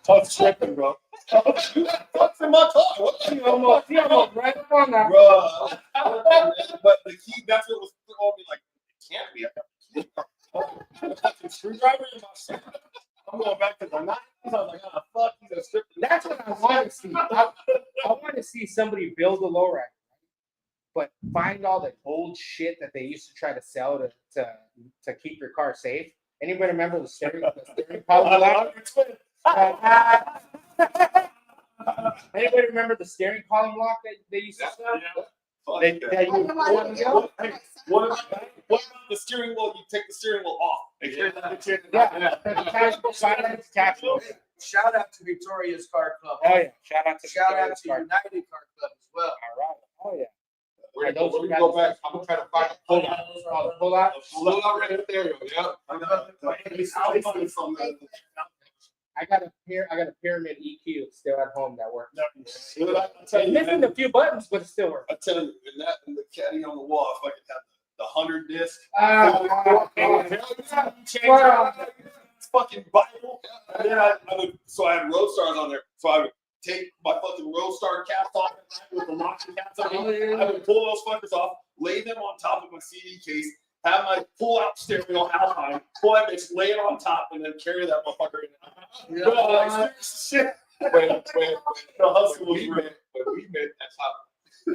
Tough tripping, bro. What's in my car? What He almost right up on that. bro? But the key, that's what was throwing me like, it can't be. I got the screwdriver in my shit. I'm going back to the 90s. I was like, oh, fuck, he's a stripper. That's what I want to see. I want to see somebody build a lowrider, but find all the old shit that they used to try to sell to keep your car safe. Anybody remember the steering column lock? Anybody remember the steering column lock that they used to sell? What about the steering wheel? You take the steering wheel off. Shout out to Victoria's Car Club. Oh yeah! Shout out to United Car. Car Club as well. All right. Oh yeah. we're gonna go back. I'm gonna try to find a pull out. Pull out. Pull out right there. Yeah. I got a pyramid EQ still at home that works. I tell It's you, missing a few buttons, but it still works. I tell you, in the caddy on the wall, if I could have the 100 disc, it's fucking Bible. And then I had Roadstars on there, so I would take my fucking Roadstar caps off with the locking caps on. I would pull those fuckers off, lay them on top of my CD case, have my pull-out stereo Alpine, pull that bitch, lay it on top, and then carry that motherfucker in. Shit. When the hustle was real. When we met, that's how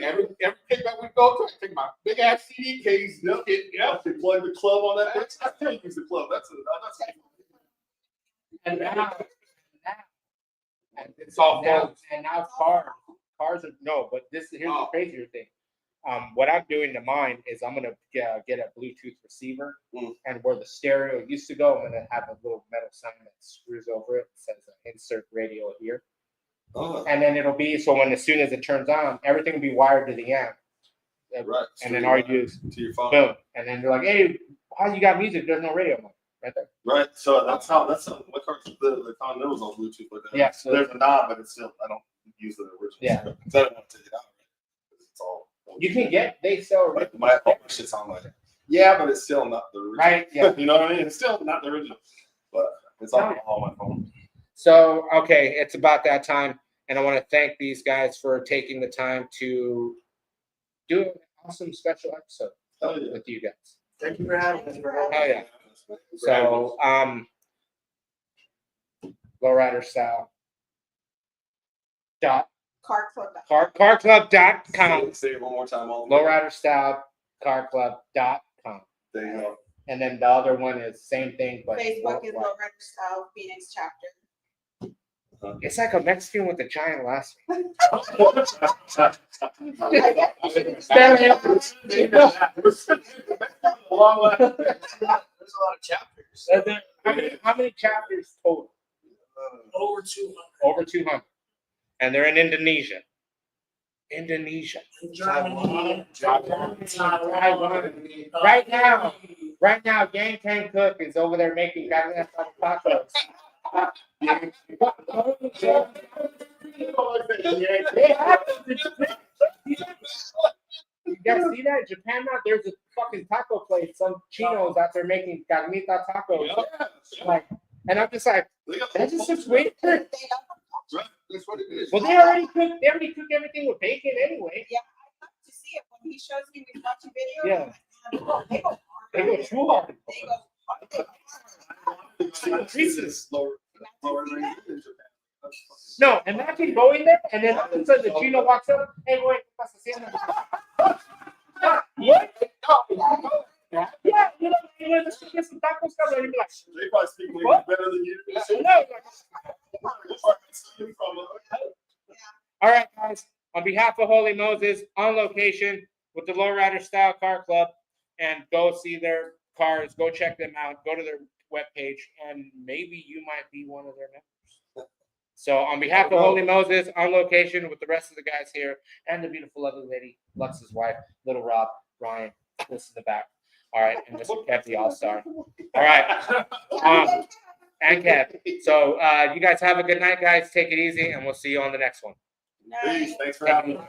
every pickup we go to, I take my big ass CD case. Yep. Plug the club on that bitch. I still use the club. That's And now it's all now cars are no, but here's the crazier thing. What I'm doing to mine is I'm gonna get a Bluetooth receiver, and where the stereo used to go, I'm gonna have a little metal sign that screws over it. It says insert radio here. Oh, and then it'll be so when as soon as it turns on, everything will be wired to the amp. right. And then all you do is to your phone. boom, and then they're like, "Hey, how you got music? There's no radio." I'm like, right there. Right. So that's how my car the Continental's on Bluetooth like that. Yeah, so- there's a knob, but it's still I don't use the original. Yeah. Because I don't want to take it out. Right? It's all. You can get they sell Like all my shit's on like. Yeah, but it's still not the original. right. Yeah. You know what I mean? It's still not the original, but it's on my phone. So okay, it's about that time, and I want to thank these guys for taking the time to do an awesome special episode with you guys. Thank you for having us, bro. Oh yeah. So Lowrider Style dot carclub.com. Say it one more time. Lowrider Style carclub.com. There you go. And then the other one is same thing, but Facebook is worldwide. Lowrider Style Phoenix chapter. It's like a Mexican with a giant last name. There's a lot of chapters. How many chapters total? Over 200. Over 200. And they're in Indonesia. Indonesia. Germany. Taiwan. Right now, Yang Kang Cook is over there making goddamn tacos. You guys see that? Japan now, there's a fucking taco place. Some chinos out there making carnita tacos. Like, and I'm just like, that just looks weird. That's what it is. Well, they already cook everything with bacon anyway. Yeah, I love to see it when he shows me when watching videos. Yeah. They go hard. They go too hard. They go hard. Jesus. Lower No, imagine going there and then all of a sudden the chino walks up. Hey, wait, ¿qué estás haciendo? What? Yeah, you know, let's get some tacos. And you'd be like, They probably speak English What? better than you. no, all right, guys. On behalf of Holy Moses, on location with the Lowrider Style Car Club, and go see their cars. Go check them out. Go to their webpage, and maybe you might be one of their members. So, on behalf of Holy Moses, on location with the rest of the guys here, and the beautiful lovely lady, Lux's wife, little Rob, Ryan, this is the back. All right, and Mr. Kev, the All-Star. All right, and Kev. So, you guys have a good night, guys. Take it easy, and we'll see you on the next one. Peace. Thanks for having me.